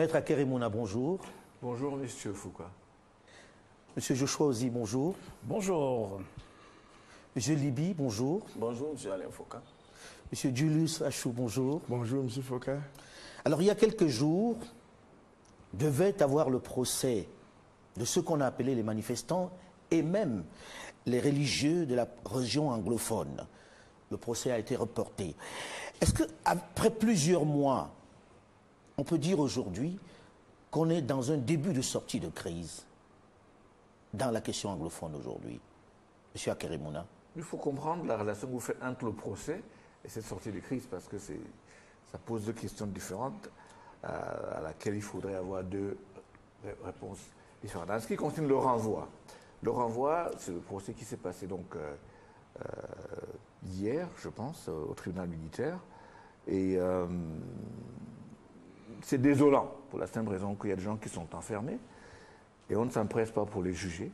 Maître Akeremouna, bonjour. Bonjour, Monsieur Foucault. Monsieur Joshua Ozi, bonjour. Bonjour. Monsieur Libi, bonjour. Bonjour, Monsieur Alain Foucault. Monsieur Julius Achou, bonjour. Bonjour, Monsieur Foucault. Alors, il y a quelques jours, devait avoir le procès de ceux qu'on a appelés les manifestants et même les religieux de la région anglophone. Le procès a été reporté. Est-ce qu'après plusieurs mois, on peut dire aujourd'hui qu'on est dans un début de sortie de crise dans la question anglophone aujourd'hui? Monsieur Akeremouna. Il faut comprendre la relation que vous faites entre le procès et cette sortie de crise parce que ça pose deux questions différentes à laquelle il faudrait avoir deux réponses différentes. En ce qui concerne le renvoi, c'est le procès qui s'est passé donc hier, je pense, au tribunal militaire. Et c'est désolant pour la simple raison qu'il y a des gens qui sont enfermés et on ne s'empresse pas pour les juger.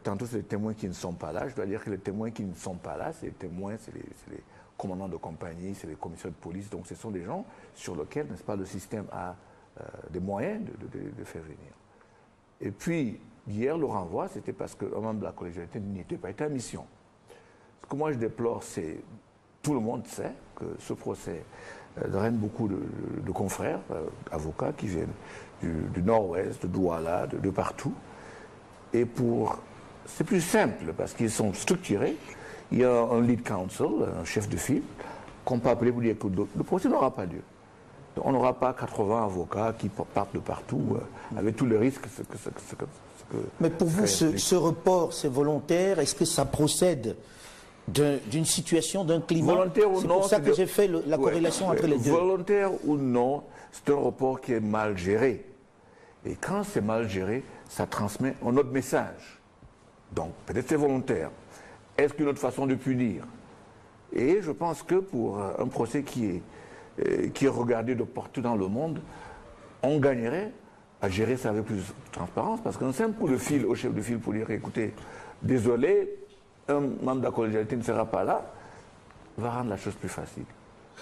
Tantôt, c'est les témoins qui ne sont pas là. Je dois dire que les témoins qui ne sont pas là, c'est les témoins, c'est les commandants de compagnie, c'est les commissaires de police. Donc, ce sont des gens sur lesquels, n'est-ce pas, le système a des moyens de faire venir. Et puis, hier, le renvoi, c'était parce qu'un membre de la collégialité n'était pas été en mission. Ce que moi, je déplore, c'est tout le monde sait que ce procès draine beaucoup de confrères, avocats qui viennent du nord-ouest, de Douala, de partout. Et c'est plus simple parce qu'ils sont structurés. Il y a un lead counsel, un chef de file, qu'on peut appeler pour dire que le procès n'aura pas lieu. On n'aura pas 80 avocats qui partent de partout avec tous les risques que Mais pour vous, ce report, c'est volontaire? Est-ce que ça procède d'une situation, d'un climat? Volontaire ou non? C'est pour ça que j'ai fait la corrélation entre les deux. Volontaire ou non, c'est un report qui est mal géré. Et quand c'est mal géré, ça transmet un autre message. Donc, peut-être c'est volontaire. Est-ce qu'une autre façon de punir? Et je pense que pour un procès qui est regardé de partout dans le monde, on gagnerait à gérer ça avec plus de transparence, parce qu'un simple coup de fil au chef de file pour dire, écoutez, désolé, un membre de la collégialité ne sera pas là, va rendre la chose plus facile.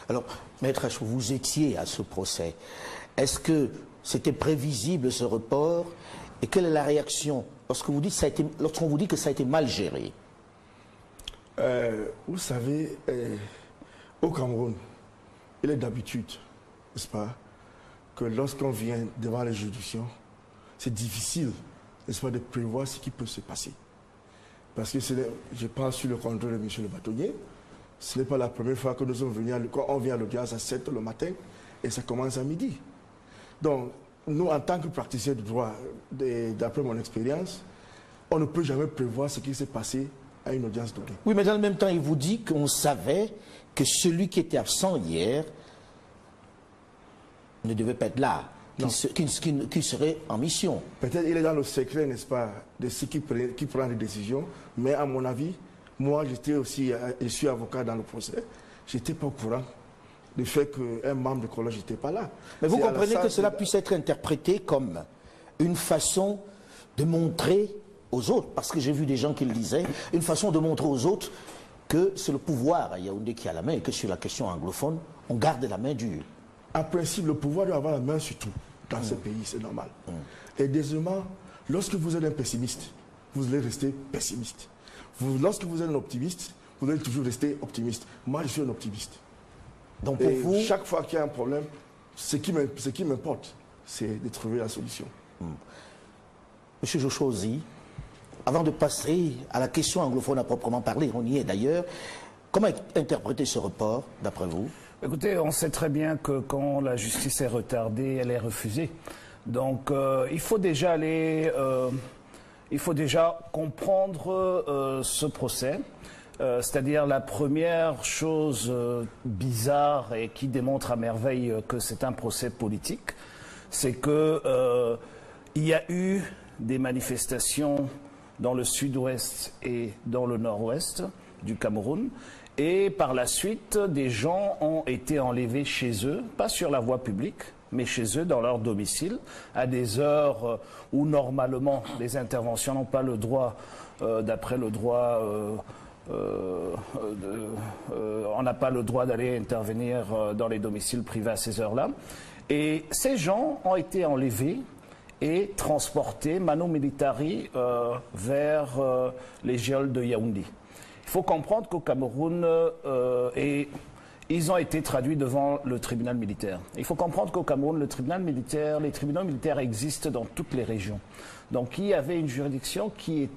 Alors, Maître Achou, vous étiez à ce procès. Est-ce que c'était prévisible ce report? Et quelle est la réaction lorsqu'on vous dit que ça a été mal géré? Vous savez, au Cameroun, il est d'habitude, n'est-ce pas, que lorsqu'on vient devant les juridictions, c'est difficile, n'est-ce pas, de prévoir ce qui peut se passer. Parce que je parle sur le contrôle de M. le bâtonnier, ce n'est pas la première fois que nous sommes venus, quand on vient à l'audience à 7 h le matin et ça commence à midi. Donc, nous, en tant que praticiens de droit, d'après mon expérience, on ne peut jamais prévoir ce qui s'est passé à une audience donnée. Oui, mais dans le même temps, il vous dit qu'on savait que celui qui était absent hier ne devait pas être là, qu'il serait en mission. Peut-être il est dans le secret, n'est-ce pas, de ceux qui prennent des décisions, mais à mon avis, moi, je suis avocat dans le procès, je n'étais pas au courant du fait qu'un membre de collège n'était pas là. Mais vous comprenez que cela puisse être interprété comme une façon de montrer aux autres, parce que j'ai vu des gens qui le disaient, une façon de montrer aux autres que c'est le pouvoir à Yaoundé qui a la main et que sur la question anglophone, on garde la main dure. En principe, le pouvoir doit avoir la main sur tout dans ce pays, c'est normal. Et deuxièmement, lorsque vous êtes un pessimiste, vous allez rester pessimiste. Lorsque vous êtes un optimiste, vous allez toujours rester optimiste. Moi, je suis un optimiste. Donc pour vous, chaque fois qu'il y a un problème, ce qui m'importe, c'est de trouver la solution. Monsieur Joshua Ozi, avant de passer à la question anglophone à proprement parler, on y est d'ailleurs, comment interpréter ce report, d'après vous? Écoutez, on sait très bien que quand la justice est retardée, elle est refusée. Donc il faut déjà comprendre ce procès. C'est-à-dire la première chose bizarre et qui démontre à merveille que c'est un procès politique, c'est que il y a eu des manifestations dans le sud-ouest et dans le nord-ouest du Cameroun. Et par la suite, des gens ont été enlevés chez eux, pas sur la voie publique, mais chez eux, dans leur domicile, à des heures où normalement les interventions n'ont pas le droit, d'après le droit, on n'a pas le droit d'aller intervenir dans les domiciles privés à ces heures-là. Et ces gens ont été enlevés et transportés mano militari vers les geôles de Yaoundé. Il faut comprendre qu'au Cameroun, ils ont été traduits devant le tribunal militaire. Il faut comprendre qu'au Cameroun, les tribunaux militaires existent dans toutes les régions. Donc il y avait une juridiction qui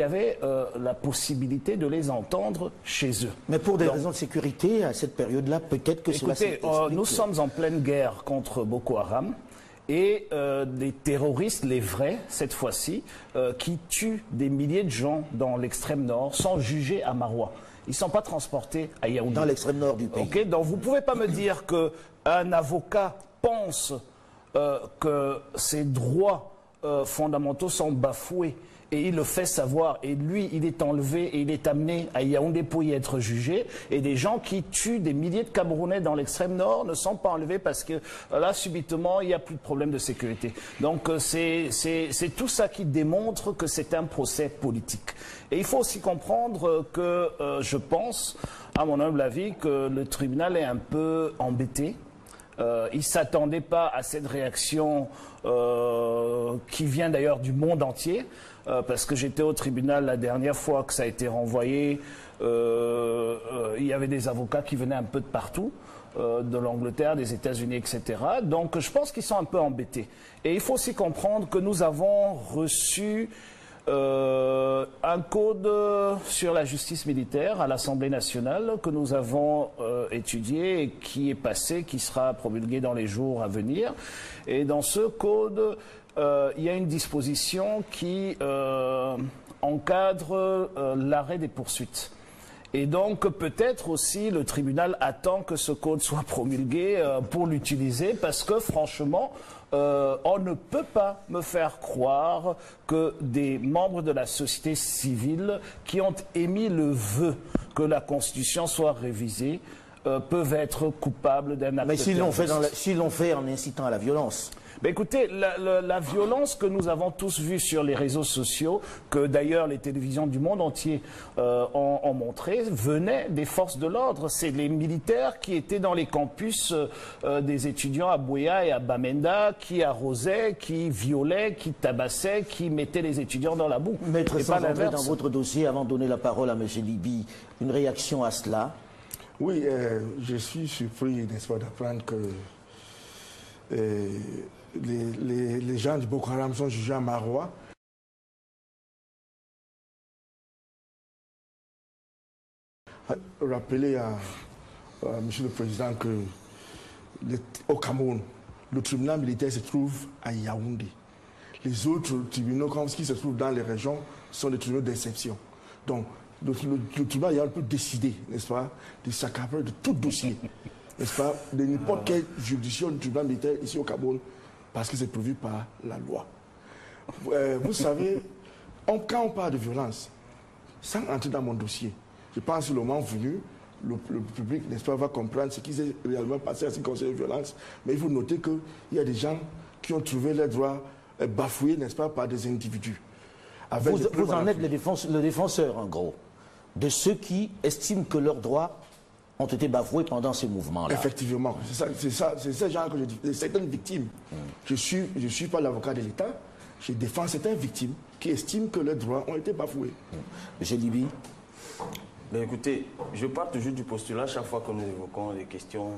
avait la possibilité de les entendre chez eux. Mais pour des raisons de sécurité, à cette période-là, peut-être que cela s'explique. Nous sommes en pleine guerre contre Boko Haram. Et des terroristes, les vrais, cette fois-ci, qui tuent des milliers de gens dans l'extrême nord, sont jugés à Maroua. Ils ne sont pas transportés à Yaoundé. Dans l'extrême nord du pays. Okay, donc vous ne pouvez pas me dire qu'un avocat pense que ses droits fondamentaux sont bafoués et il le fait savoir. Et lui, il est enlevé et il est amené à Yaoundé pour y être jugé. Et des gens qui tuent des milliers de Camerounais dans l'extrême nord ne sont pas enlevés parce que là, subitement, il n'y a plus de problème de sécurité. Donc c'est tout ça qui démontre que c'est un procès politique. Et il faut aussi comprendre que je pense, à mon humble avis, que le tribunal est un peu embêté. Il ne s'attendait pas à cette réaction qui vient d'ailleurs du monde entier. Parce que j'étais au tribunal la dernière fois que ça a été renvoyé, il y avait des avocats qui venaient un peu de partout, de l'Angleterre, des États-Unis, etc. Donc je pense qu'ils sont un peu embêtés. Et il faut aussi comprendre que nous avons reçu un code sur la justice militaire à l'Assemblée nationale que nous avons étudié et qui est passé, qui sera promulgué dans les jours à venir. Et dans ce code, il y a une disposition qui encadre l'arrêt des poursuites. Et donc peut-être aussi le tribunal attend que ce code soit promulgué pour l'utiliser parce que franchement, on ne peut pas me faire croire que des membres de la société civile qui ont émis le vœu que la Constitution soit révisée peuvent être coupables d'un acte terroriste. Mais s'ils l'ont fait en incitant à la violence. Ben écoutez, la violence que nous avons tous vue sur les réseaux sociaux, que d'ailleurs les télévisions du monde entier ont montré, venait des forces de l'ordre. C'est les militaires qui étaient dans les campus des étudiants à Buea et à Bamenda, qui arrosaient, qui violaient, qui tabassaient, qui mettaient les étudiants dans la boue. Maître, sans entrer dans votre dossier, avant de donner la parole à M. Libi, une réaction à cela? Oui, je suis surpris, n'est-ce pas, d'apprendre que les gens du Boko Haram sont jugés à Maroua. Rappeler à Monsieur le Président que au Cameroun, le tribunal militaire se trouve à Yaoundé. Les autres tribunaux qui se trouvent dans les régions sont des tribunaux d'exception. Donc, le tribunal peut décider, n'est-ce pas, de s'accaparer de tout dossier, n'est-ce pas, de n'importe quelle juridiction du tribunal militaire ici au Cameroun, parce que c'est prévu par la loi. Vous savez, quand on parle de violence, sans entrer dans mon dossier, je pense que le moment venu, le public, n'est-ce pas, va comprendre ce qui s'est réellement passé en ce qui concerne la violence. Mais il faut noter qu'il y a des gens qui ont trouvé leurs droits bafoués, n'est-ce pas, par des individus. Vous en êtes le défenseur, en gros, de ceux qui estiment que leurs droits ont été bafoués pendant ces mouvements-là. Effectivement, c'est ces gens que je dis, certaines victimes. Je suis pas l'avocat de l'État, je défends certaines victimes qui estiment que leurs droits ont été bafoués. Monsieur Libi. Ben écoutez, je pars toujours du postulat chaque fois que nous évoquons les questions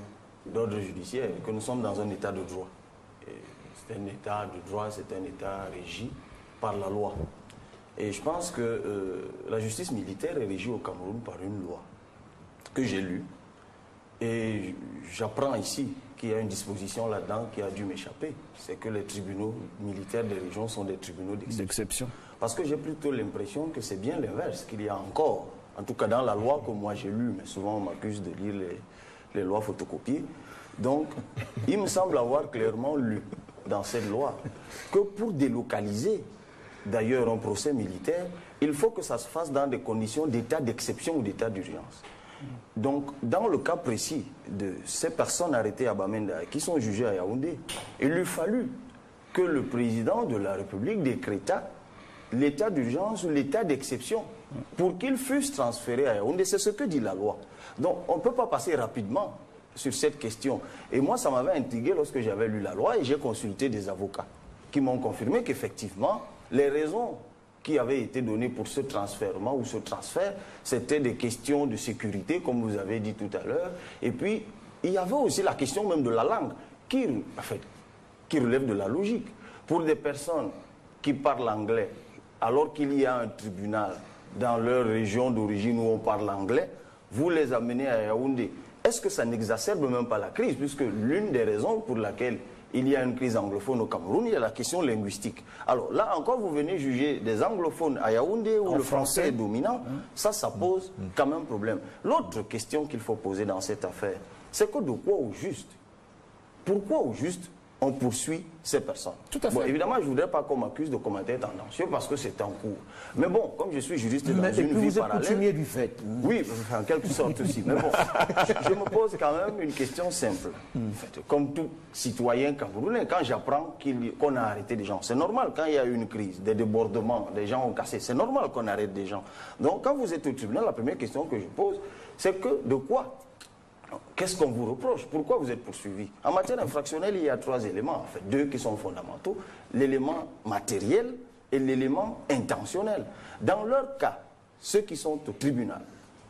d'ordre judiciaire, que nous sommes dans un état de droit. C'est un état de droit, c'est un état régi par la loi. Et je pense que la justice militaire est régie au Cameroun par une loi que j'ai lue. Et j'apprends ici qu'il y a une disposition là-dedans qui a dû m'échapper. C'est que les tribunaux militaires des régions sont des tribunaux d'exception. Parce que j'ai plutôt l'impression que c'est bien l'inverse, qu'il y a encore, en tout cas dans la loi que moi j'ai lue, mais souvent on m'accuse de lire les lois photocopiées. Donc, il me semble avoir clairement lu dans cette loi que pour délocaliser d'ailleurs un procès militaire, il faut que ça se fasse dans des conditions d'état d'exception ou d'état d'urgence. Donc, dans le cas précis de ces personnes arrêtées à Bamenda qui sont jugées à Yaoundé, il lui fallut que le président de la République décréta l'état d'urgence ou l'état d'exception pour qu'ils fussent transférés à Yaoundé. C'est ce que dit la loi. Donc, on ne peut pas passer rapidement sur cette question. Et moi, ça m'avait intrigué lorsque j'avais lu la loi et j'ai consulté des avocats qui m'ont confirmé qu'effectivement, les raisons qui avaient été données pour ce transfèrement ou ce transfert, c'était des questions de sécurité, comme vous avez dit tout à l'heure. Et puis, il y avait aussi la question même de la langue, qui relève de la logique. Pour des personnes qui parlent anglais, alors qu'il y a un tribunal dans leur région d'origine où on parle anglais, vous les amenez à Yaoundé. Est-ce que ça n'exacerbe même pas la crise? Puisque l'une des raisons pour laquelle il y a une crise anglophone au Cameroun, il y a la question linguistique. Alors là encore, vous venez juger des anglophones à Yaoundé où le français est dominant. Ça pose quand même problème. L'autre question qu'il faut poser dans cette affaire, c'est que de quoi au juste? Pourquoi au juste on poursuit ces personnes? Tout à fait. Bon, évidemment, je ne voudrais pas qu'on m'accuse de commentaires tendancieux parce que c'est en cours. Mais bon, comme je suis juriste dans une vie vous êtes parallèle... coutumier du fait. Oui, en quelque sorte aussi. Mais bon, je me pose quand même une question simple. En fait, comme tout citoyen camerounais, quand j'apprends qu'on a arrêté des gens, c'est normal quand il y a eu une crise, des débordements, des gens ont cassé, c'est normal qu'on arrête des gens. Donc quand vous êtes au tribunal, la première question que je pose, c'est que de quoi? Qu'est-ce qu'on vous reproche? Pourquoi vous êtes poursuivi? En matière infractionnelle, il y a 3 éléments, en fait, 2 qui sont fondamentaux, l'élément matériel et l'élément intentionnel. Dans leur cas, ceux qui sont au tribunal,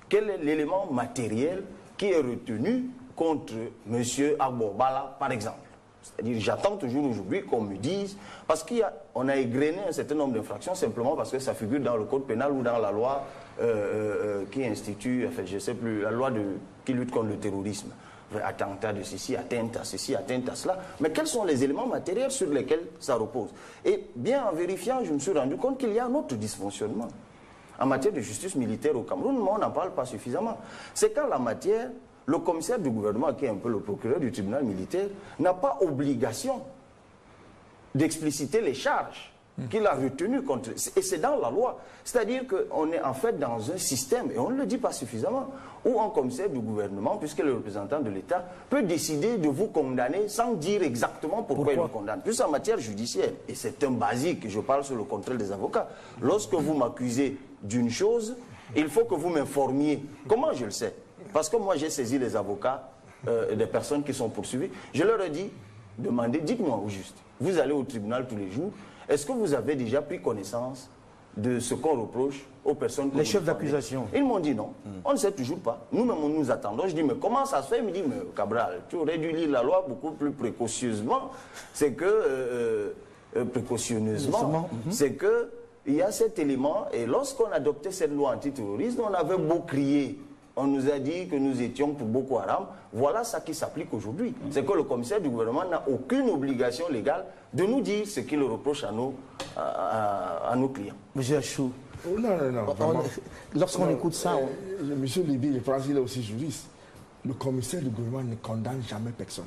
quel est l'élément matériel qui est retenu contre M. Agbobala, par exemple? C'est-à-dire, j'attends toujours aujourd'hui qu'on me dise, parce qu'on a égrené un certain nombre d'infractions simplement parce que ça figure dans le code pénal ou dans la loi qui institue, en fait, je ne sais plus, la loi qui lutte contre le terrorisme. Attentat de ceci, atteinte à ceci, atteinte à cela. Mais quels sont les éléments matériels sur lesquels ça repose? Et bien en vérifiant, je me suis rendu compte qu'il y a un autre dysfonctionnement. En matière de justice militaire au Cameroun, mais on n'en parle pas suffisamment. C'est qu'en la matière, le commissaire du gouvernement, qui est un peu le procureur du tribunal militaire, n'a pas obligation d'expliciter les charges qu'il a retenues contre... Et c'est dans la loi. C'est-à-dire qu'on est en fait dans un système, et on ne le dit pas suffisamment, où un commissaire du gouvernement, puisque le représentant de l'État, peut décider de vous condamner sans dire exactement pourquoi il vous condamne. Plus en matière judiciaire, et c'est un basique, je parle sur le contrôle des avocats. Lorsque vous m'accusez d'une chose, il faut que vous m'informiez. Comment je le sais? Parce que moi, j'ai saisi les avocats des personnes qui sont poursuivies. Je leur ai dit, demandez, dites-moi au juste. Vous allez au tribunal tous les jours. Est-ce que vous avez déjà pris connaissance de ce qu'on reproche aux personnes que les vous chefs défendez? d'accusation. Ils m'ont dit non. On ne sait toujours pas. Nous-mêmes, nous attendons. Je dis, mais comment ça se fait? Il me dit, mais Cabral, tu aurais dû lire la loi beaucoup plus précautionneusement. C'est que, précautionneusement, c'est que il y a cet élément. Et lorsqu'on adoptait cette loi antiterroriste, on avait beau crier. On nous a dit que nous étions pour Boko Haram. Voilà ça qui s'applique aujourd'hui. C'est que le commissaire du gouvernement n'a aucune obligation légale de nous dire ce qu'il reproche à nos clients. Monsieur Achou, Non. lorsqu'on écoute ça... Monsieur Libi, je pense qu'il est aussi juriste. Le commissaire du gouvernement ne condamne jamais personne.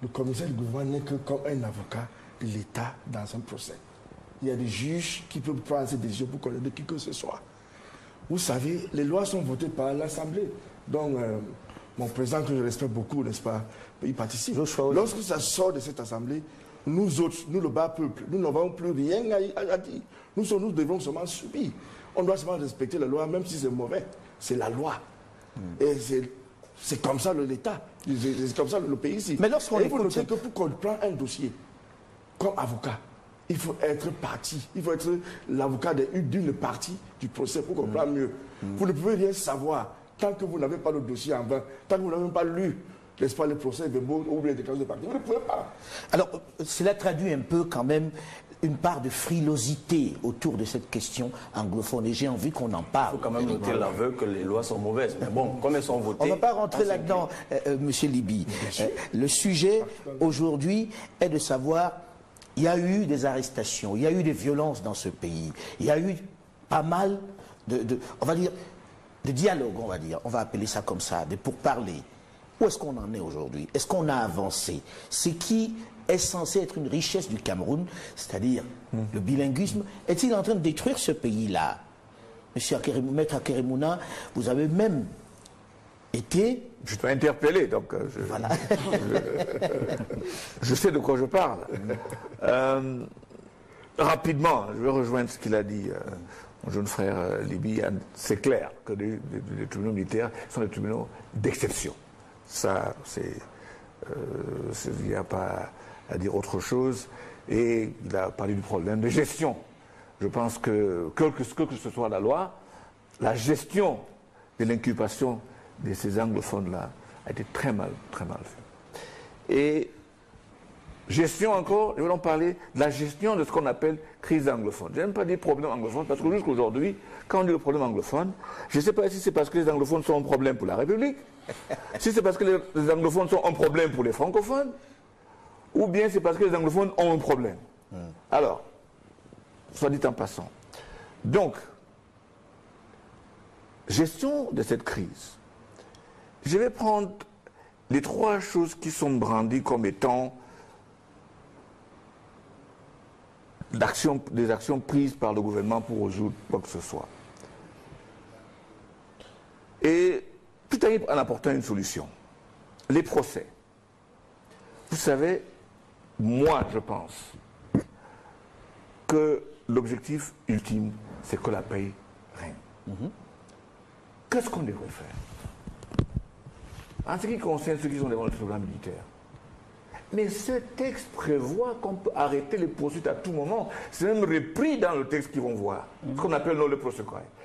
Le commissaire du gouvernement n'est que comme un avocat de l'État dans un procès. Il y a des juges qui peuvent prendre ces décisions pour condamner qui que ce soit. Vous savez, les lois sont votées par l'Assemblée. Donc, mon président, que je respecte beaucoup, n'est-ce pas, il participe. Lorsque ça sort de cette Assemblée, nous autres, nous le bas peuple, nous n'avons plus rien à dire. Nous devons seulement subir. On doit seulement respecter la loi, même si c'est mauvais. C'est la loi. Et c'est comme ça l'État. C'est comme ça le pays ici. Mais lorsqu'on écoute... C'est que pour qu'on prenne un dossier comme avocat, il faut être parti. Il faut être l'avocat d'une partie du procès pour comprendre mieux. Vous ne pouvez rien savoir tant que vous n'avez pas le dossier en main, tant que vous n'avez pas lu, n'est-ce pas, les procès verbaux ou les déclarations de partie. Vous ne pouvez pas. Alors, cela traduit un peu quand même une part de frilosité autour de cette question anglophone. Et j'ai envie qu'on en parle. Il faut quand même noter l'aveu que les lois sont mauvaises. Mais bon, comme elles sont votées... On ne va pas rentrer là-dedans, Monsieur Libi. Le sujet, aujourd'hui, est de savoir... Il y a eu des arrestations, il y a eu des violences dans ce pays, il y a eu pas mal on va dire, de dialogue, on va dire, on va appeler ça comme ça, de pourparlers. Où est-ce qu'on en est aujourd'hui? Est-ce qu'on a avancé? Ce qui est censé être une richesse du Cameroun, c'est-à-dire le bilinguisme, est-il en train de détruire ce pays-là? Monsieur Maître Akeremouna, vous avez même été... Je dois interpeller, donc voilà. je sais de quoi je parle. Rapidement, je vais rejoindre ce qu'il a dit, mon jeune frère Libi. C'est clair que les tribunaux militaires sont des tribunaux d'exception. Ça, il n'y a pas à dire autre chose. Et il a parlé du problème de gestion. Je pense que, quelle que ce soit la loi, la gestion de l'incubation de ces anglophones-là a été très mal faite. Et gestion encore, nous allons parler de la gestion de ce qu'on appelle crise anglophone. Je n'aime pas dire problème anglophone, parce que jusqu'à aujourd'hui, quand on dit le problème anglophone, je ne sais pas si c'est parce que les anglophones sont un problème pour la République, si c'est parce que les anglophones sont un problème pour les francophones, ou bien c'est parce que les anglophones ont un problème. Alors, soit dit en passant. Donc, gestion de cette crise. Je vais prendre les 3 choses qui sont brandies comme étant des actions prises par le gouvernement pour résoudre quoi que ce soit. Et tout en apportant une solution. Les procès. Vous savez, moi je pense que l'objectif ultime, c'est que la paix règne. Qu'est-ce qu'on devrait faire? En ce qui concerne ceux qui sont devant le tribunal militaire, mais ce texte prévoit qu'on peut arrêter les poursuites à tout moment. C'est même repris dans le texte qu'ils vont voir, ce qu'on appelle le procès.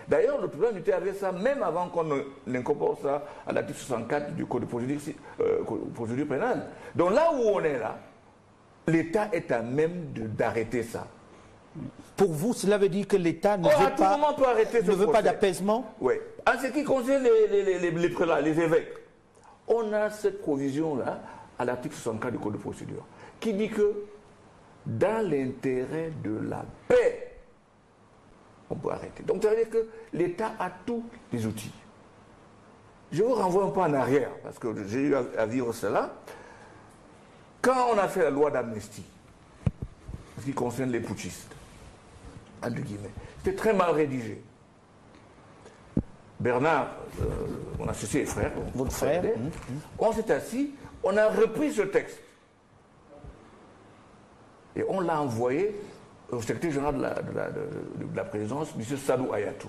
D'ailleurs, le tribunal militaire avait ça même avant qu'on n'incorpore ça à l'article 64 du Code de procédure pénale. Donc là où on est là, l'État est à même d'arrêter ça. Pour vous, cela veut dire que l'État ne veut pas d'apaisement? Oui. En ce qui concerne les prélats, les évêques, on a cette provision-là à l'article 64 du Code de procédure qui dit que dans l'intérêt de la paix, on peut arrêter. Donc ça veut dire que l'État a tous les outils. Je vous renvoie un peu en arrière, parce que j'ai eu à vivre cela. Quand on a fait la loi d'amnistie, en ce qui concerne les putschistes, entre guillemets, c'était très mal rédigé. Bernard, mon associé et frère, votre frère, on s'est assis, on a repris ce texte. Et on l'a envoyé au secrétaire général de la présidence, M. Sadou Ayatou.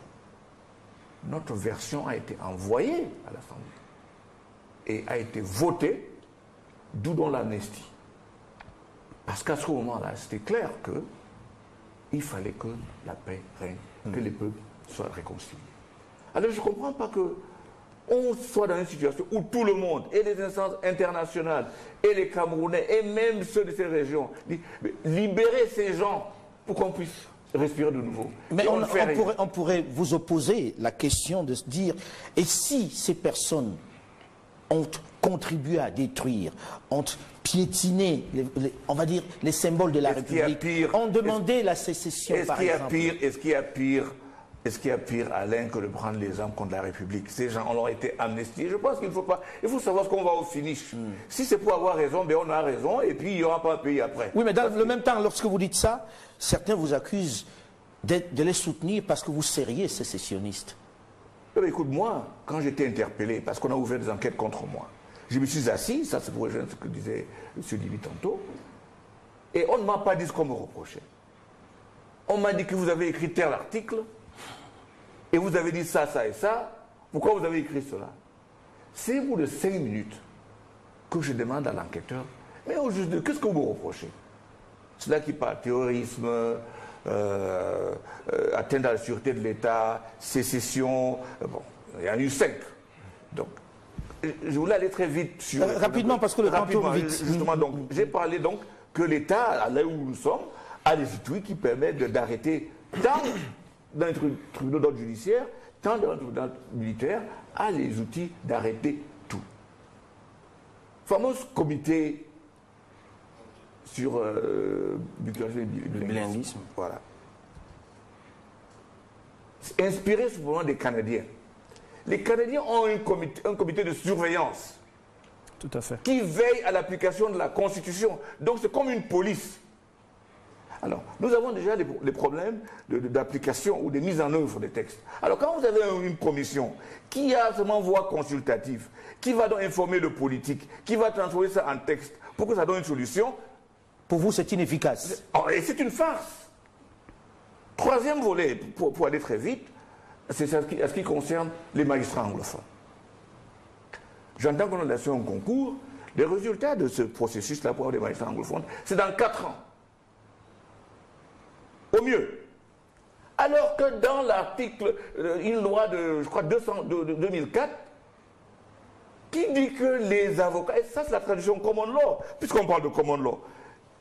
Notre version a été envoyée à l'Assemblée et a été votée, d'où dans l'amnistie. Parce qu'à ce moment-là, c'était clair qu'il fallait que la paix règne, que les peuples soient réconciliés. Alors je ne comprends pas qu'on soit dans une situation où tout le monde, et les instances internationales, et les Camerounais, et même ceux de ces régions, disent libérer ces gens pour qu'on puisse respirer de nouveau. Mais on pourrait vous opposer la question de se dire, et si ces personnes ont contribué à détruire, ont piétiné, on va dire, les symboles de la République, ont demandé la sécession, par exemple. Est-ce qu'il y a pire, Alain, que de prendre les armes contre la République? Ces gens ont été amnistiés. Je pense qu'il faut pas. Il faut savoir ce qu'on va au finish. Si c'est pour avoir raison, ben on a raison, et puis il n'y aura pas un pays après. Oui, mais dans le même temps, lorsque vous dites ça, certains vous accusent de les soutenir parce que vous seriez sécessionniste. Écoute, moi, quand j'étais interpellé, parce qu'on a ouvert des enquêtes contre moi, je me suis assis, ça c'est pour rejoindre ce que disait M. Dibi tantôt, et on ne m'a pas dit ce qu'on me reprochait. On m'a dit que vous avez écrit tel article, et vous avez dit ça, ça et ça, pourquoi vous avez écrit cela? C'est au bout de 5 minutes que je demande à l'enquêteur, mais au juste, qu'est-ce que vous me reprochez? C'est là qui parle terrorisme, atteinte à la sûreté de l'État, sécession, bon, il y en a eu 5. Donc, je voulais aller très vite sur... rapidement, parce que le temps tourne vite. Justement, donc, j'ai parlé donc que l'État, là où nous sommes, a des outils qui permettent d'arrêter tant dans les tribunaux d'ordre judiciaire, tant dans le tribunal militaire, a les outils d'arrêter tout. Fameux comité sur le bilinguisme. Voilà. Inspiré souvent des Canadiens. Les Canadiens ont un comité de surveillance. Tout à fait. Qui veille à l'application de la Constitution. Donc c'est comme une police. Alors, nous avons déjà des problèmes d'application ou de mise en œuvre des textes. Alors, quand vous avez une commission qui a seulement voix consultative, qui va donc informer le politique, qui va transformer ça en texte pour que ça donne une solution... Pour vous, c'est inefficace. Et c'est une farce. Troisième volet, pour aller très vite, c'est ce qui concerne les magistrats anglophones. J'entends qu'on a laissé un concours. Les résultats de ce processus-là pour avoir des magistrats anglophones, c'est dans 4 ans. Au mieux. Alors que dans l'article, une loi de, je crois, de 2004, qui dit que les avocats, et ça c'est la tradition common law, puisqu'on parle de common law,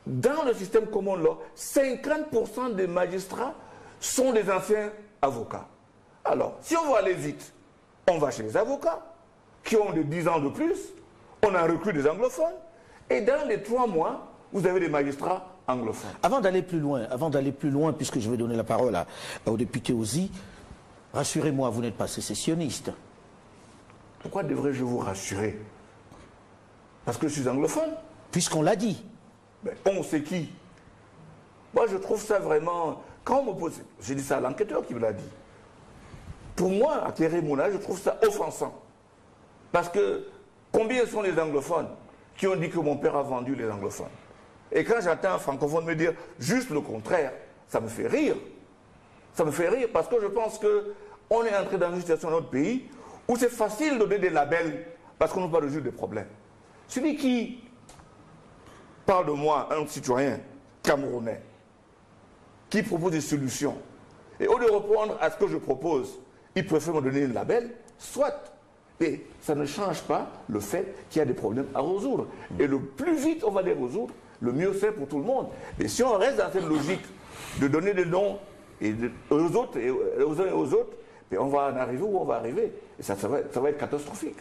dans le système common law, 50% des magistrats sont des anciens avocats. Alors, si on veut aller vite, on va chez les avocats, qui ont de 10 ans de plus, on a recruté des anglophones, et dans les 3 mois, vous avez des magistrats anglophones. Avant d'aller plus loin, puisque je vais donner la parole au député Ozi, rassurez-moi, vous n'êtes pas sécessionniste. Pourquoi devrais-je vous rassurer? Parce que je suis anglophone. Puisqu'on l'a dit. Ben, on sait qui? Moi, je trouve ça vraiment... Quand on me pose... J'ai dit ça à l'enquêteur qui me l'a dit. Pour moi, à Thierry Mouna, je trouve ça offensant. Parce que combien sont les anglophones qui ont dit que mon père a vendu les anglophones? Et quand j'entends un francophone me dire juste le contraire, ça me fait rire. Ça me fait rire parce que je pense qu'on est entré dans une situation dans notre pays où c'est facile de donner des labels parce qu'on n'a pas résoudre des problèmes. Celui qui parle de moi, un citoyen camerounais, qui propose des solutions, et au lieu de répondre à ce que je propose, il préfère me donner un label, soit. Et ça ne change pas le fait qu'il y a des problèmes à résoudre. Et le plus vite on va les résoudre, le mieux c'est pour tout le monde. Mais si on reste dans cette logique de donner des noms aux autres et aux uns et aux autres, on va en arriver où on va arriver. Et ça va être catastrophique.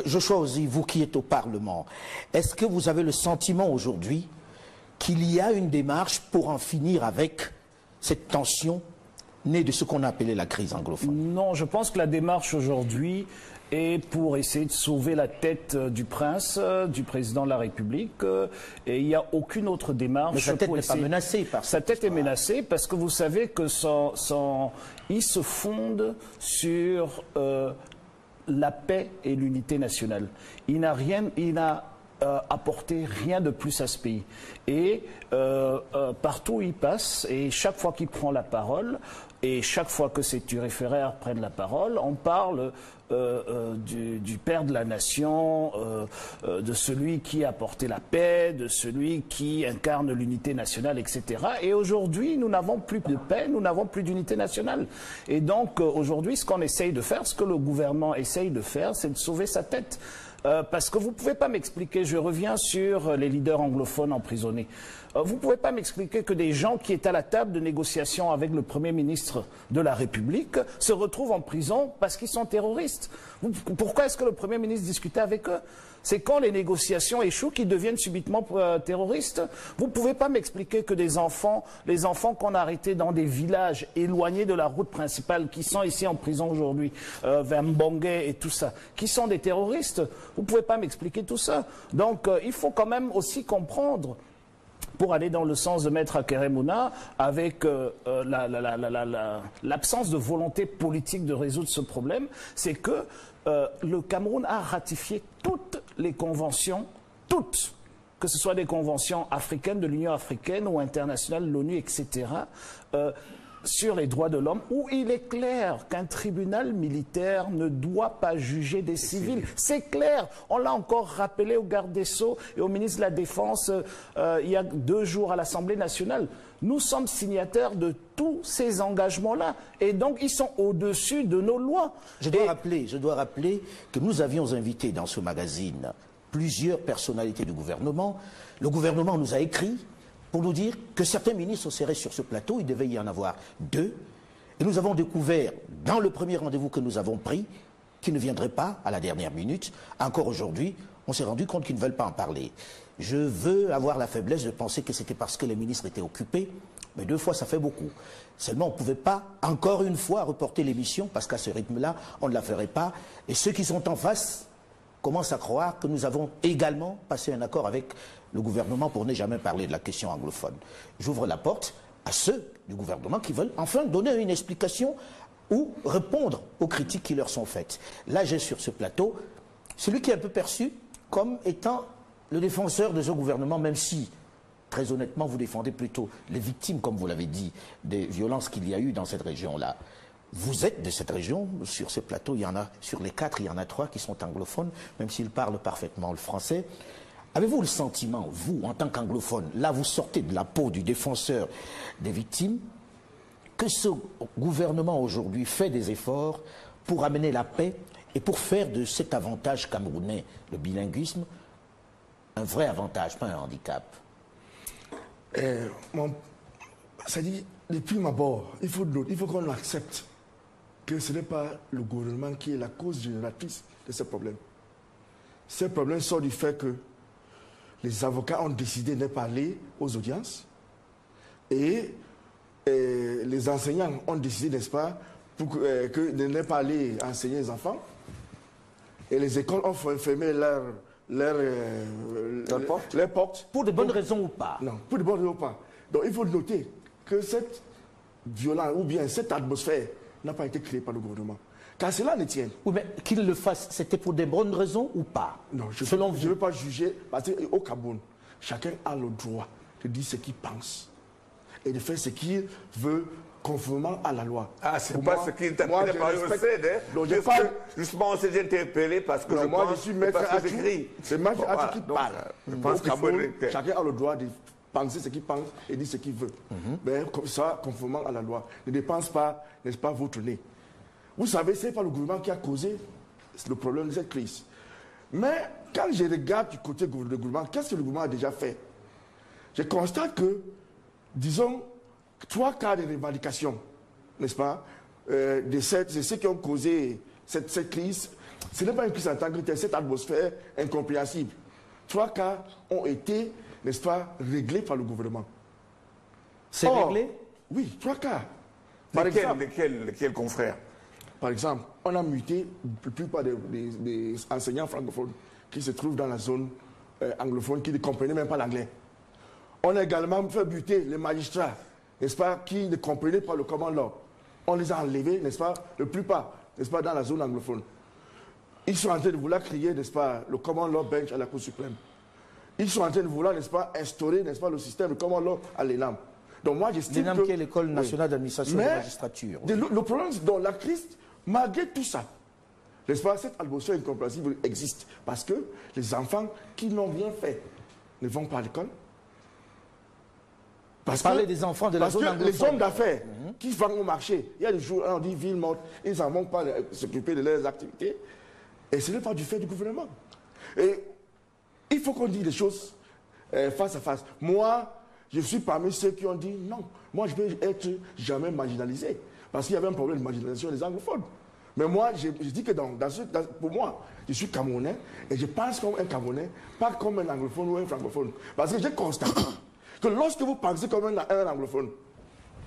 Joshua Ozi, vous qui êtes au Parlement, est-ce que vous avez le sentiment aujourd'hui qu'il y a une démarche pour en finir avec cette tension née de ce qu'on a appelé la crise anglophone? Non, je pense que la démarche aujourd'hui est pour essayer de sauver la tête du prince, du président de la République, et il n'y a aucune autre démarche. Mais sa tête n'est pas menacée par sa tête est menacée parce que vous savez que il se fonde sur la paix et l'unité nationale. Il n'a apporté rien de plus à ce pays. Et partout où il passe, et chaque fois qu'il prend la parole, et chaque fois que ces turiféraires prennent la parole, on parle du père de la nation, de celui qui a apporté la paix, de celui qui incarne l'unité nationale, etc. Et aujourd'hui, nous n'avons plus de paix, nous n'avons plus d'unité nationale. Et donc, aujourd'hui, ce qu'on essaye de faire, ce que le gouvernement essaye de faire, c'est de sauver sa tête. Parce que vous ne pouvez pas m'expliquer, je reviens sur les leaders anglophones emprisonnés, vous ne pouvez pas m'expliquer que des gens qui étaient à la table de négociation avec le Premier ministre de la République se retrouvent en prison parce qu'ils sont terroristes. Pourquoi est-ce que le Premier ministre discutait avec eux? C'est quand les négociations échouent qu'ils deviennent subitement terroristes. Vous ne pouvez pas m'expliquer que les enfants qu'on a arrêtés dans des villages éloignés de la route principale, qui sont ici en prison aujourd'hui, vers Mbongue et tout ça, qui sont des terroristes. Vous ne pouvez pas m'expliquer tout ça. Donc il faut quand même aussi comprendre, pour aller dans le sens de Maître Akeremouna, avec l'absence de volonté politique de résoudre ce problème, c'est que le Cameroun a ratifié toutes les conventions, toutes, que ce soit des conventions africaines de l'Union africaine ou internationales de l'ONU, etc., sur les droits de l'homme, où il est clair qu'un tribunal militaire ne doit pas juger des civils. C'est clair. On l'a encore rappelé au garde des Sceaux et au ministre de la Défense il y a 2 jours à l'Assemblée nationale. Nous sommes signataires de tous ces engagements-là. Et donc, ils sont au-dessus de nos lois. Je dois rappeler que nous avions invité dans ce magazine plusieurs personnalités du gouvernement. Le gouvernement nous a écrit pour nous dire que certains ministres seraient sur ce plateau, il devait y en avoir 2. Et nous avons découvert, dans le premier rendez-vous que nous avons pris, qu'ils ne viendraient pas à la dernière minute. Encore aujourd'hui, on s'est rendu compte qu'ils ne veulent pas en parler. Je veux avoir la faiblesse de penser que c'était parce que les ministres étaient occupés, mais 2 fois, ça fait beaucoup. Seulement, on ne pouvait pas, encore une fois, reporter l'émission, parce qu'à ce rythme-là, on ne la ferait pas. Et ceux qui sont en face commencent à croire que nous avons également passé un accord avec le gouvernement pour ne jamais parler de la question anglophone. J'ouvre la porte à ceux du gouvernement qui veulent enfin donner une explication ou répondre aux critiques qui leur sont faites. Là, j'ai sur ce plateau celui qui est un peu perçu comme étant le défenseur de ce gouvernement, même si, très honnêtement, vous défendez plutôt les victimes, comme vous l'avez dit, des violences qu'il y a eu dans cette région-là. vous êtes de cette région. Sur ce plateau, il y en a, sur les 4, il y en a 3 qui sont anglophones, même s'ils parlent parfaitement le français. Avez-vous le sentiment, vous, en tant qu'anglophone, là vous sortez de la peau du défenseur des victimes, que ce gouvernement aujourd'hui fait des efforts pour amener la paix et pour faire de cet avantage camerounais, le bilinguisme, un vrai avantage, pas un handicap? Ça dit, depuis ma bord, il faut qu'on accepte que ce n'est pas le gouvernement qui est la cause génératrice de ce problème. Ce problème sort du fait que les avocats ont décidé de ne pas aller aux audiences et les enseignants ont décidé, n'est-ce pas, de ne pas aller enseigner les enfants. Et les écoles ont fermé leurs portes. Pour de bonnes raisons ou pas? Non, pour de bonnes raisons ou pas. Donc il faut noter que cette violence ou bien cette atmosphère n'a pas été créée par le gouvernement. Car cela ne tient. Oui, mais qu'il le fasse, c'était pour des bonnes raisons ou pas? Non, je ne veux pas juger, parce qu'au Cameroun, chacun a le droit de dire ce qu'il pense et de faire ce qu'il veut conformément à la loi. Ah, c'est pas ce qui interpelle par le CED, hein? Justement, on s'est interpellé parce que moi, je suis maître Atou. C'est maître Atou qui parle. Au Cameroun, chacun a le droit de penser ce qu'il pense et dire ce qu'il veut. Mais comme ça, conformément à la loi. Ne dépense pas, n'est-ce pas, votre nez. Vous savez, ce n'est pas le gouvernement qui a causé le problème de cette crise. Mais quand je regarde du côté du gouvernement, qu'est-ce que le gouvernement a déjà fait? Je constate que, disons, 3 cas de revendication, n'est-ce pas, de ceux qui ont causé cette crise, ce n'est pas une crise en tant que telle, cette atmosphère incompréhensible. 3 cas ont été, n'est-ce pas, réglés par le gouvernement. C'est réglé? Oui, 3 cas. Lesquels confrères? Par exemple, on a muté la plupart des enseignants francophones qui se trouvent dans la zone anglophone, qui ne comprenaient même pas l'anglais. On a également fait buter les magistrats, n'est-ce pas, qui ne comprenaient pas le common law. On les a enlevés, n'est-ce pas, la plupart, n'est-ce pas, dans la zone anglophone. Ils sont en train de vouloir créer, n'est-ce pas, le common law bench à la Cour suprême. Ils sont en train de vouloir, n'est-ce pas, instaurer, n'est-ce pas, le système de common law à l'ENAM. Donc moi, j'estime que... L'ENAM qui est l'École nationale d'administration de la magistrature. Oui. Le problème, c'est dans la crise, malgré tout ça, n'est-ce pas, cette atmosphère incompréhensible existe. Parce que les enfants qui n'ont rien fait ne vont pas à l'école. Parler des enfants de la zone anglophone. Les hommes d'affaires qui vont au marché, il y a des jours, on dit ville morte, ils n'en vont pas s'occuper de leurs activités. Et ce n'est pas du fait du gouvernement. Et il faut qu'on dise les choses face à face. Moi, je suis parmi ceux qui ont dit non. Moi, je ne peux être jamais marginalisé. Parce qu'il y avait un problème de marginalisation des anglophones. Mais moi, je dis que pour moi, je suis Camerounais et je pense comme un Camerounais, pas comme un anglophone ou un francophone. Parce que j'ai constaté que lorsque vous pensez comme un anglophone,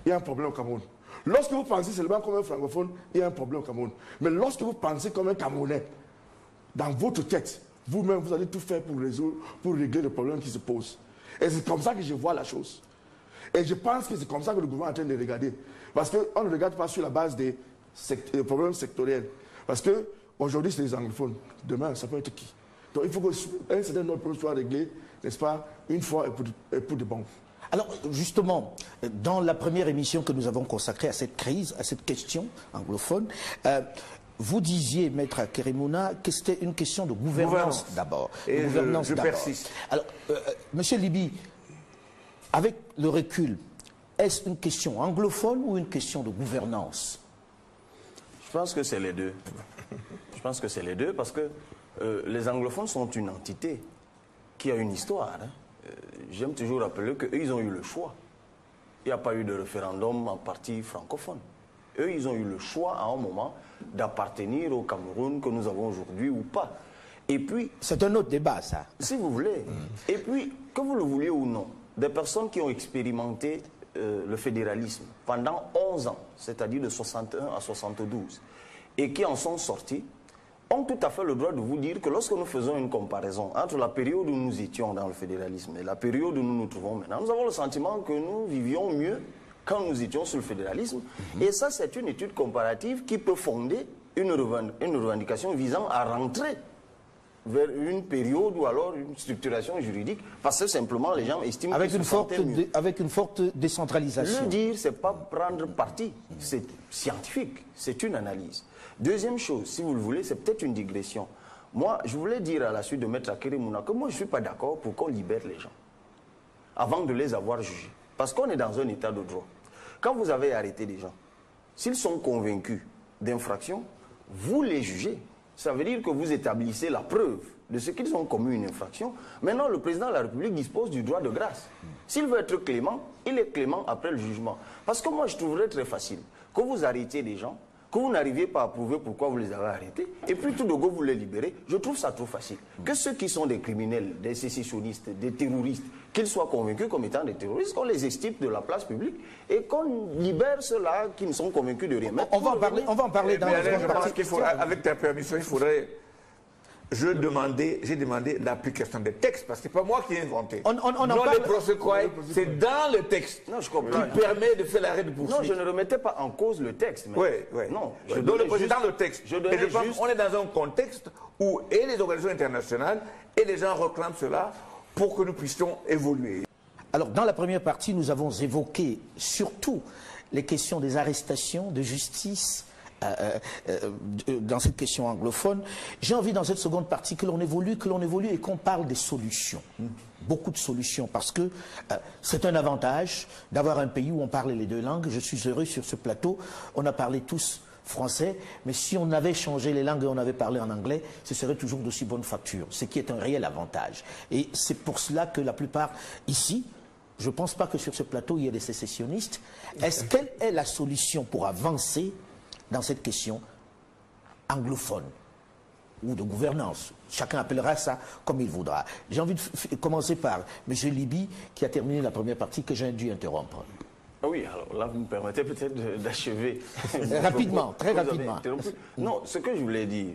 il y a un problème au Cameroun. Lorsque vous pensez seulement comme un francophone, il y a un problème au Cameroun. Mais lorsque vous pensez comme un Camerounais, dans votre tête, vous-même, vous allez tout faire pour régler le problème qui se pose. Et c'est comme ça que je vois la chose. Et je pense que c'est comme ça que le gouvernement est en train de regarder. Parce qu'on ne regarde pas sur la base des problèmes sectoriels. Parce qu'aujourd'hui, c'est les anglophones. Demain, ça peut être qui? Donc il faut qu'un certain nombre de problèmes soient réglés, n'est-ce pas, une fois et pour de bon. Alors, justement, dans la première émission que nous avons consacrée à cette crise, à cette question anglophone, vous disiez, Maître Keremouna, que c'était une question de gouvernance d'abord. Et je persiste. Alors, Monsieur Libi, avec le recul, est-ce une question anglophone ou une question de gouvernance? Je pense que c'est les deux. Je pense que c'est les deux parce que les anglophones sont une entité qui a une histoire. J'aime toujours rappeler qu'eux, ils ont eu le choix. Il n'y a pas eu de référendum en partie francophone. Eux, ils ont eu le choix à un moment d'appartenir au Cameroun que nous avons aujourd'hui ou pas. Et puis... C'est un autre débat, ça. Si vous voulez. Et puis, que vous le vouliez ou non, des personnes qui ont expérimenté le fédéralisme pendant 11 ans, c'est-à-dire de 61 à 72, et qui en sont sortis, ont tout à fait le droit de vous dire que lorsque nous faisons une comparaison entre la période où nous étions dans le fédéralisme et la période où nous nous trouvons maintenant, nous avons le sentiment que nous vivions mieux quand nous étions sur le fédéralisme. Et ça, c'est une étude comparative qui peut fonder une revendication visant à rentrer vers une période ou alors une structuration juridique, parce que simplement les gens estiment avec qu'ils une forte décentralisation. Le dire, c'est pas prendre parti, c'est scientifique, c'est une analyse. Deuxième chose, si vous le voulez, c'est peut-être une digression. Moi, je voulais dire à la suite de Maître Akeremouna que moi, je ne suis pas d'accord pour qu'on libère les gens avant de les avoir jugés. Parce qu'on est dans un état de droit. Quand vous avez arrêté des gens, s'ils sont convaincus d'infraction, vous les jugez. Ça veut dire que vous établissez la preuve de ce qu'ils ont commis une infraction. Maintenant, le président de la République dispose du droit de grâce. S'il veut être clément, il est clément après le jugement. Parce que moi, je trouverais très facile que vous arrêtiez des gens, que vous n'arriviez pas à prouver pourquoi vous les avez arrêtés, et puis tout de go, vous les libérez. Je trouve ça trop facile. Que ceux qui sont des criminels, des sécessionnistes, des terroristes, qu'ils soient convaincus comme étant des terroristes, qu'on les extirpe de la place publique et qu'on libère ceux-là qui ne sont convaincus de rien. On va en parler dans la seconde partie. Avec ta permission, il faudrait... J'ai demandé l'application des textes, parce que ce n'est pas moi qui ai inventé. Les procès c'est dans le texte qui permet de faire l'arrêt de poursuite. Non, je ne remettais pas en cause le texte. Oui. Non, donc c'est dans le texte. On est dans un contexte où et les organisations internationales et les gens réclament cela pour que nous puissions évoluer. Alors, dans la première partie, nous avons évoqué surtout les questions des arrestations, de justice, dans cette question anglophone. J'ai envie dans cette seconde partie que l'on évolue et qu'on parle des solutions. Beaucoup de solutions, parce que c'est un avantage d'avoir un pays où on parle les deux langues. Je suis heureux sur ce plateau, on a parlé tous français, mais si on avait changé les langues et on avait parlé en anglais, ce serait toujours d'aussi bonne facture, ce qui est un réel avantage. Et c'est pour cela que la plupart ici, je ne pense pas que sur ce plateau il y ait des sécessionnistes. Quelle est la solution pour avancer dans cette question anglophone ou de gouvernance? Chacun appellera ça comme il voudra. J'ai envie de commencer par M. Liby, qui a terminé la première partie, que j'ai dû interrompre. Oui, alors là, vous me permettez peut-être d'achever. Rapidement, très rapidement. Non, ce que je voulais dire,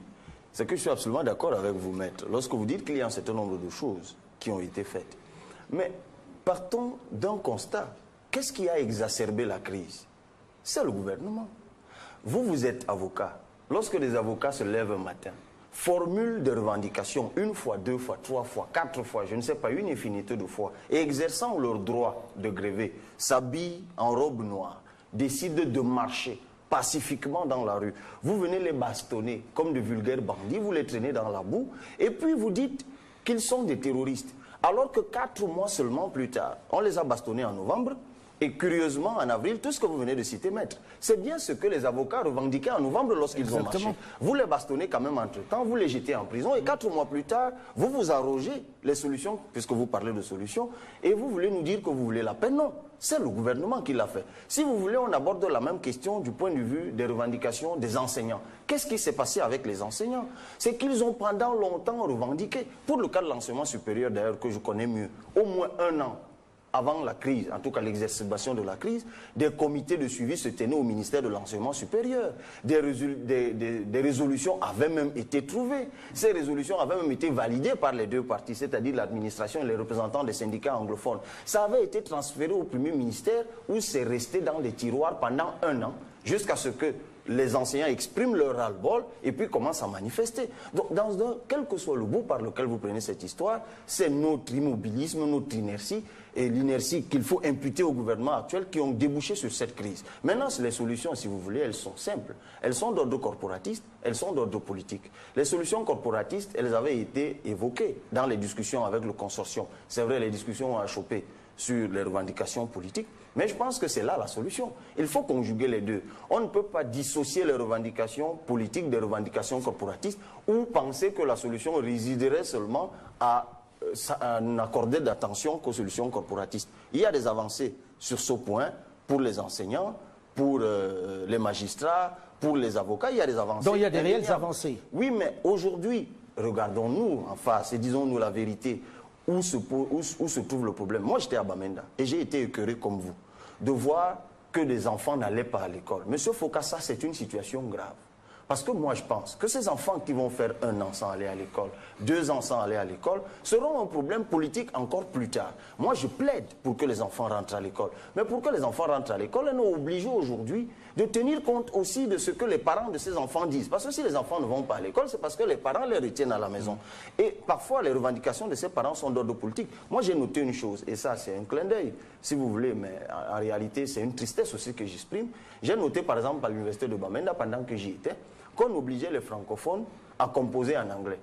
c'est que je suis absolument d'accord avec vous, maître, lorsque vous dites qu'il y a un certain nombre de choses qui ont été faites. Mais partons d'un constat. Qu'est-ce qui a exacerbé la crise? C'est le gouvernement. Vous êtes avocat. Lorsque les avocats se lèvent un matin, formulent des revendications une fois, deux fois, trois fois, quatre fois, je ne sais pas, une infinité de fois, et exerçant leur droit de gréver, s'habillent en robe noire, décident de marcher pacifiquement dans la rue. Vous venez les bastonner comme de vulgaires bandits, vous les traînez dans la boue, et puis vous dites qu'ils sont des terroristes. Alors que 4 mois seulement plus tard, on les a bastonnés en novembre, et curieusement, en avril, tout ce que vous venez de citer, maître, c'est bien ce que les avocats revendiquaient en novembre lorsqu'ils ont marché. Vous les bastonnez quand même entre-temps, vous les jetez en prison, et 4 mois plus tard, vous vous arrogez les solutions, puisque vous parlez de solutions, et vous voulez nous dire que vous voulez la paix. Non, c'est le gouvernement qui l'a fait. Si vous voulez, on aborde la même question du point de vue des revendications des enseignants. Qu'est-ce qui s'est passé avec les enseignants? C'est qu'ils ont pendant longtemps revendiqué, pour le cas de l'enseignement supérieur d'ailleurs, que je connais mieux, au moins 1 an avant la crise, en tout cas l'exacerbation de la crise, des comités de suivi se tenaient au ministère de l'enseignement supérieur. Des résolutions avaient même été trouvées. Ces résolutions avaient même été validées par les deux parties, c'est-à-dire l'administration et les représentants des syndicats anglophones. Ça avait été transféré au premier ministère où c'est resté dans les tiroirs pendant 1 an, jusqu'à ce que les enseignants expriment leur ras-le-bol et puis commencent à manifester. Donc, quel que soit le bout par lequel vous prenez cette histoire, c'est notre immobilisme, notre inertie, et l'inertie qu'il faut imputer au gouvernement actuel qui ont débouché sur cette crise. Maintenant, les solutions, si vous voulez, elles sont simples. Elles sont d'ordre corporatiste, elles sont d'ordre politique. Les solutions corporatistes, elles avaient été évoquées dans les discussions avec le consortium. C'est vrai, les discussions ont achoppé sur les revendications politiques, mais je pense que c'est là la solution. Il faut conjuguer les deux. On ne peut pas dissocier les revendications politiques des revendications corporatistes ou penser que la solution résiderait seulement à n'accorder d'attention qu'aux solutions corporatistes. Il y a des avancées sur ce point pour les enseignants, pour les magistrats, pour les avocats, il y a des avancées. Donc il y a des réelles avancées. Oui, mais aujourd'hui, regardons-nous en face et disons-nous la vérité. Où se trouve le problème? Moi, j'étais à Bamenda et j'ai été écœuré comme vous de voir que des enfants n'allaient pas à l'école. Monsieur Foka, ça, c'est une situation grave. Parce que moi, je pense que ces enfants qui vont faire 1 an sans aller à l'école, 2 ans sans aller à l'école, seront un problème politique encore plus tard. Moi, je plaide pour que les enfants rentrent à l'école. Mais pour que les enfants rentrent à l'école, ils sont obligés aujourd'hui de tenir compte aussi de ce que les parents de ces enfants disent. Parce que si les enfants ne vont pas à l'école, c'est parce que les parents les retiennent à la maison. Et parfois, les revendications de ces parents sont d'ordre politique. Moi, j'ai noté une chose, et ça, c'est un clin d'œil, si vous voulez, mais en réalité, c'est une tristesse aussi que j'exprime. J'ai noté, par exemple, à l'université de Bamenda, pendant que j'y étais, qu'on obligeait les francophones à composer en anglais.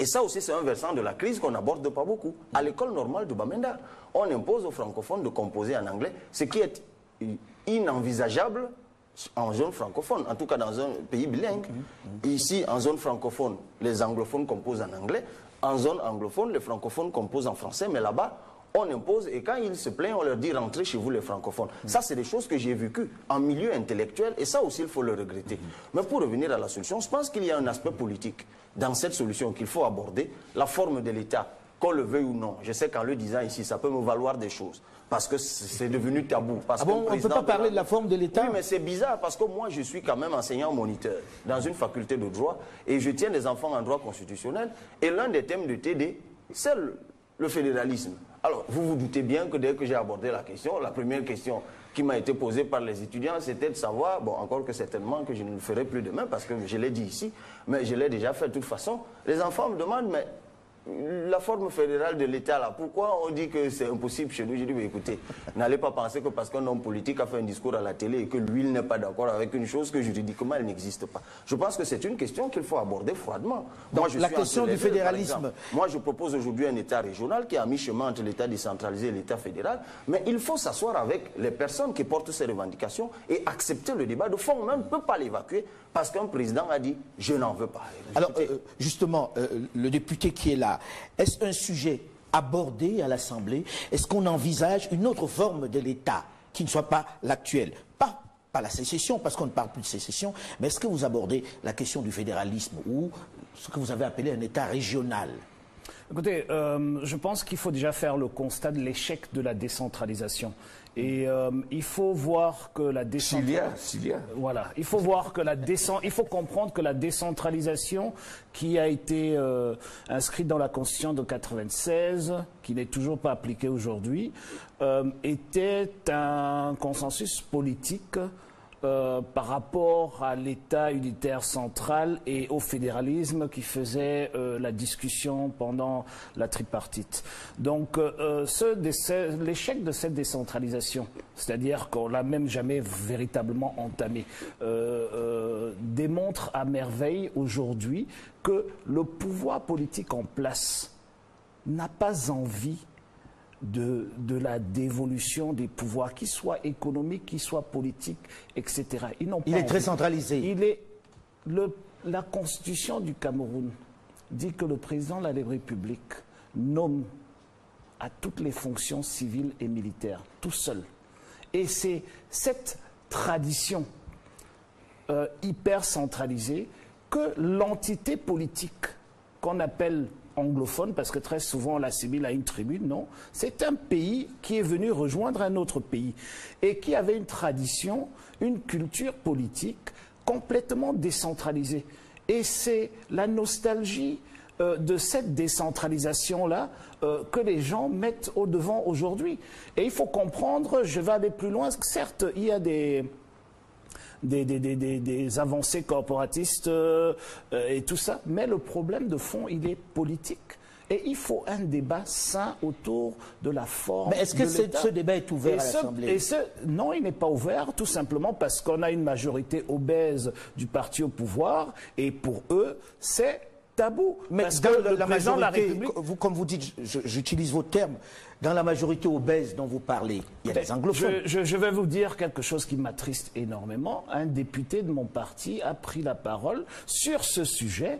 Et ça aussi, c'est un versant de la crise qu'on n'aborde pas beaucoup. À l'école normale de Bamenda, on impose aux francophones de composer en anglais, ce qui est inenvisageable en zone francophone, en tout cas dans un pays bilingue. Ici, en zone francophone, les anglophones composent en anglais. En zone anglophone, les francophones composent en français, mais là-bas, on impose, et quand ils se plaignent, on leur dit rentrez chez vous les francophones. Ça, c'est des choses que j'ai vécues en milieu intellectuel, et ça aussi, il faut le regretter. Mais pour revenir à la solution, je pense qu'il y a un aspect politique dans cette solution qu'il faut aborder, la forme de l'État, qu'on le veuille ou non. Je sais qu'en le disant ici, ça peut me valoir des choses, parce que c'est devenu tabou. Parce bon, on ne peut pas parler de la forme de l'État? Oui, mais c'est bizarre, parce que moi, je suis quand même enseignant-moniteur dans une faculté de droit, et je tiens des enfants en droit constitutionnel, et l'un des thèmes de TD, c'est le fédéralisme. Alors, vous vous doutez bien que dès que j'ai abordé la question, la première question qui m'a été posée par les étudiants, c'était de savoir, bon, encore que certainement que je ne le ferai plus demain, parce que je l'ai dit ici, mais je l'ai déjà fait de toute façon. Les enfants me demandent, mais la forme fédérale de l'État, là, pourquoi on dit que c'est impossible chez nous? J'ai dit, mais écoutez, n'allez pas penser que parce qu'un homme politique a fait un discours à la télé et que lui, il n'est pas d'accord avec une chose, que juridiquement, elle n'existe pas. Je pense que c'est une question qu'il faut aborder froidement. Donc, moi, je la suis question du fédéralisme. Moi, je propose aujourd'hui un État régional qui est à mi-chemin entre l'État décentralisé et l'État fédéral, mais il faut s'asseoir avec les personnes qui portent ces revendications et accepter le débat de fond. On ne peut pas l'évacuer parce qu'un président a dit « je n'en veux pas ». Alors, justement, le député qui est là, est-ce un sujet abordé à l'Assemblée? Est-ce qu'on envisage une autre forme de l'État qui ne soit pas l'actuelle? Pas la sécession, parce qu'on ne parle plus de sécession, mais est-ce que vous abordez la question du fédéralisme ou ce que vous avez appelé un État régional? Écoutez, je pense qu'il faut déjà faire le constat de l'échec de la décentralisation. Et il faut voir que la décentralisation... Voilà, il faut voir que il faut comprendre que la décentralisation qui a été inscrite dans la Constitution de 1996, qui n'est toujours pas appliquée aujourd'hui, était un consensus politique par rapport à l'État unitaire central et au fédéralisme qui faisait la discussion pendant la tripartite. Donc l'échec de cette décentralisation, c'est-à-dire qu'on l'a même jamais véritablement entamée, démontre à merveille aujourd'hui que le pouvoir politique en place n'a pas envie de la dévolution des pouvoirs, qu'ils soient économiques, qu'ils soient politiques, etc. Il est très centralisé. La Constitution du Cameroun dit que le président de la République nomme à toutes les fonctions civiles et militaires, tout seul. Et c'est cette tradition hyper centralisée que l'entité politique qu'on appelle anglophone, parce que très souvent on l'assimile à une tribune, non. C'est un pays qui est venu rejoindre un autre pays et qui avait une tradition, une culture politique complètement décentralisée. Et c'est la nostalgie de cette décentralisation-là que les gens mettent au devant aujourd'hui. Et il faut comprendre, je vais aller plus loin, certes, il y a des avancées corporatistes et tout ça, mais le problème de fond, il est politique. Et il faut un débat sain autour de la forme. Mais est-ce que ce débat est ouvert à l'Assemblée? Non, il n'est pas ouvert, tout simplement parce qu'on a une majorité obèse du parti au pouvoir, et pour eux, c'est tabou. Mais parce dans que le la président de la majorité, République... comme vous dites, j'utilise vos termes, dans la majorité obèse dont vous parlez, il y a des anglophones. Je vais vous dire quelque chose qui m'attriste énormément. Un député de mon parti a pris la parole sur ce sujet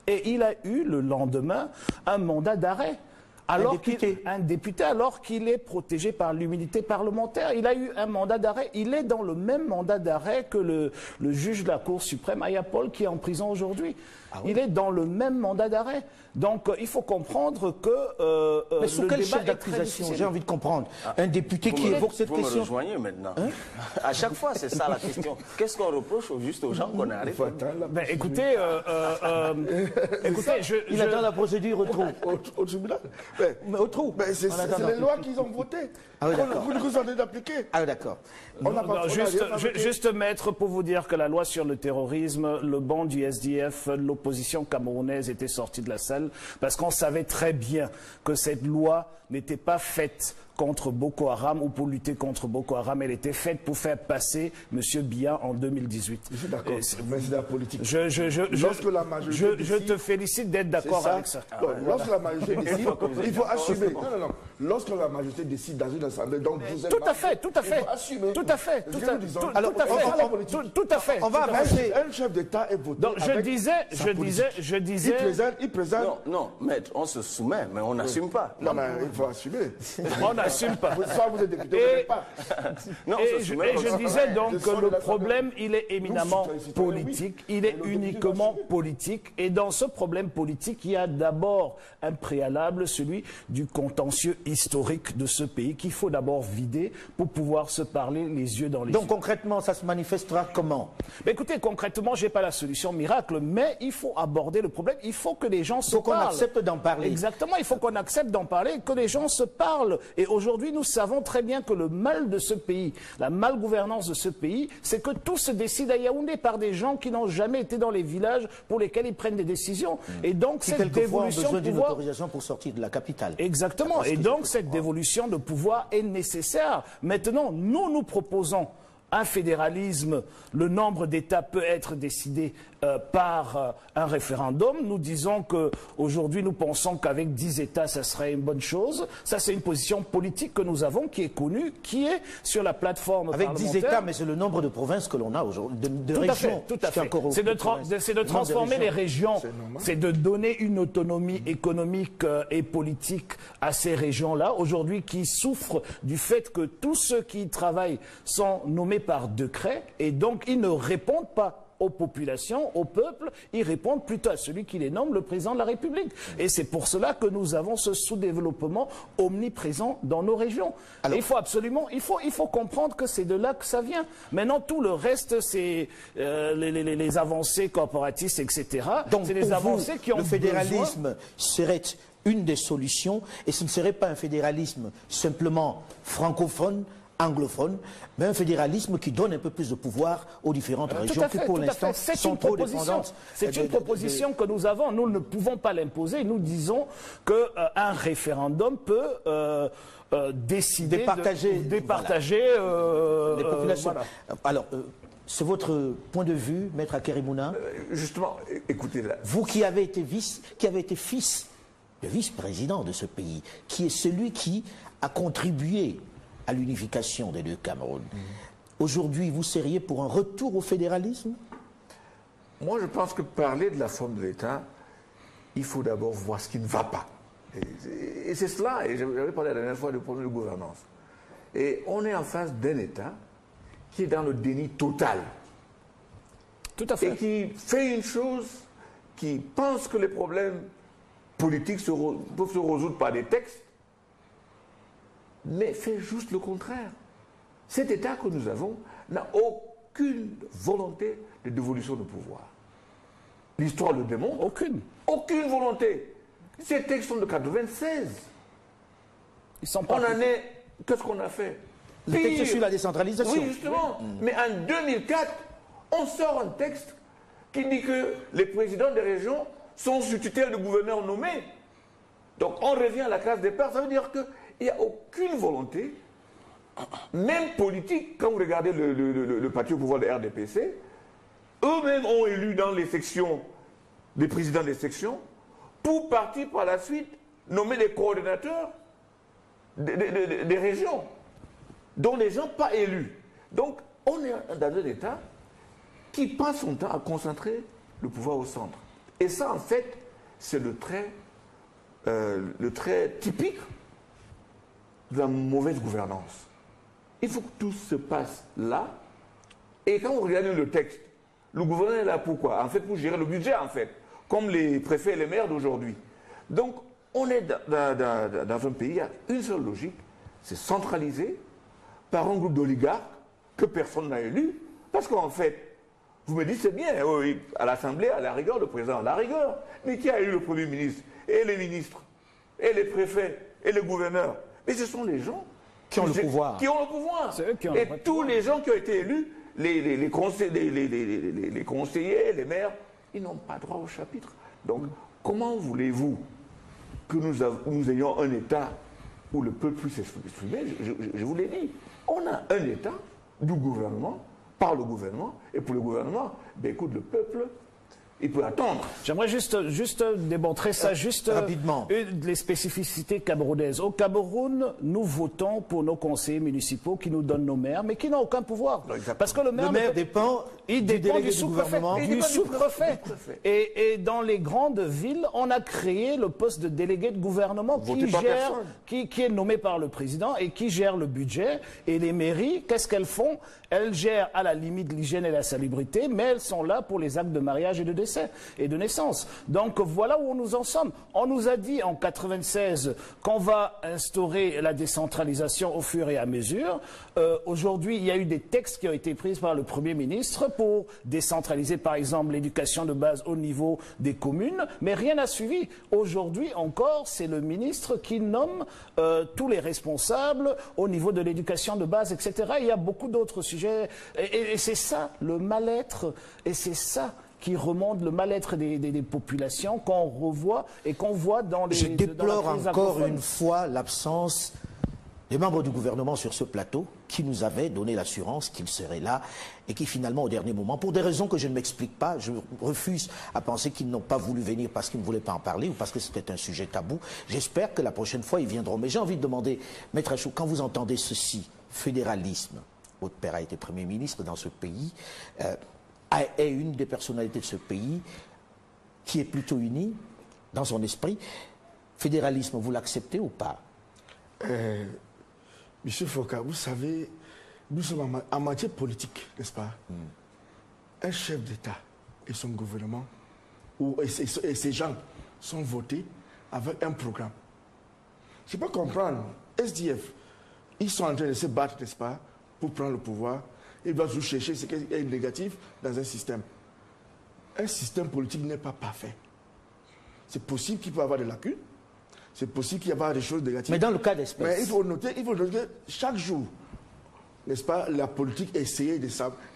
et il a eu le lendemain un mandat d'arrêt. Un député, alors qu'il est protégé par l'immunité parlementaire. Il a eu un mandat d'arrêt. Il est dans le même mandat d'arrêt que le juge de la Cour suprême, Ayapol, qui est en prison aujourd'hui. Ah oui. Il est dans le même mandat d'arrêt. Donc, il faut comprendre que mais sous quel chef d'accusation? J'ai envie de comprendre. Un député qui évoque cette question. Vous me rejoignez maintenant. Hein? À chaque fois, c'est ça la question. Qu'est-ce qu'on reproche juste aux gens qu'on arrive? Écoutez, il attend la procédure au tribunal. Mais au trou. Mais c'est En attendant. les lois qu'ils ont votées. Ah oui, d'accord. Vous nous en train d'appliquer. Ah, d'accord. On n'a pas Juste, maître, pour vous dire que la loi sur le terrorisme, le banc du SDF, l'opposition camerounaise était sortie de la salle parce qu'on savait très bien que cette loi n'était pas faite contre Boko Haram ou pour lutter contre Boko Haram. Elle était faite pour faire passer M. Biya en 2018. Je suis d'accord, mais c'est la politique. Lorsque la majorité je te félicite d'être d'accord avec ça. Lorsque la majorité décide, il faut assumer. Non. Lorsque la majorité décide dans une assemblée, donc vous êtes tout à fait. Il faut assumer. Tout à fait. Tout à fait. On va avancer. Un chef d'État est voté. Donc, je disais. Il présente. Non, maître, on se soumet, mais on n'assume pas. Non, mais il faut assumer. On n'assume pas. Soit vous êtes député, vous n'êtes pas. Non, Et je disais donc que le problème, il est éminemment politique, il est uniquement politique. Et dans ce problème politique, il y a d'abord un préalable, celui du contentieux historique de ce pays, qu'il faut d'abord vider pour pouvoir se parler les yeux dans les yeux. Donc concrètement, ça se manifestera comment? Mais écoutez, concrètement, je n'ai pas la solution miracle, mais il faut aborder le problème. Il faut que les gens se parlent. Il faut qu'on accepte d'en parler. Exactement, il faut qu'on accepte d'en parler, que les gens se parlent. Et aujourd'hui, nous savons très bien que le mal de ce pays, la malgouvernance de ce pays, c'est que tout se décide à Yaoundé par des gens qui n'ont jamais été dans les villages pour lesquels ils prennent des décisions. Et donc, Qui cette quelquefois ont dévolution besoin de d'une pouvoir... autorisation pour sortir de la capitale. Exactement. Et donc, cette dévolution de pouvoir est nécessaire. Maintenant, nous proposons un fédéralisme, le nombre d'États peut être décidé par un référendum. Nous disons qu'aujourd'hui, nous pensons qu'avec 10 États, ça serait une bonne chose. Ça, c'est une position politique que nous avons, qui est connue, qui est sur la plateforme Avec parlementaire. 10 États, mais c'est le nombre de provinces que l'on a aujourd'hui, de Tout à régions. fait, tout à fait. C'est de transformer les régions, c'est de donner une autonomie économique et politique à ces régions-là, aujourd'hui qui souffrent du fait que tous ceux qui y travaillent sont nommés par décret et donc ils ne répondent pas aux populations, au peuple, ils répondent plutôt à celui qui les nomme, le président de la République. Et c'est pour cela que nous avons ce sous-développement omniprésent dans nos régions. Alors, il faut absolument, il faut comprendre que c'est de là que ça vient. Maintenant, tout le reste, c'est les avancées corporatistes, etc. Donc, c'est des avancées qui ont le fédéralisme besoin... serait une des solutions, et ce ne serait pas un fédéralisme simplement francophone, anglophone, mais un fédéralisme qui donne un peu plus de pouvoir aux différentes régions qui, pour l'instant, sont trop dépendantes. C'est une proposition que nous avons. Nous ne pouvons pas l'imposer. Nous disons qu'un référendum peut décider départager les populations. Voilà. Alors, c'est votre point de vue, Maître Akerimuna. Justement, écoutez là. Vous qui avez été fils de vice-président de ce pays, qui est celui qui a contribué à l'unification des deux Cameroun. Aujourd'hui, vous seriez pour un retour au fédéralisme? Moi, je pense que parler de la forme de l'État, il faut d'abord voir ce qui ne va pas. Et c'est cela, et j'avais parlé la dernière fois du problème de gouvernance. Et on est en face d'un État qui est dans le déni total. Tout à fait. Et qui fait une chose, qui pense que les problèmes politiques peuvent se résoudre par des textes, mais fait juste le contraire. Cet État que nous avons n'a aucune volonté de dévolution de pouvoir. L'histoire le démontre. Aucune volonté. Ces textes sont de 1996. Ils sont pas... Qu'est-ce qu'on a fait? Le texte sur la décentralisation. Oui, justement. Mais en 2004, on sort un texte qui dit que les présidents des régions sont sous tutelle de gouverneurs nommés. Donc on revient à la case départ. Ça veut dire que il n'y a aucune volonté, même politique, quand vous regardez le parti au pouvoir de RDPC, eux-mêmes ont élu dans les sections, des présidents des sections, pour partir par la suite nommer des coordonnateurs des régions, dont les gens pas élus. Donc on est dans un État qui passe son temps à concentrer le pouvoir au centre. Et ça, en fait, c'est le trait typique de la mauvaise gouvernance. Il faut que tout se passe là. Et quand vous regardez le texte, le gouvernement est là pour quoi? En fait, pour gérer le budget, en fait, comme les préfets et les maires d'aujourd'hui. Donc, on est dans un pays, il y a une seule logique, c'est centralisé par un groupe d'oligarques que personne n'a élu. Parce qu'en fait, vous me dites, c'est bien, à l'Assemblée, à la rigueur, le président à la rigueur. Mais qui a élu le Premier ministre et les ministres? et les préfets, et les gouverneurs. Mais ce sont les gens qui ont le pouvoir. Qui ont le pouvoir. C'est eux qui ont et le tous les gens qui ont été élus, les conseillers, les maires, ils n'ont pas droit au chapitre. Donc, comment voulez-vous que nous ayons un État où le peuple puisse s'exprimer? Je vous l'ai dit. On a un État du gouvernement, par le gouvernement, et pour le gouvernement, ben écoute, le peuple, il peut attendre. J'aimerais juste démontrer ça, rapidement. Les spécificités camerounaises. Au Cameroun, nous votons pour nos conseillers municipaux qui nous donnent nos maires, mais qui n'ont aucun pouvoir. Parce que le maire dépend du sous-préfet. Du sous-préfet. Et dans les grandes villes, on a créé le poste de délégué de gouvernement qui est nommé par le président et qui gère le budget. Et les mairies, qu'est-ce qu'elles font? Elles gèrent à la limite l'hygiène et la salubrité, mais elles sont là pour les actes de mariage et de décès et de naissance. Donc voilà où nous en sommes. On nous a dit en 96 qu'on va instaurer la décentralisation au fur et à mesure. Aujourd'hui, il y a eu des textes qui ont été pris par le Premier ministre pour décentraliser par exemple l'éducation de base au niveau des communes, mais rien n'a suivi. Aujourd'hui encore, c'est le ministre qui nomme tous les responsables au niveau de l'éducation de base, etc. Il y a beaucoup d'autres sujets et c'est ça le mal-être, et c'est ça qui remonte le mal-être des populations qu'on revoit et qu'on voit dans les... Je déplore dans la crise encore anglophone. une fois l'absence des membres du gouvernement sur ce plateau qui nous avaient donné l'assurance qu'ils seraient là et qui finalement au dernier moment, pour des raisons que je ne m'explique pas, je refuse à penser qu'ils n'ont pas voulu venir parce qu'ils ne voulaient pas en parler ou parce que c'était un sujet tabou. J'espère que la prochaine fois ils viendront. Mais j'ai envie de demander, Maître Achou, quand vous entendez ceci, fédéralisme, votre père a été Premier ministre dans ce pays, est une des personnalités de ce pays qui est plutôt unie dans son esprit. Fédéralisme, vous l'acceptez ou pas? Monsieur Foka, vous savez, nous sommes en matière politique, n'est-ce pas? Un chef d'État et son gouvernement, et ses gens sont votés avec un programme. Je peux comprendre, SDF, ils sont en train de se battre, n'est-ce pas, pour prendre le pouvoir. Ils doivent toujours chercher ce qui est négatif dans un système. Un système politique n'est pas parfait. C'est possible qu'il peut y avoir des lacunes. C'est possible qu'il y ait des choses négatives. Mais dans le cas d'espèce. Mais il faut noter que chaque jour, n'est-ce pas, la politique essaie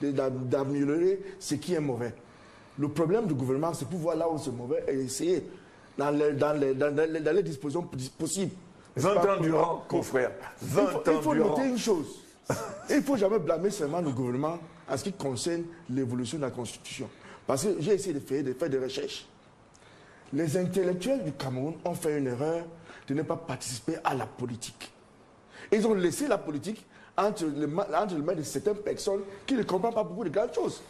d'améliorer ce qui est mauvais. Le problème du gouvernement, c'est pour voir là où c'est mauvais et essayer dans les dispositions possibles. 20 ans durant, confrère. 20 ans durant. Il faut noter une chose. Il ne faut jamais blâmer seulement le gouvernement en ce qui concerne l'évolution de la Constitution. Parce que j'ai essayé de faire des recherches. Les intellectuels du Cameroun ont fait une erreur de ne pas participer à la politique. Ils ont laissé la politique entre les mains de certaines personnes qui ne comprennent pas beaucoup de grandes choses.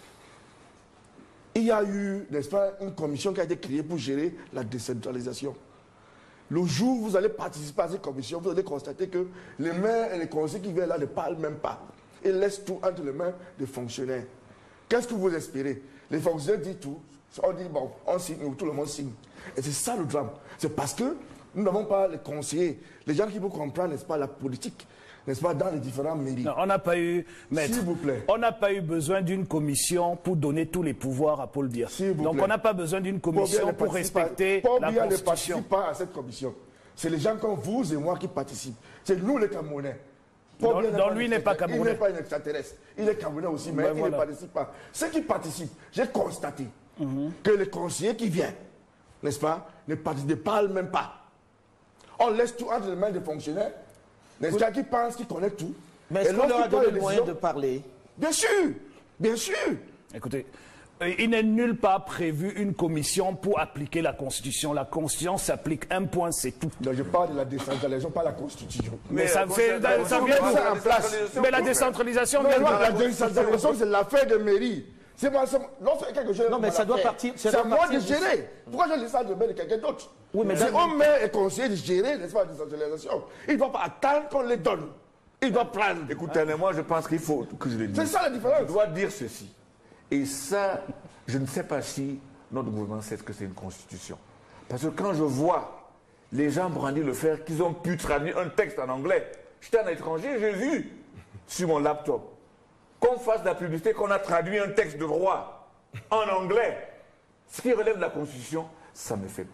Il y a eu, n'est-ce pas, une commission qui a été créée pour gérer la décentralisation. Le jour où vous allez participer à cette commission, vous allez constater que les maires et les conseillers qui viennent là ne parlent même pas. Ils laissent tout entre les mains des fonctionnaires. Qu'est-ce que vous espérez? Les fonctionnaires disent tout. On dit, bon, on signe, tout le monde signe. Et c'est ça le drame. C'est parce que nous n'avons pas les conseillers, les gens qui vont comprendre, n'est-ce pas, la politique, n'est-ce pas, dans les différents mairies. Non, on n'a pas eu, maître, s'il vous plaît, on n'a pas eu besoin d'une commission pour donner tous les pouvoirs à Paul Biya. Donc plaît, on n'a pas besoin d'une commission pour respecter la Paul Biya ne Constitution. participe pas à cette commission. C'est les gens comme vous et moi qui participent. C'est nous les Camerounais. Donc lui n'est pas Camerounais. Il n'est pas un extraterrestre. Il est Camerounais aussi, mais il ne participe pas. Ceux qui participent, j'ai constaté que les conseillers qui viennent, n'est-ce pas, ne parlent même pas. On laisse tout entre les mains des fonctionnaires, n'est-ce pas, qui pensent qu'ils connaissent tout. Mais est-ce qu'on leur a donné le moyen de parler? Bien sûr, bien sûr. Écoutez, il n'est nulle part prévu une commission pour appliquer la Constitution. La Constitution s'applique, un point, c'est tout. Donc je parle de la décentralisation, pas la Constitution. Mais ça vient en place. Mais la décentralisation... La décentralisation, c'est l'affaire des mairies. C'est moi, quelque chose. Non, mais ça doit partir. C'est à moi de gérer. Pourquoi je laisse ça de main de quelqu'un d'autre? Oui, mais c'est au maire et conseiller de gérer, n'est-ce pas, la décentralisation. Il ne doit pas attendre qu'on les donne. Il doit prendre. Écoutez, moi, je pense qu'il faut que je le dise. C'est ça la différence. Je dois dire ceci. Et ça, je ne sais pas si notre gouvernement sait ce que c'est une constitution. Parce que quand je vois les gens brandir le fer, qu'ils ont pu traduire un texte en anglais, j'étais un étranger, j'ai vu sur mon laptop qu'on fasse de la publicité, qu'on a traduit un texte de droit en anglais, ce qui relève de la Constitution, ça me fait...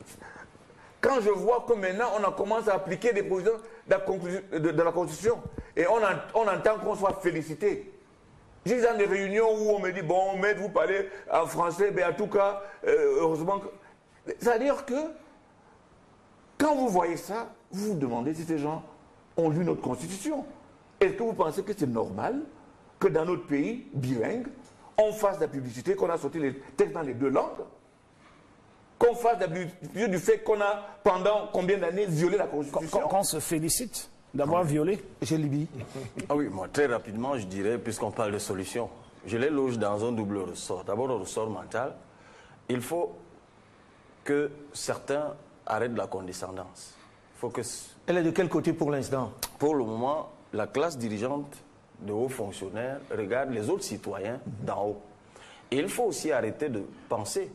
quand je vois que maintenant on a commencé à appliquer des positions de la Constitution et on entend qu'on soit félicité. J'ai dans des réunions où on me dit, bon, maître, vous parlez en français, mais en tout cas, heureusement que... C'est-à-dire que, quand vous voyez ça, vous vous demandez si ces gens ont lu notre Constitution. Est-ce que vous pensez que c'est normal que dans notre pays, bilingue, on fasse de la publicité, qu'on a sorti les textes dans les 2 langues, qu'on fasse de la publicité du fait qu'on a, pendant combien d'années, violé la Constitution? Qu'on se félicite d'avoir violé. J'ai Libye. Ah oui, moi, très rapidement, je dirais, puisqu'on parle de solutions, je les loge dans un double ressort. D'abord, le ressort mental. Il faut que certains arrêtent la condescendance. Il faut que... Elle est de quel côté pour l'instant? Pour le moment, la classe dirigeante de hauts fonctionnaires regarde les autres citoyens d'en haut. Et il faut aussi arrêter de penser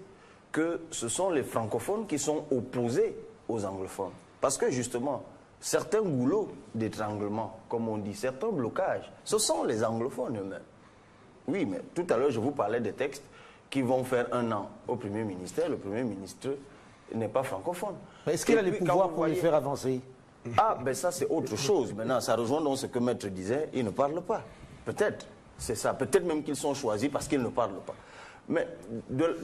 que ce sont les francophones qui sont opposés aux anglophones. Parce que justement, certains goulots d'étranglement, comme on dit, certains blocages, ce sont les anglophones eux-mêmes. Oui, mais tout à l'heure, je vous parlais des textes qui vont faire 1 an au Premier ministère. Le Premier ministre n'est pas francophone. Est-ce qu'il a les pouvoirs pour les faire avancer? Ah, ben ça c'est autre chose. Maintenant, ça rejoint donc ce que Maître disait, ils ne parlent pas. Peut-être, c'est ça. Peut-être même qu'ils sont choisis parce qu'ils ne parlent pas. Mais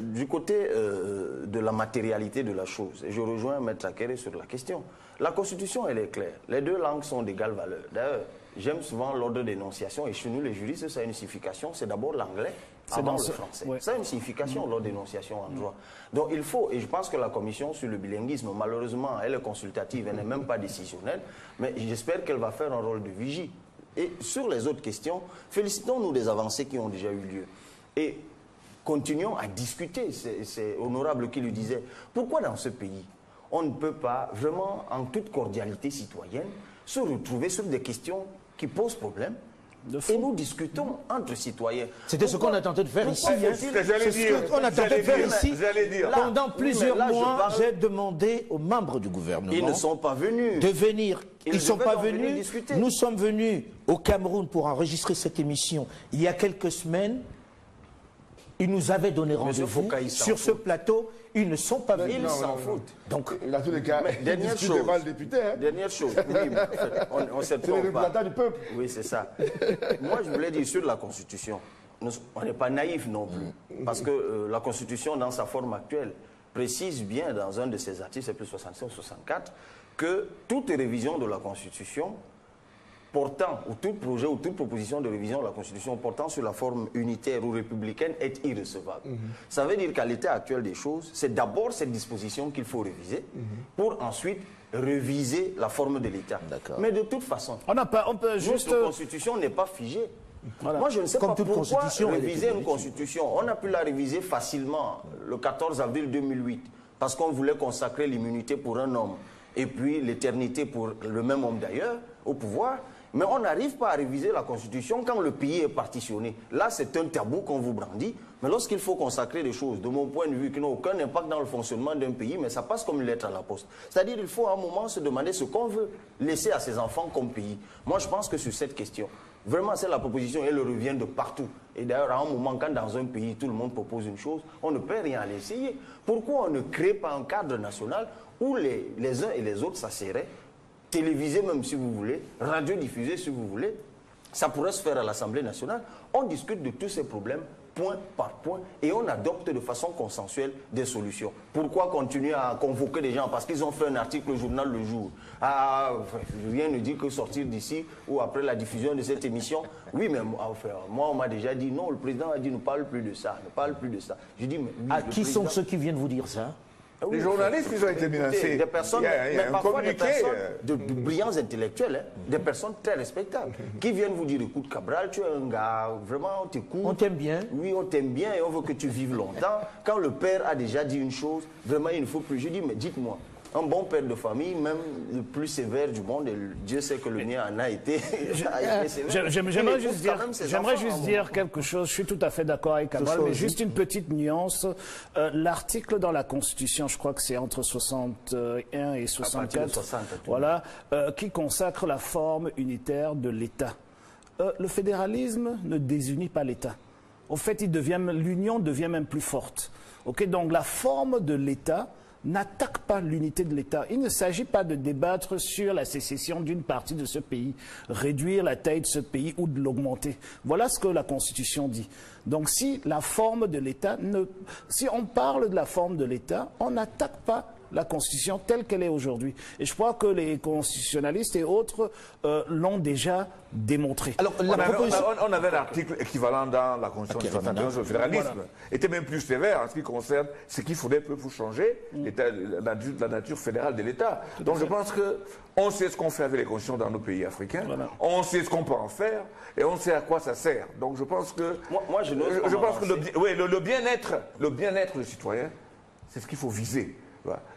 du côté de la matérialité de la chose, et je rejoins Maître Akere sur la question, la Constitution, elle est claire. Les 2 langues sont d'égale valeur. D'ailleurs, j'aime souvent l'ordre d'énonciation, et chez nous, les juristes, ça a une signification, c'est d'abord l'anglais, avant le français. Ouais. Ça a une signification, l'ordre d'énonciation en droit. Donc il faut, et je pense que la commission sur le bilinguisme, malheureusement, elle est consultative, elle n'est même pas décisionnelle, mais j'espère qu'elle va faire un rôle de vigie. Et sur les autres questions, félicitons-nous des avancées qui ont déjà eu lieu. Et continuons à discuter, c'est honorable qui le disait. Pourquoi dans ce pays, on ne peut pas vraiment, en toute cordialité citoyenne, se retrouver sur des questions qui posent problème et nous discutons entre citoyens. C'était ce qu'on a tenté de faire ici. C'est ce qu'on a tenté de faire ici. Là, pendant plusieurs mois, j'ai demandé aux membres du gouvernement. Ils ne sont pas venus. De venir. Ils ne sont pas venus. Nous sommes venus au Cameroun pour enregistrer cette émission il y a quelques semaines. Ils nous avaient donné rendez-vous sur ce plateau. Ils ne sont pas venus. Ils s'en foutent. Donc, dans tous les cas, dernière chose. Devant le député, hein. Dernière chose. Oui, on s'est c'est le représentant du peuple. Oui, c'est ça. Moi, je voulais dire sur la Constitution, on n'est pas naïf non plus. Parce que la Constitution, dans sa forme actuelle, précise bien dans un de ses articles, c'est plus 65 ou 64, que toute révision de la Constitution portant, ou tout projet ou toute proposition de révision de la Constitution portant sur la forme unitaire ou républicaine est irrecevable. Ça veut dire qu'à l'état actuel des choses, c'est d'abord cette disposition qu'il faut réviser pour ensuite réviser la forme de l'État. Mais de toute façon, notre Constitution n'est pas figée. Voilà. Moi, je ne sais pas pourquoi réviser une Constitution. On a pu la réviser facilement le 14 avril 2008 parce qu'on voulait consacrer l'immunité pour un homme et puis l'éternité pour le même homme d'ailleurs au pouvoir. Mais on n'arrive pas à réviser la Constitution quand le pays est partitionné. Là, c'est un tabou qu'on vous brandit. Mais lorsqu'il faut consacrer des choses, de mon point de vue, qui n'ont aucun impact dans le fonctionnement d'un pays, mais ça passe comme une lettre à la poste. C'est-à-dire qu'il faut à un moment se demander ce qu'on veut laisser à ses enfants comme pays. Moi, je pense que sur cette question, vraiment, c'est la proposition, elle revient de partout. Et d'ailleurs, à un moment, quand dans un pays, tout le monde propose une chose, on ne peut rien à l'essayer. Pourquoi on ne crée pas un cadre national où les uns et les autres s'asseraient, télévisé même si vous voulez, radiodiffusé si vous voulez, ça pourrait se faire à l'Assemblée nationale. On discute de tous ces problèmes point par point et on adopte de façon consensuelle des solutions. Pourquoi continuer à convoquer des gens? Parce qu'ils ont fait un article au journal Le Jour. Ah, rien ne dit que sortir d'ici ou après la diffusion de cette émission. Oui, mais moi on m'a déjà dit non, le président a dit ne parle plus de ça, ne parle plus de ça. Je dis mais oui, qui sont ceux qui viennent vous dire ça? Les journalistes qui ont été menacés. Des personnes, mais parfois des personnes de brillants intellectuels, hein, des personnes très respectables, qui viennent vous dire, écoute Cabral, tu es un gars, vraiment on t'écoute. On t'aime bien. Oui, on t'aime bien et on veut que tu vives longtemps. Quand le père a déjà dit une chose, vraiment il ne faut plus. Je dis, mais dites-moi, un bon père de famille, même le plus sévère du monde, et Dieu sait que le mien en a été, sévère. J'aimerais juste dire quelque chose, je suis tout à fait d'accord avec Cabral, mais juste une petite nuance. L'article dans la Constitution, je crois que c'est entre 61 et 64, 60, voilà, qui consacre la forme unitaire de l'État. Le fédéralisme ne désunit pas l'État. Au fait, l'union devient même plus forte. Okay, donc la forme de l'État n'attaque pas l'unité de l'État. Il ne s'agit pas de débattre sur la sécession d'une partie de ce pays, réduire la taille de ce pays ou de l'augmenter. Voilà ce que la Constitution dit. Donc si la forme de l'État, si on parle de la forme de l'État, on n'attaque pas la Constitution telle qu'elle est aujourd'hui. Et je crois que les constitutionnalistes et autres l'ont déjà démontré. Alors, on avait un article équivalent dans la Constitution de 1971 sur le fédéralisme. Voilà. Était même plus sévère en ce qui concerne ce qu'il faudrait pour changer la nature fédérale de l'État. Donc je pense qu'on sait ce qu'on fait avec les constitutions dans nos pays africains, on sait ce qu'on peut en faire et on sait à quoi ça sert. Donc je pense que, je pense que le bien-être du citoyen, c'est ce qu'il faut viser.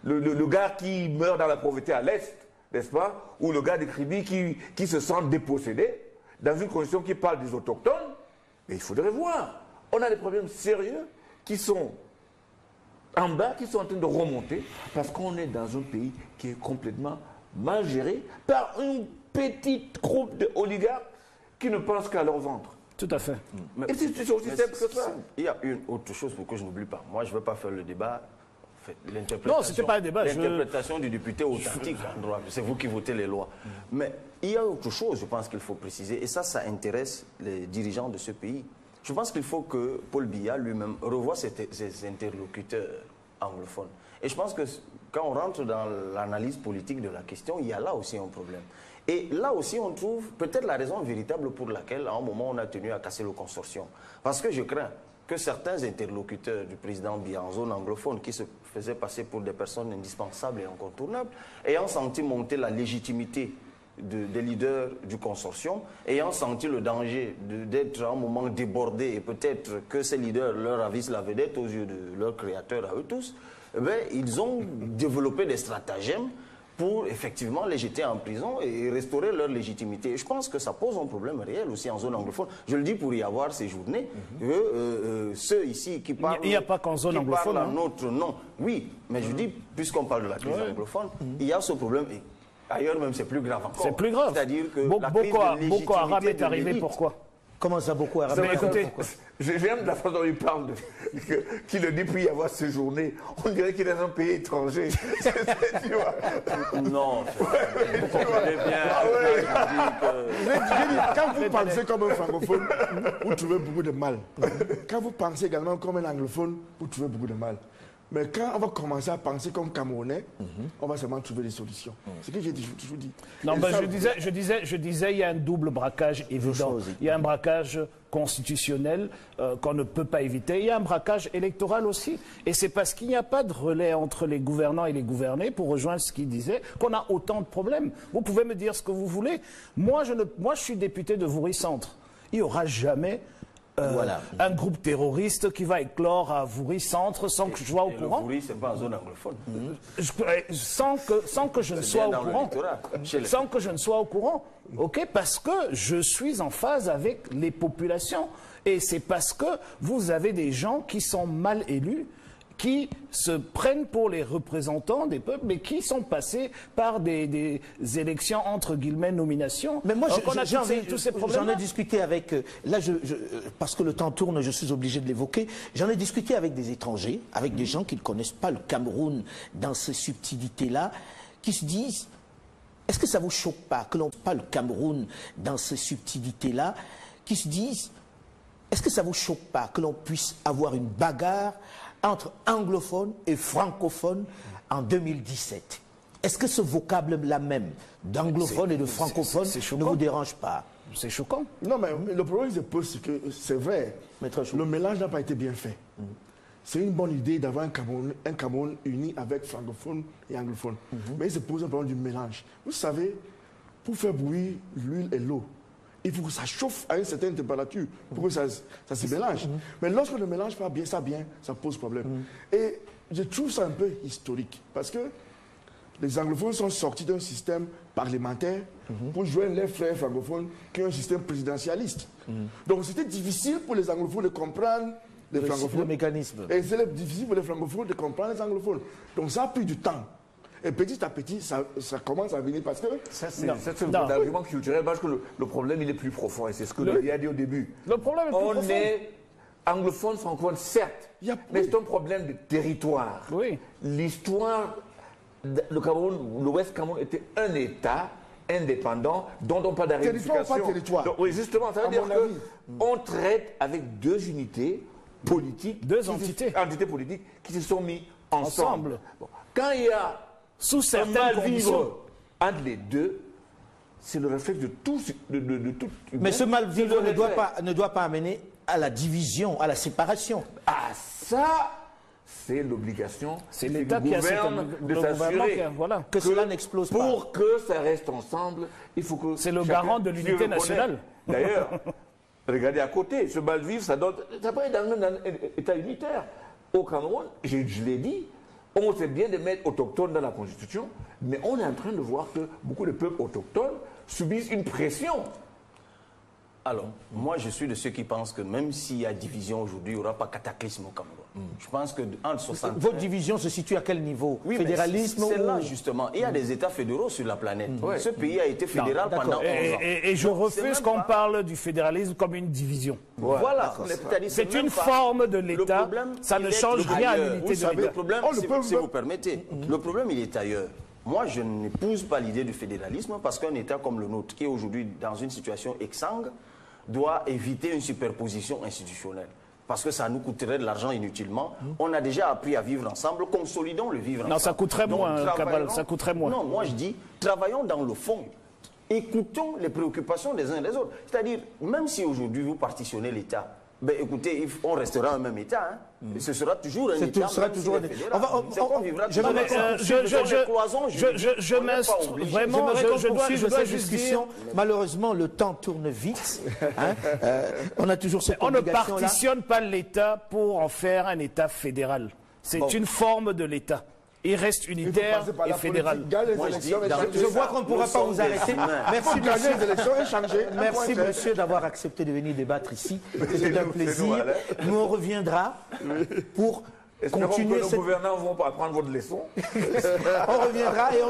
Le gars qui meurt dans la pauvreté à l'Est, n'est-ce pas, ou le gars des Kribi qui se sent dépossédé, dans une constitution qui parle des autochtones, mais il faudrait voir. On a des problèmes sérieux qui sont en bas, qui sont en train de remonter, parce qu'on est dans un pays qui est complètement mal géré par une petite groupe d'oligarques qui ne pensent qu'à leur ventre. Tout à fait. Et c'est aussi simple que ça. Il y a une autre chose pour que je n'oublie pas. Moi, je ne veux pas faire le débat. Non, c'était pas un débat. L'interprétation du député authentique en droit, c'est vous qui votez les lois. Mais il y a autre chose, je pense qu'il faut préciser, et ça intéresse les dirigeants de ce pays. Je pense qu'il faut que Paul Biya lui-même revoie ses interlocuteurs anglophones. Et je pense que quand on rentre dans l'analyse politique de la question, il y a là aussi un problème. Et là aussi, on trouve peut-être la raison véritable pour laquelle, à un moment, on a tenu à casser le consortium. Parce que je crains que certains interlocuteurs du président Biya en zone anglophone, qui se faisaient passer pour des personnes indispensables et incontournables, ayant senti monter la légitimité des leaders du consortium, ayant senti le danger d'être à un moment débordés et peut-être que ces leaders leur avissent la vedette aux yeux de leur créateur à eux tous, eh bien, ils ont développé des stratagèmes pour effectivement les jeter en prison et restaurer leur légitimité. Et je pense que ça pose un problème réel aussi en zone anglophone. Je le dis pour y avoir séjourné. Ceux ici qui parlent... Il n'y a pas qu'en zone anglophone. Parlent en notre nom. Oui, mais je dis, puisqu'on parle de la crise anglophone, il y a ce problème. Et ailleurs même, c'est plus grave encore. C'est plus grave. C'est-à-dire que Boko Haram est arrivé, pourquoi? Comment ça, Boko Haram? Écoutez, j'aime la façon dont il parle, qu'il le dit puis y avoir séjourné. On dirait qu'il est dans un pays étranger. Tu vois? Non, quand vous pensez comme un francophone, vous trouvez beaucoup de mal. Quand vous pensez également comme un anglophone, vous trouvez beaucoup de mal. Mais quand on va commencer à penser comme Camerounais, on va seulement trouver des solutions. C'est ce que j'ai toujours dit. Non, ben je disais, il y a un double braquage évident. Il y a un braquage constitutionnel qu'on ne peut pas éviter. Il y a un braquage électoral aussi. Et c'est parce qu'il n'y a pas de relais entre les gouvernants et les gouvernés, pour rejoindre ce qu'il disait, qu'on a autant de problèmes. Vous pouvez me dire ce que vous voulez. Moi, je suis député de Voury Centre. Il n'y aura jamais... un groupe terroriste qui va éclore à Voury Centre sans que je sois au courant. Voury, c'est pas en zone anglophone. Sans que je ne sois au courant. Sans que je ne sois au courant. Ok, parce que je suis en phase avec les populations. Et c'est parce que vous avez des gens qui sont mal élus, qui se prennent pour les représentants des peuples, mais qui sont passés par des élections, entre guillemets, nominations. Mais moi, j'en ai discuté avec... parce que le temps tourne, je suis obligé de l'évoquer. J'en ai discuté avec des étrangers, avec des gens qui ne connaissent pas le Cameroun dans ces subtilités-là, qui se disent... Est-ce que ça ne vous choque pas que l'on parle le Cameroun dans ces subtilités-là, qui se disent... Est-ce que ça ne vous choque pas que l'on puisse avoir une bagarre entre anglophones et francophones en 2017? Est-ce que ce vocable-là même, d'anglophone et de francophone, ne vous dérange pas? C'est choquant. Non, mais le problème que je pose, c'est que c'est vrai, le mélange n'a pas été bien fait. C'est une bonne idée d'avoir un Cameroun uni avec francophones et anglophones. Mais il se pose un problème du mélange. Vous savez, pour faire bouillir l'huile et l'eau, il faut que ça chauffe à une certaine température pour que ça se mélange. Mais lorsque le mélange pas bien, ça pose problème. Et je trouve ça un peu historique parce que les anglophones sont sortis d'un système parlementaire pour joindre les frères francophones qui ont un système présidentialiste. Donc c'était difficile pour les anglophones de comprendre les francophones. Le mécanisme. Et c'est difficile pour les francophones de comprendre les anglophones. Donc ça a pris du temps. Et petit à petit, ça commence à venir parce que... C'est un argument culturel parce que le problème, il est plus profond. Et c'est ce que Louis a dit au début. Le problème est plus profond. anglophone, francophone, certes, mais c'est un problème de territoire. Oui. L'histoire, le Cameroun, l'Ouest Cameroun était un État indépendant dont on parle de Territoire ou pas territoire? Donc, oui, justement, ça veut dire qu'on traite avec deux unités politiques. Deux entités. Entités politiques qui se sont mis ensemble. Bon. Quand il y a sous certaines mal conditions vivre entre les deux, c'est le réflexe de tout. Mais ce mal vivre ne doit pas amener à la division, à la séparation. Ah, ça, c'est l'obligation. C'est l'État qui a de s'assurer voilà. Que cela n'explose pas. Pour que ça reste ensemble, il faut que. C'est le garant de l'unité nationale. D'ailleurs, regardez à côté, ce mal vivre, ça peut être dans un État unitaire. Au Cameroun, je l'ai dit, on sait bien de mettre autochtones dans la Constitution, mais on est en train de voir que beaucoup de peuples autochtones subissent une pression. Alors, moi, je suis de ceux qui pensent que même s'il y a division aujourd'hui, il n'y aura pas cataclysme au Cameroun. Je pense que entre 60. Votre division se situe à quel niveau? Oui, fédéralisme c'est là, ou... justement. Il y a des États fédéraux sur la planète. Ce pays a été fédéral pendant 11 ans. Et je refuse qu'on parle du fédéralisme comme une division. Voilà. C'est une forme de l'État. Ça ne change rien à l'unité de l'État. Le problème, si vous permettez, le problème, il est ailleurs. Moi, je n'épouse pas l'idée du fédéralisme parce qu'un État comme le nôtre, qui est aujourd'hui dans une situation exsangue, doit éviter une superposition institutionnelle. Parce que ça nous coûterait de l'argent inutilement. On a déjà appris à vivre ensemble, consolidons le vivre ensemble. Non, ça coûterait moins, Cabal, ça coûterait moins. Non, moi je dis, travaillons dans le fond. Écoutons les préoccupations des uns et des autres. C'est-à-dire, même si aujourd'hui vous partitionnez l'État, ben écoutez, on restera un même État. Hein. Ce sera toujours un État. Ce sera toujours un État. Je dois juste dire, malheureusement, le temps tourne vite. Hein. On a toujours cette obligation-là. On ne partitionne pas l'État pour en faire un État fédéral. C'est une forme de l'État. Il reste unitaire et fédéral. Je vois qu'on ne pourra pas vous arrêter. Merci, monsieur, d'avoir accepté de venir débattre ici. C'était un plaisir. Nous, on reviendra pour continuer. Nos gouvernants vont apprendre votre leçon. On reviendra et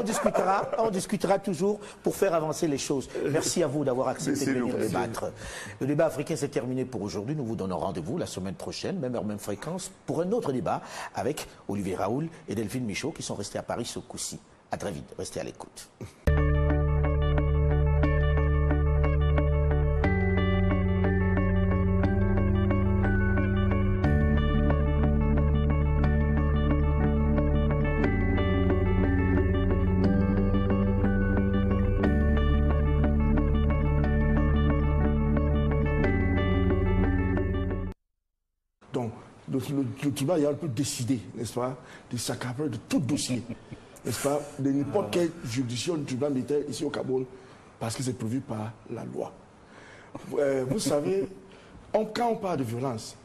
on discutera toujours pour faire avancer les choses. Merci à vous d'avoir accepté de venir débattre. Le débat africain s'est terminé pour aujourd'hui. Nous vous donnons rendez-vous la semaine prochaine, même heure, même fréquence, pour un autre débat avec Olivier Raoul et Delphine Michaud qui sont restés à Paris ce coup-ci. À très vite. Restez à l'écoute. Le tribunal peut décider, n'est-ce pas, de s'accaparer de tout dossier, n'est-ce pas, de n'importe quelle juridiction du tribunal militaire ici au Cameroun, parce que c'est prévu par la loi. Vous savez, quand on parle de violence,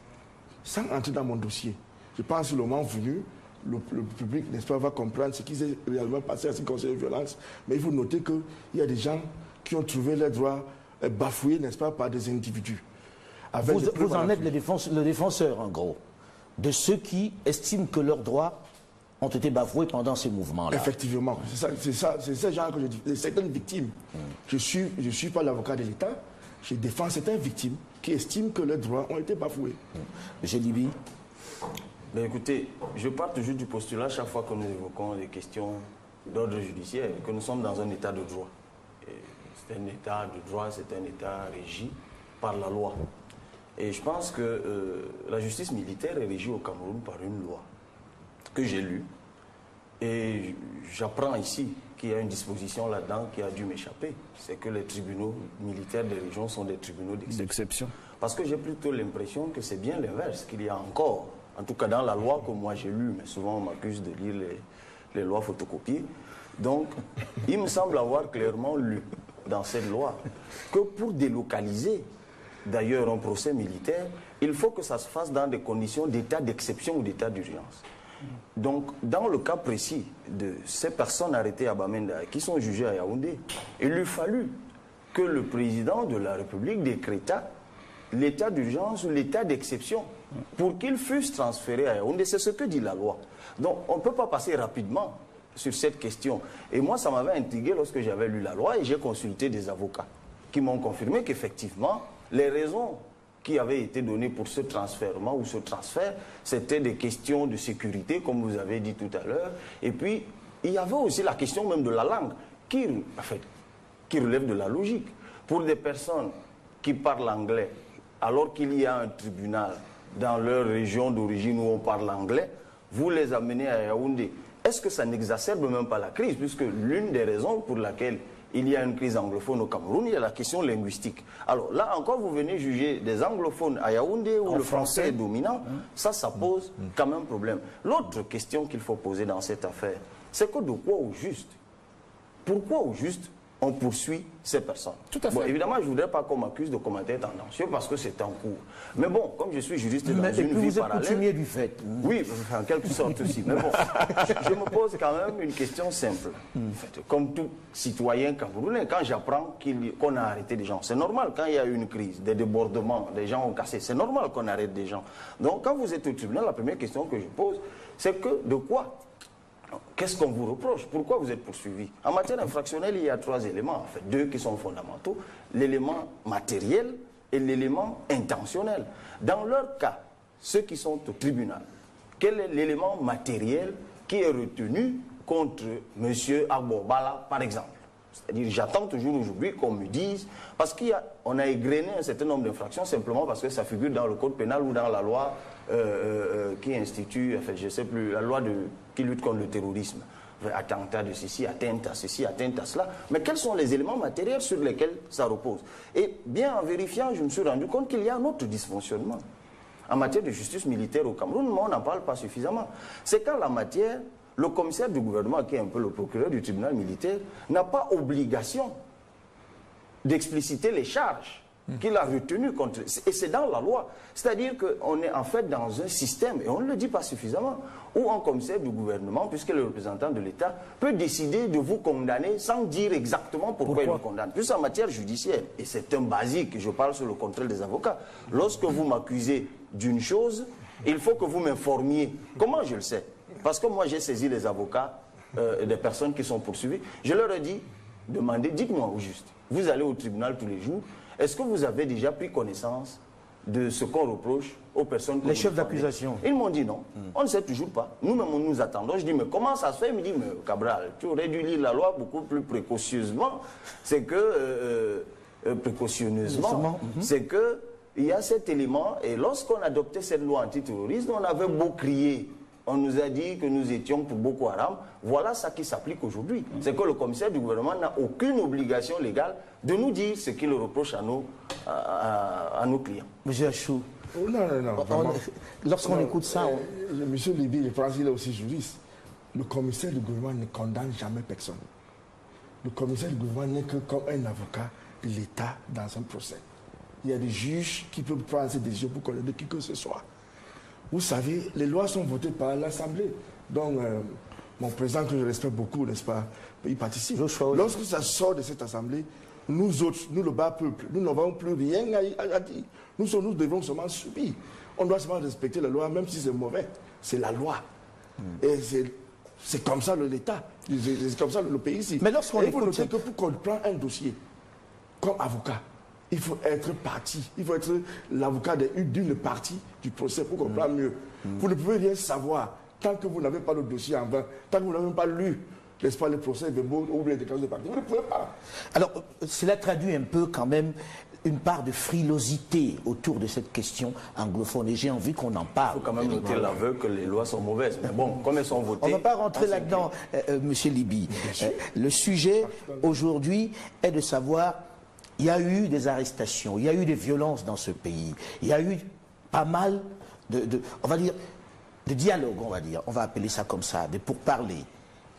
sans entrer dans mon dossier, je pense que le moment venu, le public, n'est-ce pas, va comprendre ce qui s'est réellement passé à ce qui concerne la violence. Mais il faut noter qu'il y a des gens qui ont trouvé leurs droits bafoués, n'est-ce pas, par des individus. Vous en êtes le défenseur, en gros, de ceux qui estiment que leurs droits ont été bafoués pendant ces mouvements-là. Effectivement, c'est ce genre que je dis. Certaines victimes, je suis pas l'avocat de l'État, je défends certaines victimes qui estiment que leurs droits ont été bafoués. Monsieur Libi. Ben écoutez, je pars toujours du postulat chaque fois que nous évoquons des questions d'ordre judiciaire, que nous sommes dans un état de droit. C'est un état de droit, c'est un état régi par la loi. Et je pense que la justice militaire est régie au Cameroun par une loi que j'ai lue. Et j'apprends ici qu'il y a une disposition là-dedans qui a dû m'échapper. C'est que les tribunaux militaires des régions sont des tribunaux d'exception. Parce que j'ai plutôt l'impression que c'est bien l'inverse, qu'il y a encore, en tout cas dans la loi que moi j'ai lue, mais souvent on m'accuse de lire les lois photocopiées. Donc, il me semble avoir clairement lu dans cette loi que pour délocaliser d'ailleurs un procès militaire, il faut que ça se fasse dans des conditions d'état d'exception ou d'état d'urgence. Donc, dans le cas précis de ces personnes arrêtées à Bamenda qui sont jugées à Yaoundé, il lui fallut que le président de la République décréta l'état d'urgence ou l'état d'exception pour qu'ils fussent transférés à Yaoundé. C'est ce que dit la loi. Donc, on ne peut pas passer rapidement sur cette question. Et moi, ça m'avait intrigué lorsque j'avais lu la loi et j'ai consulté des avocats qui m'ont confirmé qu'effectivement, les raisons qui avaient été données pour ce transfèrement ou ce transfert, c'était des questions de sécurité, comme vous avez dit tout à l'heure. Et puis, il y avait aussi la question même de la langue, qui relève de la logique. Pour des personnes qui parlent anglais, alors qu'il y a un tribunal dans leur région d'origine où on parle anglais, vous les amenez à Yaoundé. Est-ce que ça n'exacerbe même pas la crise? Puisque l'une des raisons pour laquelle il y a une crise anglophone au Cameroun, il y a la question linguistique. Alors là encore, vous venez juger des anglophones à Yaoundé où le français est dominant, ça pose quand même problème. L'autre question qu'il faut poser dans cette affaire, c'est que de quoi au juste? Pourquoi au juste on poursuit ces personnes? Tout à fait. Bon, évidemment, je ne voudrais pas qu'on m'accuse de commentaires tendancieux parce que c'est en cours. Mais bon, comme je suis juriste dans une vie vous êtes parallèle... coutumier du fait. Oui, en quelque sorte aussi. Mais bon, je me pose quand même une question simple. En fait, comme tout citoyen camerounais, quand j'apprends qu'on a arrêté des gens, c'est normal. Quand il y a eu une crise, des débordements, des gens ont cassé, c'est normal qu'on arrête des gens. Donc, quand vous êtes au tribunal, la première question que je pose, c'est que de quoi? Qu'est-ce qu'on vous reproche? Pourquoi vous êtes poursuivi? En matière infractionnelle, il y a 3 éléments, en fait, 2 qui sont fondamentaux. L'élément matériel et l'élément intentionnel. Dans leur cas, ceux qui sont au tribunal, quel est l'élément matériel qui est retenu contre M. Agbobala, par exemple? C'est-à-dire, j'attends toujours aujourd'hui qu'on me dise, parce qu'on a égrené un certain nombre d'infractions simplement parce que ça figure dans le code pénal ou dans la loi qui institue, en fait, je ne sais plus, la loi qui lutte contre le terrorisme. Attentat de ceci, atteinte à ceci, atteinte à cela. Mais quels sont les éléments matériels sur lesquels ça repose? Et bien en vérifiant, je me suis rendu compte qu'il y a un autre dysfonctionnement. En matière de justice militaire au Cameroun, mais on n'en parle pas suffisamment. C'est qu'en la matière, le commissaire du gouvernement, qui est un peu le procureur du tribunal militaire, n'a pas obligation d'expliciter les charges qu'il a retenues contre... Et c'est dans la loi. C'est-à-dire qu'on est en fait dans un système, et on ne le dit pas suffisamment, où un commissaire du gouvernement, puisque le représentant de l'État, peut décider de vous condamner sans dire exactement pourquoi il vous condamne. Plus en matière judiciaire, et c'est un basique, je parle sur le contrôle des avocats, lorsque vous m'accusez d'une chose, il faut que vous m'informiez. Comment je le sais? Parce que moi, j'ai saisi les avocats des personnes qui sont poursuivies. Je leur ai dit, demandez, dites-moi au juste. Vous allez au tribunal tous les jours. Est-ce que vous avez déjà pris connaissance de ce qu'on reproche aux personnes que les chefs d'accusation? Ils m'ont dit non. On ne sait toujours pas. Nous-mêmes, nous attendons. Je dis, mais comment ça se fait? Il me dit, mais Cabral, tu aurais dû lire la loi beaucoup plus précautionneusement. C'est que, c'est que il y a cet élément. Et lorsqu'on adoptait cette loi antiterroriste, on avait beau crier. On nous a dit que nous étions pour Boko Haram. Voilà ça qui s'applique aujourd'hui. C'est que le commissaire du gouvernement n'a aucune obligation légale de nous dire ce qu'il reproche à nos clients. Monsieur Achou, non. Lorsqu'on écoute ça... Monsieur Libi, je pense qu'il est aussi juriste. Le commissaire du gouvernement ne condamne jamais personne. Le commissaire du gouvernement n'est que comme un avocat de l'État dans un procès. Il y a des juges qui peuvent prendre ces décisions pour condamner qui que ce soit. Vous savez, les lois sont votées par l'Assemblée. Donc, mon président, que je respecte beaucoup, n'est-ce pas, il participe. Lorsque ça sort de cette Assemblée, nous autres, nous le bas peuple, nous n'avons plus rien à dire. Nous devons seulement subir. On doit seulement respecter la loi, même si c'est mauvais. C'est la loi. Et c'est comme ça l'État. C'est comme ça le pays ici. Mais lorsqu'on écoute... Il faut noter que pour qu'on prenne un dossier comme avocat, il faut être parti. Il faut être l'avocat d'une partie du procès pour comprendre mieux. Vous ne pouvez rien savoir tant que vous n'avez pas le dossier en main, tant que vous n'avez même pas lu, n'est-ce pas, les procès verbaux ou les déclarations de partie. Vous ne pouvez pas. Alors, cela traduit un peu quand même une part de frilosité autour de cette question anglophone. Et j'ai envie qu'on en parle. Il faut quand même noter l'aveu que les lois sont mauvaises. Mais bon, comme elles sont votées... On ne va pas rentrer là-dedans, Monsieur Libi. Le sujet, aujourd'hui, est de savoir... Il y a eu des arrestations, il y a eu des violences dans ce pays, il y a eu pas mal on va dire, de dialogue, on va dire, on va appeler ça comme ça, de pourparlers.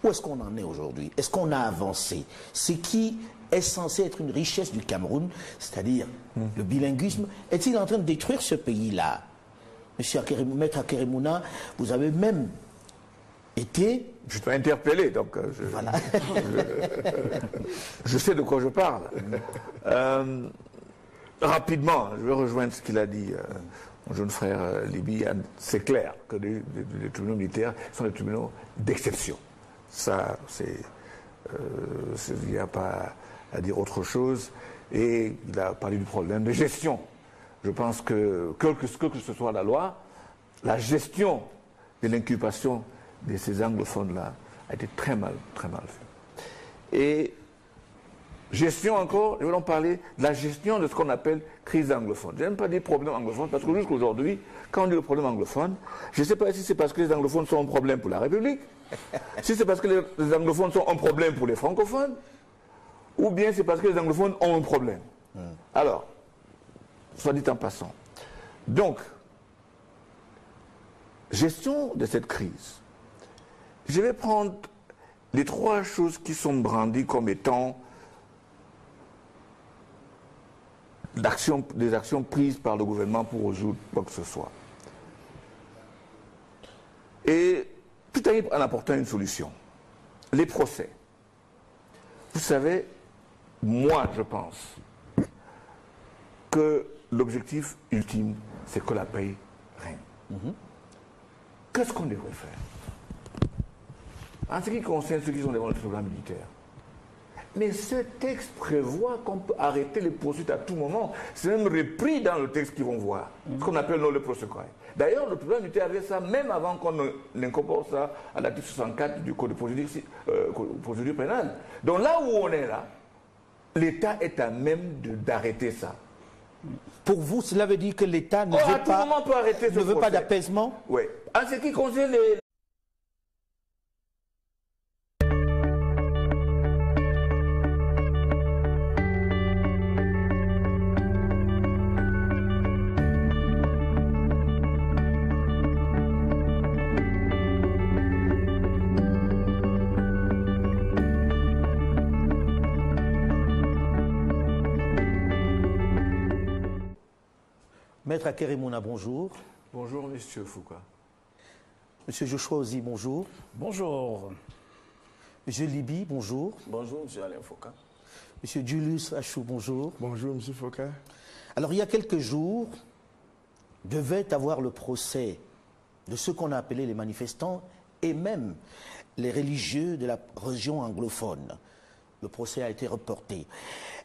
Où est-ce qu'on en est aujourd'hui? Est-ce qu'on a avancé? Ce qui est censé être une richesse du Cameroun, c'est-à-dire le bilinguisme, est-il en train de détruire ce pays-là? Monsieur Maître Akeremouna, vous avez même été... Je dois interpeller, donc voilà. Je sais de quoi je parle. Rapidement, je vais rejoindre ce qu'il a dit, mon jeune frère Libi. C'est clair que les tribunaux militaires sont des tribunaux d'exception. Ça, il n'y a pas à dire autre chose. Et il a parlé du problème de gestion. Je pense que, quelle que ce soit la loi, la gestion de l'inculpation de ces anglophones-là a été très mal faite. Et gestion encore, nous allons parler de la gestion de ce qu'on appelle crise anglophone. Je n'aime pas dire problème anglophone parce que jusqu'à aujourd'hui, quand on dit le problème anglophone, je ne sais pas si c'est parce que les anglophones sont un problème pour la République, si c'est parce que les anglophones sont un problème pour les francophones, ou bien c'est parce que les anglophones ont un problème. Alors, soit dit en passant. Donc, gestion de cette crise. Je vais prendre les trois choses qui sont brandies comme étant des actions prises par le gouvernement pour résoudre quoi que ce soit. Et tout en apportant une solution. Les procès. Vous savez, moi je pense que l'objectif ultime, c'est que la paix règne. Qu'est-ce qu'on devrait faire? En ce qui concerne ceux qui sont devant le tribunal militaire, mais ce texte prévoit qu'on peut arrêter les poursuites à tout moment. C'est même repris dans le texte qu'ils vont voir, ce qu'on appelle le procès. D'ailleurs, le tribunal militaire avait ça même avant qu'on incorpore ça à l'article 64 du Code de procédure pénale. Donc là où on est là, l'État est à même d'arrêter ça. Pour vous, cela veut dire que l'État ne veut pas d'apaisement? Oui. En ce qui concerne les... Maître Akeremouna, bonjour. Bonjour, Monsieur Foucault. Monsieur Joshua Ozi, bonjour. Bonjour. Monsieur Libi, bonjour. Bonjour, Monsieur Alain Foucault. Monsieur Julius Achou, bonjour. Bonjour, Monsieur Foucault. Alors, il y a quelques jours, devait avoir le procès de ceux qu'on a appelés les manifestants et même les religieux de la région anglophone. Le procès a été reporté.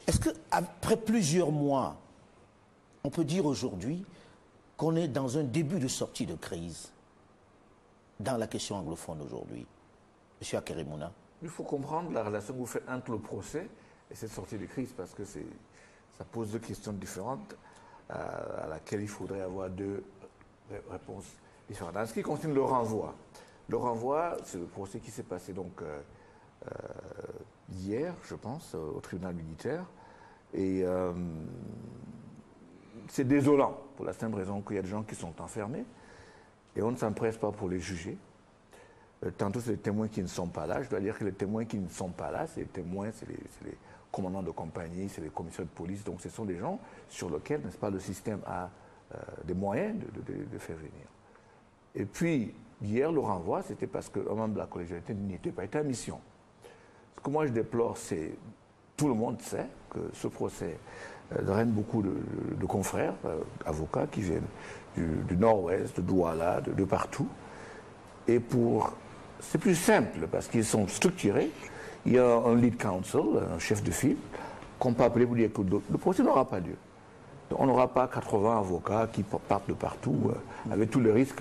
Est-ce qu'après plusieurs mois, on peut dire aujourd'hui qu'on est dans un début de sortie de crise dans la question anglophone aujourd'hui? Monsieur Akeremouna. Il faut comprendre la relation que vous faites entre le procès et cette sortie de crise parce que ça pose deux questions différentes à laquelle il faudrait avoir deux réponses différentes. En ce qui concerne le renvoi, c'est le procès qui s'est passé donc hier, je pense, au tribunal militaire. Et c'est désolant pour la simple raison qu'il y a des gens qui sont enfermés et on ne s'empresse pas pour les juger. Tantôt, c'est les témoins qui ne sont pas là. Je dois dire que les témoins qui ne sont pas là, c'est les témoins, c'est les commandants de compagnie, c'est les commissaires de police. Donc, ce sont des gens sur lesquels, n'est-ce pas, le système a des moyens de faire venir. Et puis, hier, le renvoi, c'était parce qu'un membre de la collégialité n'était pas été à mission. Ce que moi, je déplore, c'est... Tout le monde sait que ce procès draine beaucoup de confrères, avocats qui viennent du nord-ouest, de Douala, de partout. Et c'est plus simple parce qu'ils sont structurés. Il y a un lead counsel, un chef de file, qu'on peut appeler pour dire que le procès n'aura pas lieu. On n'aura pas 80 avocats qui partent de partout avec tous les risques.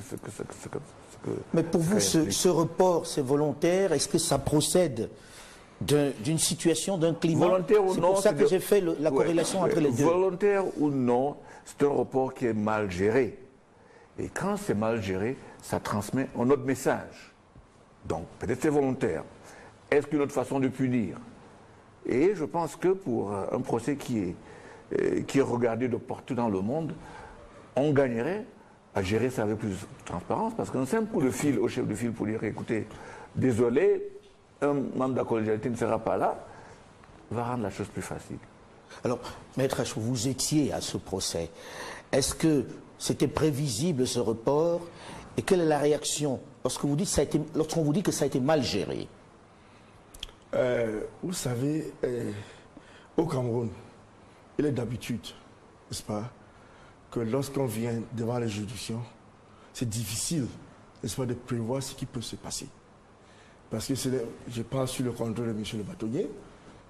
Mais pour vous, ce report, c'est volontaire? Est-ce que ça procède d'une situation, d'un climat? Volontaire ou non, c'est pour ça que j'ai fait la corrélation entre les deux. Volontaire ou non, c'est un report qui est mal géré. Et quand c'est mal géré, ça transmet un autre message. Donc, peut-être c'est volontaire. Est-ce qu'une autre façon de punir? Et je pense que pour un procès qui est regardé de partout dans le monde, on gagnerait à gérer ça avec plus de transparence. Parce qu'un simple coup de fil au chef de file pour dire, écoutez, désolé, un membre de la collégialité ne sera pas là, va rendre la chose plus facile. Alors, Maître Achou, vous étiez à ce procès. Est-ce que c'était prévisible ce report? Et quelle est la réaction lorsqu'on vous dit que ça a été mal géré? Vous savez, au Cameroun, il est d'habitude, n'est-ce pas, que lorsqu'on vient devant les juridictions, c'est difficile, n'est-ce pas, de prévoir ce qui peut se passer. Parce que je parle sur le contrôle de M. le bâtonnier.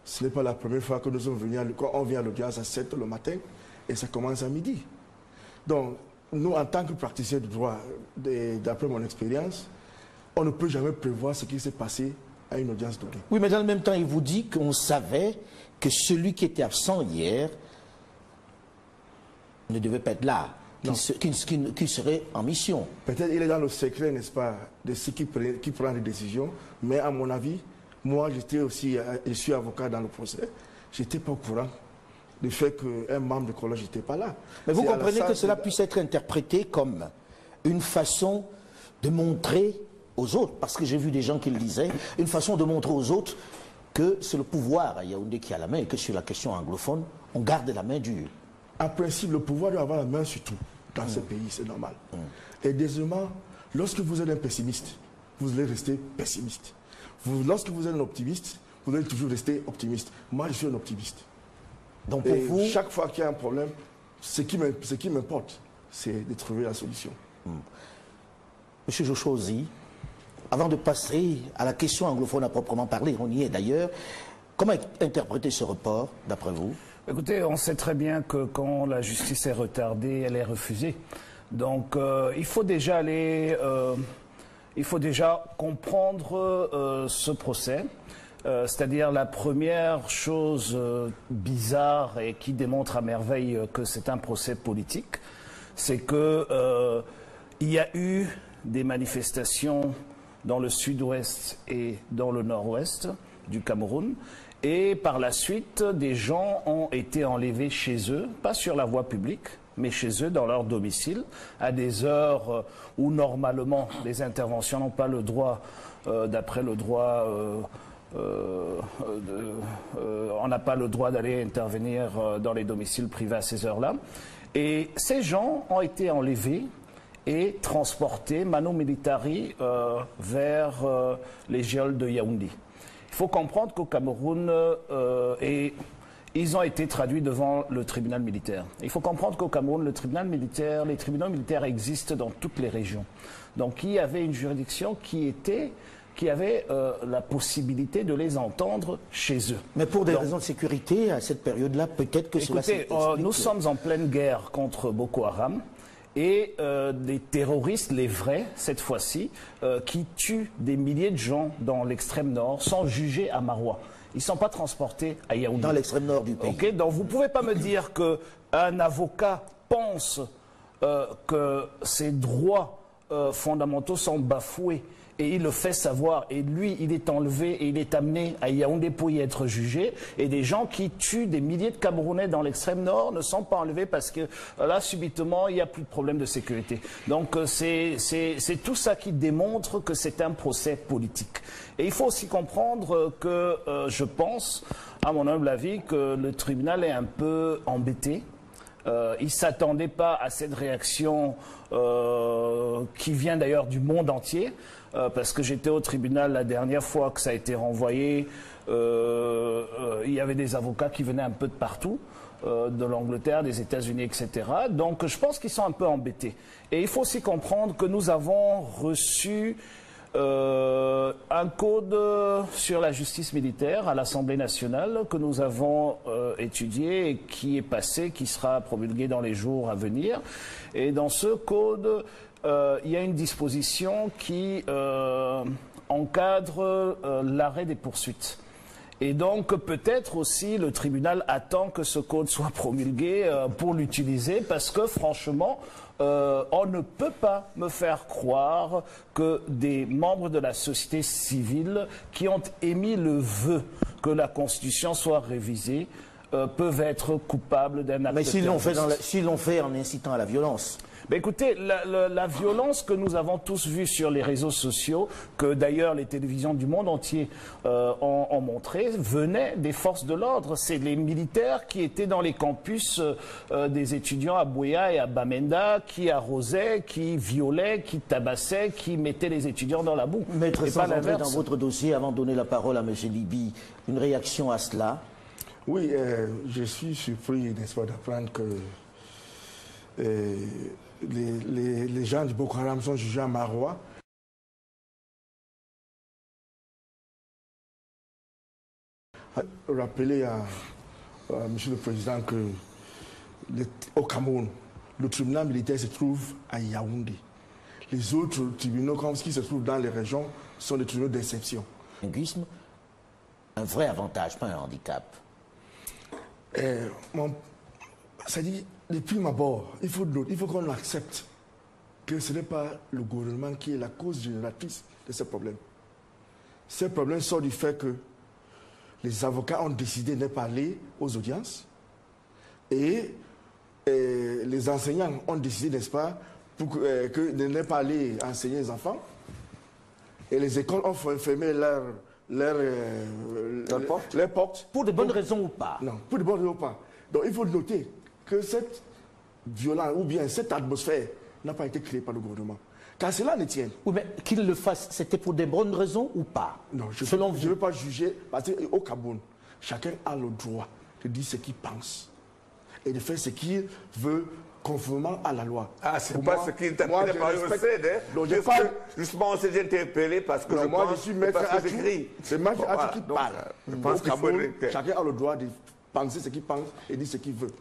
Ce n'est pas la première fois que nous sommes venus, quand on vient à l'audience à 7 h le matin et ça commence à midi. Donc, nous, en tant que praticiens du droit, d'après mon expérience, on ne peut jamais prévoir ce qui s'est passé à une audience donnée. Oui, mais dans le même temps, il vous dit qu'on savait que celui qui était absent hier ne devait pas être là, qu'il serait en mission. Peut-être il est dans le secret, n'est-ce pas, de ceux qui prennent des décisions, mais à mon avis, moi, je suis avocat dans le procès, je n'étais pas au courant du fait qu'un membre du collège n'était pas là. Mais vous comprenez que cela puisse être interprété comme une façon de montrer aux autres, parce que j'ai vu des gens qui le disaient, une façon de montrer aux autres que c'est le pouvoir à Yaoundé qui a la main et que sur la question anglophone, on garde la main dure. En principe, le pouvoir doit avoir la main sur tout dans ce pays, c'est normal. Et deuxièmement, lorsque vous êtes un pessimiste, vous allez rester pessimiste. Lorsque vous êtes un optimiste, vous allez toujours rester optimiste. Moi, je suis un optimiste. Donc pour vous, chaque fois qu'il y a un problème, ce qui m'importe, c'est de trouver la solution. Monsieur Jochosi, avant de passer à la question anglophone à proprement parler, on y est d'ailleurs, comment interpréter ce report, d'après vous? Écoutez, on sait très bien que quand la justice est retardée, elle est refusée. Donc il faut déjà comprendre ce procès. C'est-à-dire la première chose bizarre et qui démontre à merveille que c'est un procès politique, c'est que il y a eu des manifestations dans le sud-ouest et dans le nord-ouest du Cameroun. Et par la suite, des gens ont été enlevés chez eux, pas sur la voie publique, mais chez eux, dans leur domicile, à des heures où normalement les interventions n'ont pas le droit, d'après le droit, on n'a pas le droit d'aller intervenir dans les domiciles privés à ces heures-là. Et ces gens ont été enlevés et transportés mano militari vers les geôles de Yaoundé. Il faut comprendre qu'au Cameroun, ils ont été traduits devant le tribunal militaire. Il faut comprendre qu'au Cameroun, les tribunaux militaires existent dans toutes les régions. Donc il y avait une juridiction qui avait la possibilité de les entendre chez eux. Mais pour des raisons de sécurité, à cette période-là, peut-être que cela s'explique. Nous sommes en pleine guerre contre Boko Haram. Et des terroristes, les vrais, cette fois-ci, qui tuent des milliers de gens dans l'extrême nord, sont jugés à Maroua. Ils ne sont pas transportés à Yaoundé. Dans l'extrême nord du pays. Okay, donc vous ne pouvez pas me dire qu'un avocat pense que ses droits fondamentaux sont bafoués. Et il le fait savoir. Et lui, il est enlevé et il est amené à Yaoundé pour y être jugé. Et des gens qui tuent des milliers de Camerounais dans l'extrême nord ne sont pas enlevés parce que là, subitement, il n'y a plus de problème de sécurité. Donc c'est tout ça qui démontre que c'est un procès politique. Et il faut aussi comprendre que je pense, à mon humble avis, que le tribunal est un peu embêté. Il ne s'attendait pas à cette réaction qui vient d'ailleurs du monde entier. Parce que j'étais au tribunal la dernière fois que ça a été renvoyé, il y avait des avocats qui venaient un peu de partout, de l'Angleterre, des États-Unis, etc. Donc je pense qu'ils sont un peu embêtés. Et il faut aussi comprendre que nous avons reçu un code sur la justice militaire à l'Assemblée nationale que nous avons étudié et qui est passé, qui sera promulgué dans les jours à venir. Et dans ce code, il y a une disposition qui encadre l'arrêt des poursuites. Et donc peut-être aussi le tribunal attend que ce code soit promulgué pour l'utiliser parce que franchement, on ne peut pas me faire croire que des membres de la société civile qui ont émis le vœu que la Constitution soit révisée peuvent être coupables d'un acte. Mais s'ils l'ont fait en incitant à la violence. Ben écoutez, la violence que nous avons tous vue sur les réseaux sociaux, que d'ailleurs les télévisions du monde entier ont montré, venait des forces de l'ordre. C'est les militaires qui étaient dans les campus des étudiants à Bouya et à Bamenda, qui arrosaient, qui violaient, qui tabassaient, qui mettaient les étudiants dans la boue. Maître, et sans pas entrer dans votre dossier, avant de donner la parole à M. Libi, une réaction à cela? Oui, je suis surpris, n'est-ce pas, d'apprendre que les gens du Boko Haram sont jugés à Maroua. Rappeler à M. le Président que au Cameroun, le tribunal militaire se trouve à Yaoundé. Les autres tribunaux qui se trouvent dans les régions sont des tribunaux d'exception. Linguisme, un vrai avantage, pas un handicap. C'est-à-dire, depuis ma abord, il faut qu'on accepte que ce n'est pas le gouvernement qui est la cause génératrice de ce problème. Ce problème sort du fait que les avocats ont décidé de ne pas aller aux audiences et les enseignants ont décidé, n'est-ce pas, de ne pas aller enseigner les enfants. Et les écoles ont fermé leurs portes. Pour de bonnes raisons ou pas? Non, pour de bonnes raisons ou pas. Donc il faut noter que cette violence ou bien cette atmosphère n'a pas été créée par le gouvernement. Car cela ne tient. Oui, mais qu'il le fasse, c'était pour des bonnes raisons ou pas? Non, je ne veux pas juger, parce qu'au Cameroun, chacun a le droit de dire ce qu'il pense et de faire ce qu'il veut conformément à la loi. Ah, c'est pas ce qu'il t'a fait par le CED, justement, on s'est interpellé parce que je suis maître Atou. C'est maître Atou qui parle. Au Cameroun, chacun a le droit de penser ce qu'il pense et dire ce qu'il veut.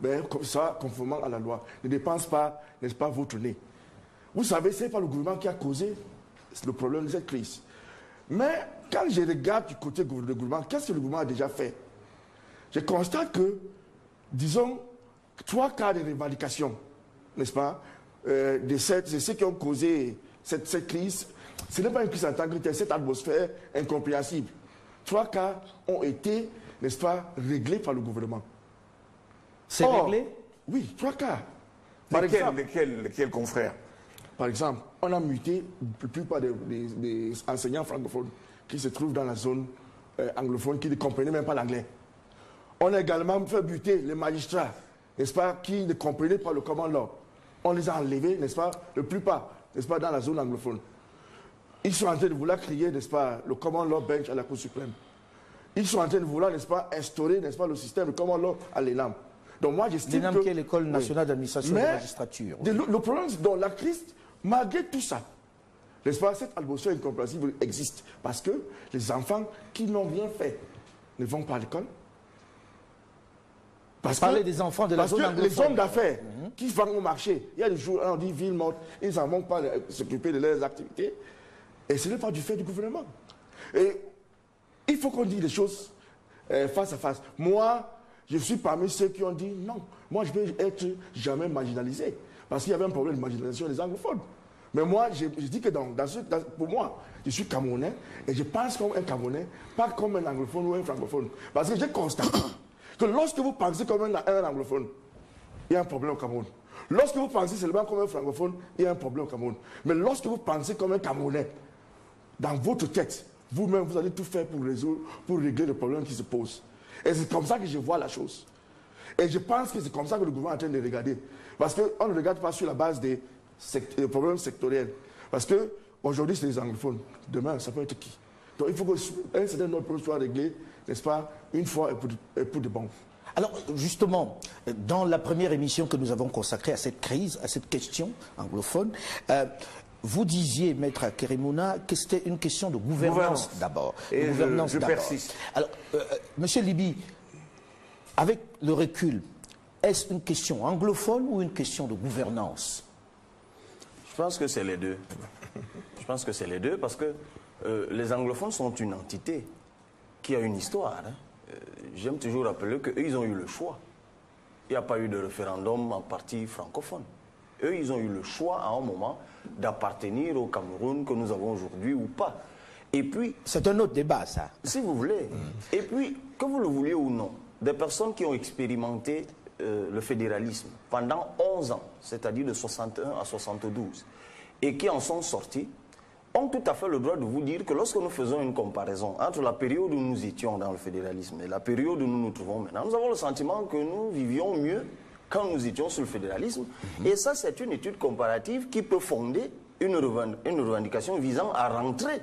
Mais comme ça, conformément à la loi. Ne dépense pas, n'est-ce pas, votre nez. Vous savez, ce n'est pas le gouvernement qui a causé le problème de cette crise. Mais quand je regarde du côté du gouvernement, qu'est-ce que le gouvernement a déjà fait? Je constate que, disons, 3 cas de revendication, n'est-ce pas, de ceux qui ont causé cette crise, ce n'est pas une crise en tant que telle, cette atmosphère incompréhensible. 3 cas ont été, n'est-ce pas, réglés par le gouvernement. C'est réglé? Oui, 3 cas. Lesquels confrères? Par exemple, on a muté la plupart des enseignants francophones qui se trouvent dans la zone anglophone, qui ne comprenaient même pas l'anglais. On a également fait buter les magistrats, n'est-ce pas, qui ne comprenaient pas le common law. On les a enlevés, n'est-ce pas, la plupart, n'est-ce pas, dans la zone anglophone. Ils sont en train de vouloir créer, n'est-ce pas, le common law bench à la Cour suprême. Ils sont en train de vouloir, n'est-ce pas, instaurer, n'est-ce pas, le système de common law à l'ENAM. Donc moi, j'estime que... L'ENAM qui est l'École nationale d'administration de la magistrature. Oui. Le problème, c'est dans la crise, malgré tout ça, n'est-ce pas, cette atmosphère incompréhensible existe. Parce que les enfants qui n'ont rien fait ne vont pas à l'école. Parler des enfants de la zone anglophone. Les hommes d'affaires qui vont au marché, il y a des jours, on dit ville morte, ils n'en vont pas s'occuper de leurs activités. Et ce n'est pas du fait du gouvernement. Et il faut qu'on dise les choses face à face. Moi, je suis parmi ceux qui ont dit non. Moi, je ne vais être jamais marginalisé. Parce qu'il y avait un problème de marginalisation des anglophones. Mais moi, je dis que pour moi, je suis Camerounais et je pense comme un Camerounais, pas comme un anglophone ou un francophone. Parce que j'ai constaté que lorsque vous pensez comme un anglophone, il y a un problème au Cameroun. Lorsque vous pensez seulement comme un francophone, il y a un problème au Cameroun. Mais lorsque vous pensez comme un Camerounais, dans votre tête, vous-même, vous allez tout faire pour régler le problème qui se pose. Et c'est comme ça que je vois la chose. Et je pense que c'est comme ça que le gouvernement est en train de regarder. Parce qu'on ne regarde pas sur la base des problèmes sectoriels. Parce qu'aujourd'hui, c'est les anglophones. Demain, ça peut être qui? Donc il faut qu'un certain nombre de problèmes soient réglés, n'est-ce pas, une fois et pour de bon. Alors, justement, dans la première émission que nous avons consacrée à cette crise, à cette question anglophone, vous disiez, Maître Keremouna, que c'était une question de gouvernance d'abord. Et je persiste. Alors, Monsieur Liby, avec le recul, est-ce une question anglophone ou une question de gouvernance? Je pense que c'est les deux. Je pense que c'est les deux parce que les anglophones sont une entité qui a une histoire. J'aime toujours rappeler qu'eux, ils ont eu le choix. Il n'y a pas eu de référendum en partie francophone. Eux, ils ont eu le choix à un moment d'appartenir au Cameroun que nous avons aujourd'hui ou pas. Et puis... C'est un autre débat, ça. Si vous voulez. Et puis, que vous le vouliez ou non, des personnes qui ont expérimenté le fédéralisme pendant 11 ans, c'est-à-dire de 61 à 72, et qui en sont sortis, ont tout à fait le droit de vous dire que lorsque nous faisons une comparaison entre la période où nous étions dans le fédéralisme et la période où nous nous trouvons maintenant, nous avons le sentiment que nous vivions mieux quand nous étions sur le fédéralisme. Et ça, c'est une étude comparative qui peut fonder une revendication visant à rentrer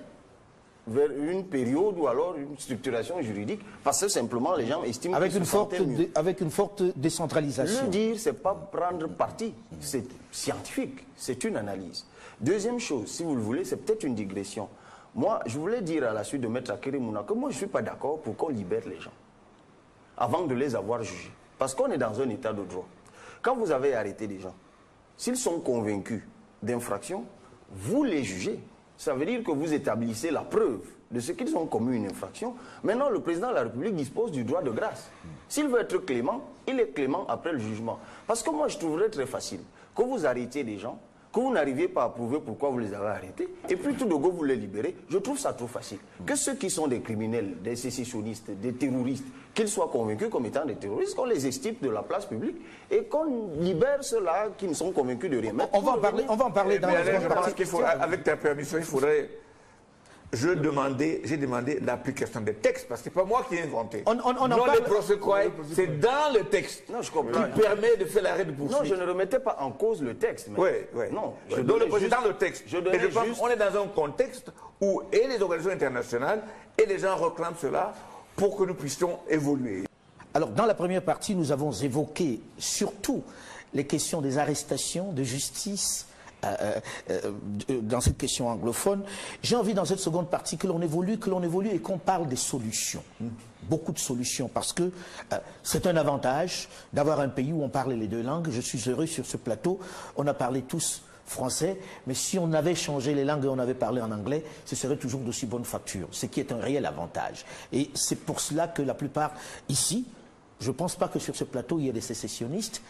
vers une période ou alors une structuration juridique, parce que simplement les gens estiment avec une forte décentralisation. Le dire, c'est pas prendre parti, c'est scientifique, c'est une analyse. Deuxième chose, si vous le voulez, c'est peut-être une digression. Moi, je voulais dire à la suite de Maître Keremouna que moi, je ne suis pas d'accord pour qu'on libère les gens avant de les avoir jugés. Parce qu'on est dans un état de droit. Quand vous avez arrêté des gens, s'ils sont convaincus d'infraction, vous les jugez. Ça veut dire que vous établissez la preuve de ce qu'ils ont commis une infraction. Maintenant, le président de la République dispose du droit de grâce. S'il veut être clément, il est clément après le jugement. Parce que moi, je trouverais très facile que vous arrêtiez des gens, que vous n'arriviez pas à prouver pourquoi vous les avez arrêtés, et puis tout de go, vous les libérez. Je trouve ça trop facile. Que ceux qui sont des criminels, des sécessionnistes, des terroristes, qu'ils soient convaincus comme étant des terroristes, qu'on les extirpe de la place publique et qu'on libère ceux-là qui ne sont convaincus de rien. On va en parler dans la seconde partie. Avec ta permission, il faudrait... J'ai demandé l'application des textes, parce que ce n'est pas moi qui ai inventé. Non, les procès, c'est dans le texte qui permet de faire l'arrêt de poursuite. Non, je ne remettais pas en cause le texte. Oui, oui. Non, donc le procès dans le texte. On est dans un contexte où et les organisations internationales et les gens réclament cela pour que nous puissions évoluer. Alors, dans la première partie, nous avons évoqué surtout les questions des arrestations, de justice, dans cette question anglophone. J'ai envie dans cette seconde partie que l'on évolue et qu'on parle des solutions. Beaucoup de solutions, parce que c'est un avantage d'avoir un pays où on parle les deux langues. Je suis heureux sur ce plateau, on a parlé tous français, mais si on avait changé les langues et on avait parlé en anglais, ce serait toujours d'aussi bonne facture, ce qui est un réel avantage. Et c'est pour cela que la plupart ici, je ne pense pas que sur ce plateau il y ait des sécessionnistes.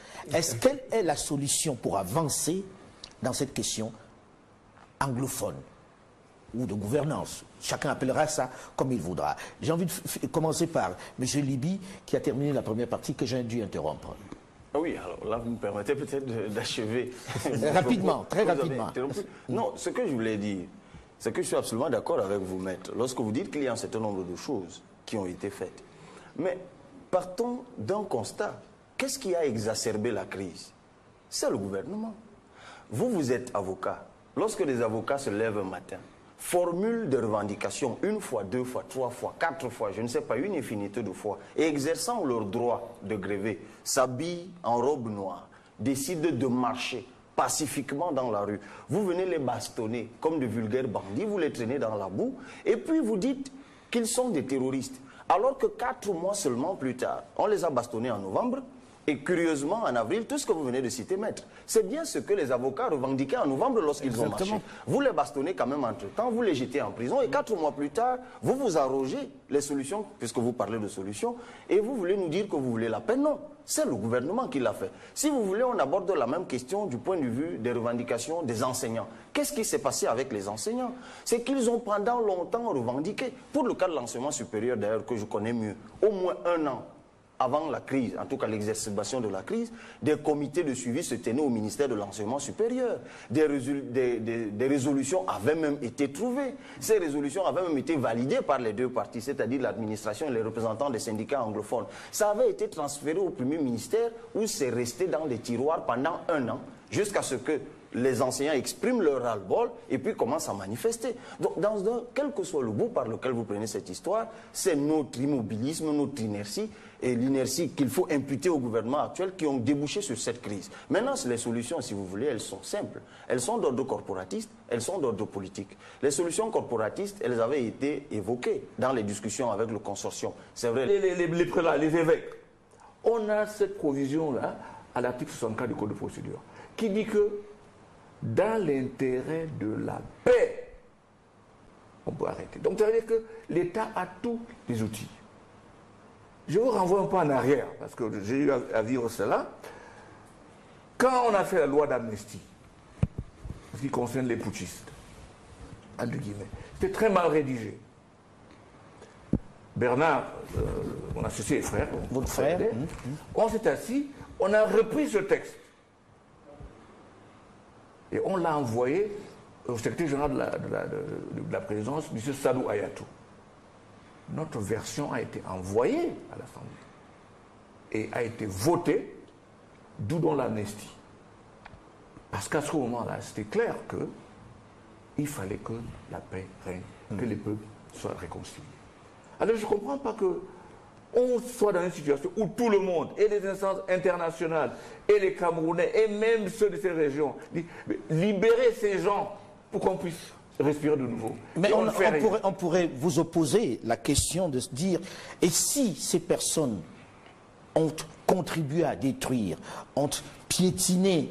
Quelle est la solution pour avancer dans cette question anglophone ou de gouvernance? Chacun appellera ça comme il voudra. J'ai envie de commencer par M. Liby, qui a terminé la première partie, que j'ai dû interrompre. Oui, alors là, vous me permettez peut-être d'achever. Rapidement, très rapidement. Non, ce que je voulais dire, c'est que je suis absolument d'accord avec vous, maître, lorsque vous dites qu'il y a un certain nombre de choses qui ont été faites. Mais partons d'un constat. Qu'est-ce qui a exacerbé la crise? C'est le gouvernement. Vous êtes avocat. Lorsque les avocats se lèvent un matin, formulent des revendications une fois, deux fois, trois fois, quatre fois, je ne sais pas, une infinité de fois, et exerçant leur droit de gréver, s'habillent en robe noire, décident de marcher pacifiquement dans la rue. Vous venez les bastonner comme de vulgaires bandits, vous les traînez dans la boue, et puis vous dites qu'ils sont des terroristes. Alors que 4 mois seulement plus tard, on les a bastonnés en novembre, et curieusement, en avril, tout ce que vous venez de citer, maître, c'est bien ce que les avocats revendiquaient en novembre lorsqu'ils ont marché. Vous les bastonnez quand même entre-temps, vous les jetez en prison, et 4 mois plus tard, vous vous arrogez les solutions, puisque vous parlez de solutions, et vous voulez nous dire que vous voulez la paix. Non, c'est le gouvernement qui l'a fait. Si vous voulez, on aborde la même question du point de vue des revendications des enseignants. Qu'est-ce qui s'est passé avec les enseignants? C'est qu'ils ont pendant longtemps revendiqué, pour le cas de l'enseignement supérieur d'ailleurs, que je connais mieux, au moins 1 an avant la crise, en tout cas l'exacerbation de la crise, des comités de suivi se tenaient au ministère de l'enseignement supérieur. Des résolutions avaient même été trouvées. Ces résolutions avaient même été validées par les deux parties, c'est-à-dire l'administration et les représentants des syndicats anglophones. Ça avait été transféré au premier ministère où c'est resté dans des tiroirs pendant 1 an, jusqu'à ce que les enseignants expriment leur ras-le-bol et puis commencent à manifester. Donc, quel que soit le bout par lequel vous prenez cette histoire, c'est notre immobilisme, notre inertie, et l'inertie qu'il faut imputer au gouvernement actuel qui ont débouché sur cette crise. Maintenant, les solutions, si vous voulez, elles sont simples. Elles sont d'ordre corporatiste, elles sont d'ordre politique. Les solutions corporatistes, elles avaient été évoquées dans les discussions avec le consortium. C'est vrai. Les prélats, les évêques, on a cette provision-là à l'article 64 du Code de procédure qui dit que dans l'intérêt de la paix, on peut arrêter. Donc ça veut dire que l'État a tous les outils. Je vous renvoie un peu en arrière, parce que j'ai eu à vivre cela. Quand on a fait la loi d'amnistie, ce qui concerne les putschistes, entre guillemets, c'était très mal rédigé. Bernard, mon associé et frère, votre frère, on s'est assis, on a repris ce texte. Et on l'a envoyé au secrétaire général de la présidence, M. Sadou Ayatou. Notre version a été envoyée à l'Assemblée et a été votée, d'où dans l'amnistie. Parce qu'à ce moment-là, c'était clair qu'il fallait que la paix règne, que les peuples soient réconciliés. Alors je ne comprends pas qu'on soit dans une situation où tout le monde, et les instances internationales, et les Camerounais, et même ceux de ces régions, disent libérer ces gens pour qu'on puisse respirer de nouveau. Mais on pourrait vous opposer la question de se dire, et si ces personnes ont contribué à détruire, ont piétiner,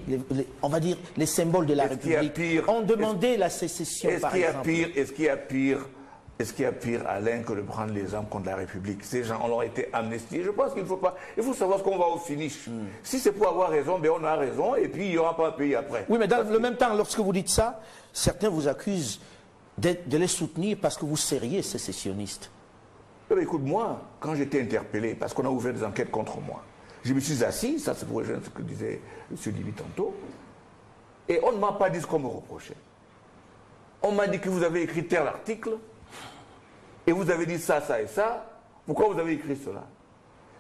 on va dire, les symboles de la République, ont demandé la sécession, par exemple. Est-ce qu'il y a pire, Alain, que de prendre les armes contre la République? Ces gens ont été amnistiés. Je pense qu'il faut pas. Il faut savoir ce qu'on va au finish. Si c'est pour avoir raison, ben on a raison, et puis il n'y aura pas un pays après. Oui, mais dans le même temps, lorsque vous dites ça, certains vous accusent de les soutenir parce que vous seriez sécessionniste. Écoute, moi, quand j'étais interpellé, parce qu'on a ouvert des enquêtes contre moi, je me suis assis, ça c'est pour rejoindre ce que disait M. Dibi tantôt, et on ne m'a pas dit ce qu'on me reprochait. On m'a dit que vous avez écrit tel article, et vous avez dit ça, ça et ça, pourquoi vous avez écrit cela?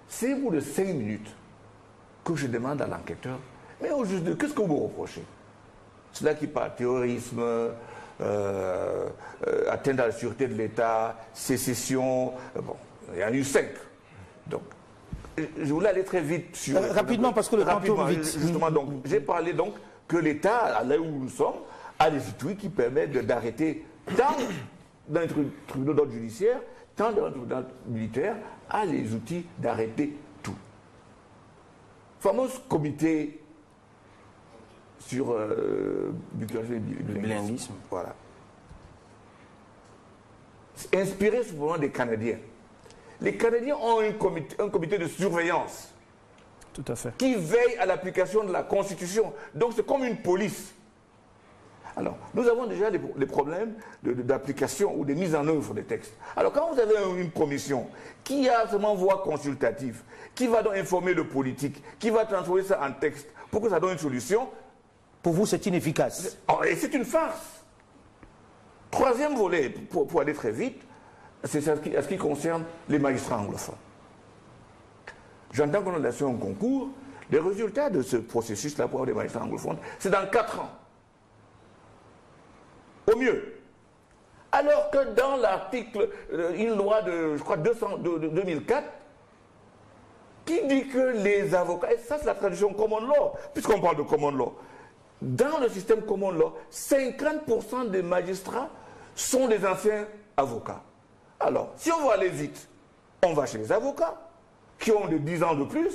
C'est au bout de 5 minutes que je demande à l'enquêteur, mais au juste, qu'est-ce que vous me reprochez? C'est là qui parle terrorisme, atteinte à la sûreté de l'État, sécession, bon, il y en a eu 5. Donc, je voulais aller très vite sur... rapidement, parce que le temps tourne vite. Justement, donc, j'ai parlé donc que l'État, là où nous sommes, a des outils qui permettent d'arrêter tant dans les tribunaux d'ordre judiciaire, tant dans les tribunaux militaires, a les outils d'arrêter tout. Fameux comité sur bilinguisme. Voilà. Inspiré souvent des Canadiens. Les Canadiens ont un comité de surveillance. Tout à fait. Qui veille à l'application de la Constitution. Donc c'est comme une police. Alors, nous avons déjà des problèmes d'application ou de mise en œuvre des textes. Alors, quand vous avez une commission qui a seulement voix consultative, qui va donc informer le politique, qui va transformer ça en texte pour que ça donne une solution... Pour vous, c'est inefficace. Et c'est une farce. Troisième volet, pour aller très vite, c'est ce qui concerne les magistrats anglophones. J'entends qu'on a fait un concours. Les résultats de ce processus-là pour avoir des magistrats anglophones, c'est dans 4 ans. Au mieux. Alors que dans l'article, une loi de, je crois, de 2004, qui dit que les avocats, et ça c'est la tradition common law, puisqu'on parle de common law, dans le système common law, 50% des magistrats sont des anciens avocats. Alors, si on veut aller vite, on va chez les avocats, qui ont de 10 ans de plus,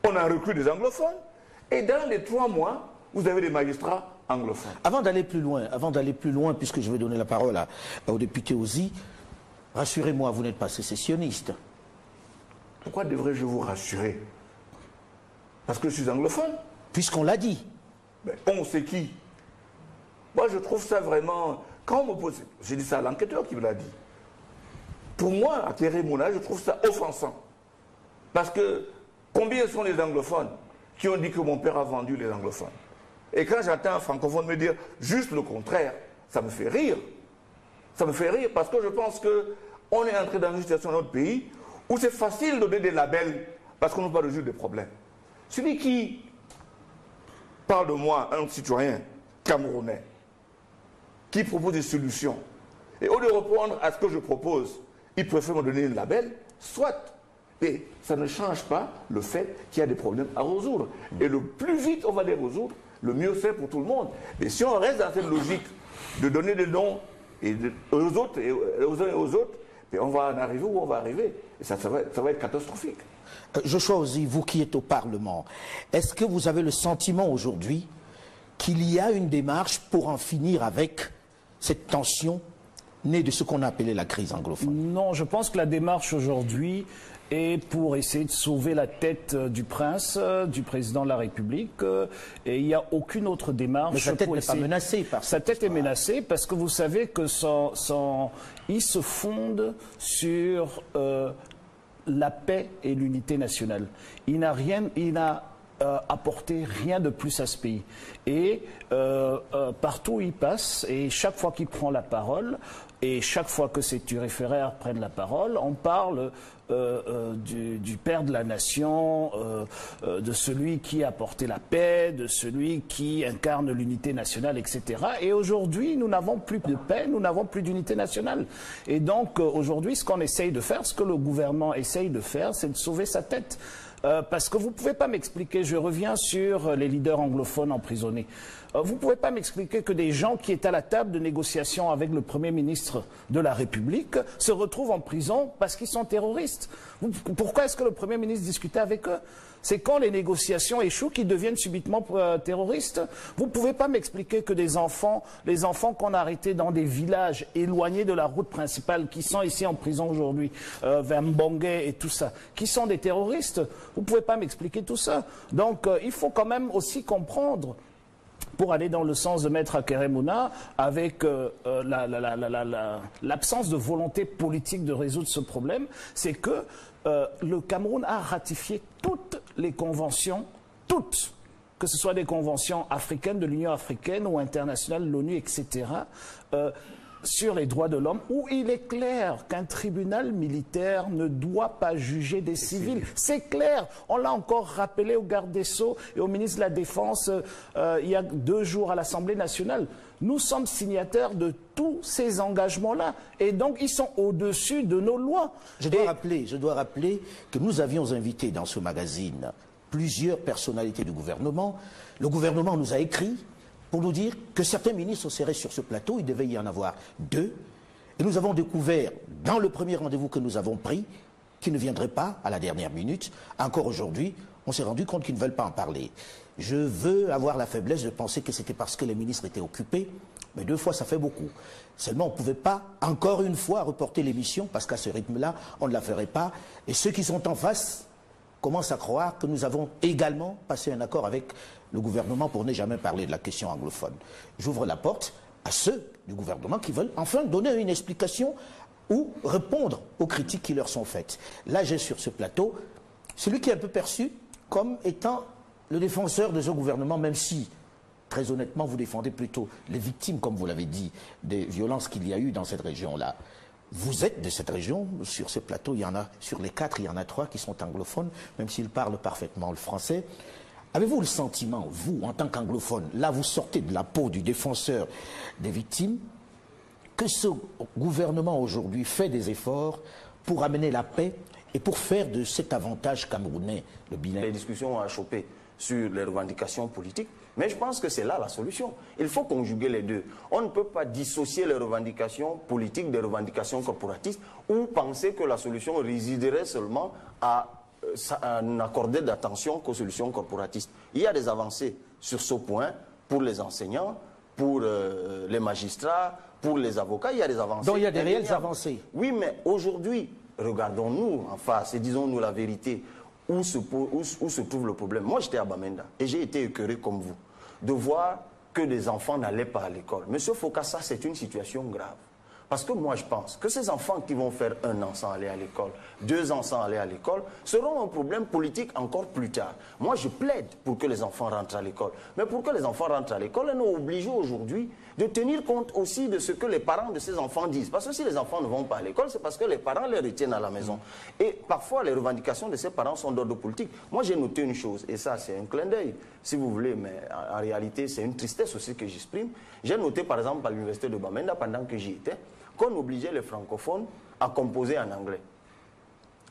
on a recruté des anglophones, et dans les 3 mois, vous avez des magistrats anglophones. Avant d'aller plus loin, puisque je vais donner la parole au député Ozi, rassurez-moi, vous n'êtes pas sécessionniste. Pourquoi devrais-je vous rassurer? Parce que je suis anglophone. Puisqu'on l'a dit. Mais on sait qui? Moi, je trouve ça vraiment... Quand on me pose... J'ai dit ça à l'enquêteur qui me l'a dit. Pour moi, à Thierry Mouna, je trouve ça offensant. Parce que combien sont les anglophones qui ont dit que mon père a vendu les anglophones? Et quand j'entends un francophone me dire juste le contraire, ça me fait rire. Ça me fait rire parce que je pense qu'on est entré dans une situation dans notre pays où c'est facile de donner des labels parce qu'on ne peut pas résoudre des problèmes. Celui qui parle de moi, un citoyen camerounais, qui propose des solutions, et au lieu de répondre à ce que je propose, il préfère me donner un label, soit. Et ça ne change pas le fait qu'il y a des problèmes à résoudre. Et le plus vite on va les résoudre, le mieux c'est pour tout le monde. Mais si on reste dans cette logique de donner des noms aux autres et aux uns et aux autres, on va en arriver où on va arriver. Et ça va être catastrophique. Joshua Ozi, vous qui êtes au Parlement, est-ce que vous avez le sentiment aujourd'hui qu'il y a une démarche pour en finir avec cette tension née de ce qu'on a appelé la crise anglophone? Non, je pense que la démarche aujourd'hui est pour essayer de sauver la tête du prince, du président de la République, et il n'y a aucune autre démarche. Mais sa tête n'est pas menacée par ça. Sa tête est menacée parce que vous savez que il se fonde sur la paix et l'unité nationale. Il n'a apporté rien de plus à ce pays. Et partout où il passe, et chaque fois qu'il prend la parole, et chaque fois que ces turiféraires prennent la parole, on parle du père de la nation, de celui qui a apporté la paix, de celui qui incarne l'unité nationale, etc. Et aujourd'hui, nous n'avons plus de paix, nous n'avons plus d'unité nationale. Et donc, aujourd'hui, ce qu'on essaye de faire, ce que le gouvernement essaye de faire, c'est de sauver sa tête. Parce que vous ne pouvez pas m'expliquer, je reviens sur les leaders anglophones emprisonnés, vous ne pouvez pas m'expliquer que des gens qui étaient à la table de négociation avec le Premier ministre de la République se retrouvent en prison parce qu'ils sont terroristes. Pourquoi est-ce que le Premier ministre discutait avec eux? C'est quand les négociations échouent qu'ils deviennent subitement terroristes. Vous ne pouvez pas m'expliquer que les enfants qu'on a arrêtés dans des villages éloignés de la route principale, qui sont ici en prison aujourd'hui, vers Mbongue et tout ça, qui sont des terroristes. Vous ne pouvez pas m'expliquer tout ça. Donc il faut quand même aussi comprendre, pour aller dans le sens de Maître Akeremouna, avec l'absence de volonté politique de résoudre ce problème, c'est que le Cameroun a ratifié toutes les conventions, toutes, que ce soit des conventions africaines, de l'Union africaine ou internationales, l'ONU, etc., sur les droits de l'homme, où il est clair qu'un tribunal militaire ne doit pas juger des civils. C'est clair. On l'a encore rappelé au garde des Sceaux et au ministre de la Défense il y a 2 jours à l'Assemblée nationale. Nous sommes signataires de tous ces engagements-là. Et donc, ils sont au-dessus de nos lois. Je dois rappeler que nous avions invité dans ce magazine plusieurs personnalités du gouvernement. Le gouvernement nous a écrit pour nous dire que certains ministres seraient sur ce plateau. Il devait y en avoir 2. Et nous avons découvert, dans le premier rendez-vous que nous avons pris, qu'ils ne viendraient pas à la dernière minute. Encore aujourd'hui, on s'est rendu compte qu'ils ne veulent pas en parler. Je veux avoir la faiblesse de penser que c'était parce que les ministres étaient occupés, mais 2 fois, ça fait beaucoup. Seulement, on ne pouvait pas, encore une fois, reporter l'émission, parce qu'à ce rythme-là, on ne la ferait pas. Et ceux qui sont en face commencent à croire que nous avons également passé un accord avec le gouvernement pour ne jamais parler de la question anglophone. J'ouvre la porte à ceux du gouvernement qui veulent enfin donner une explication ou répondre aux critiques qui leur sont faites. Là, j'ai sur ce plateau celui qui est un peu perçu comme étant le défenseur de ce gouvernement, même si, très honnêtement, vous défendez plutôt les victimes, comme vous l'avez dit, des violences qu'il y a eu dans cette région-là. Vous êtes de cette région, sur ce plateau, il y en a, sur les 4, il y en a 3 qui sont anglophones, même s'ils parlent parfaitement le français. Avez-vous le sentiment, vous, en tant qu'anglophone, là vous sortez de la peau du défenseur des victimes, que ce gouvernement aujourd'hui fait des efforts pour amener la paix et pour faire de cet avantage camerounais le bilan? Les discussions ont achoppé sur les revendications politiques, mais je pense que c'est là la solution. Il faut conjuguer les deux. On ne peut pas dissocier les revendications politiques des revendications corporatistes ou penser que la solution résiderait seulement à n'accorder d'attention qu'aux solutions corporatistes. Il y a des avancées sur ce point pour les enseignants, pour les magistrats, pour les avocats. Il y a des avancées. Donc il y a des réelles avancées. Oui, mais aujourd'hui, regardons-nous en face et disons-nous la vérité. Où se trouve le problème? Moi, j'étais à Bamenda et j'ai été écœuré comme vous de voir que des enfants n'allaient pas à l'école. Monsieur Foka, ça, c'est une situation grave. Parce que moi, je pense que ces enfants qui vont faire 1 an sans aller à l'école, 2 ans sans aller à l'école, seront un problème politique encore plus tard. Moi, je plaide pour que les enfants rentrent à l'école. Mais pour que les enfants rentrent à l'école, on est obligé aujourd'hui de tenir compte aussi de ce que les parents de ces enfants disent. Parce que si les enfants ne vont pas à l'école, c'est parce que les parents les retiennent à la maison. Et parfois, les revendications de ces parents sont d'ordre politique. Moi, j'ai noté une chose, et ça, c'est un clin d'œil, si vous voulez, mais en réalité, c'est une tristesse aussi que j'exprime. J'ai noté, par exemple, à l'université de Bamenda, pendant que j'y étais, qu'on obligeait les francophones à composer en anglais.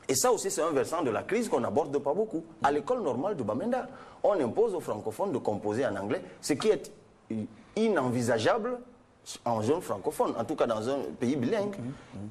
Et ça aussi, c'est un versant de la crise qu'on n'aborde pas beaucoup. À l'école normale de Bamenda, on impose aux francophones de composer en anglais, ce qui est inenvisageable en zone francophone, en tout cas dans un pays bilingue.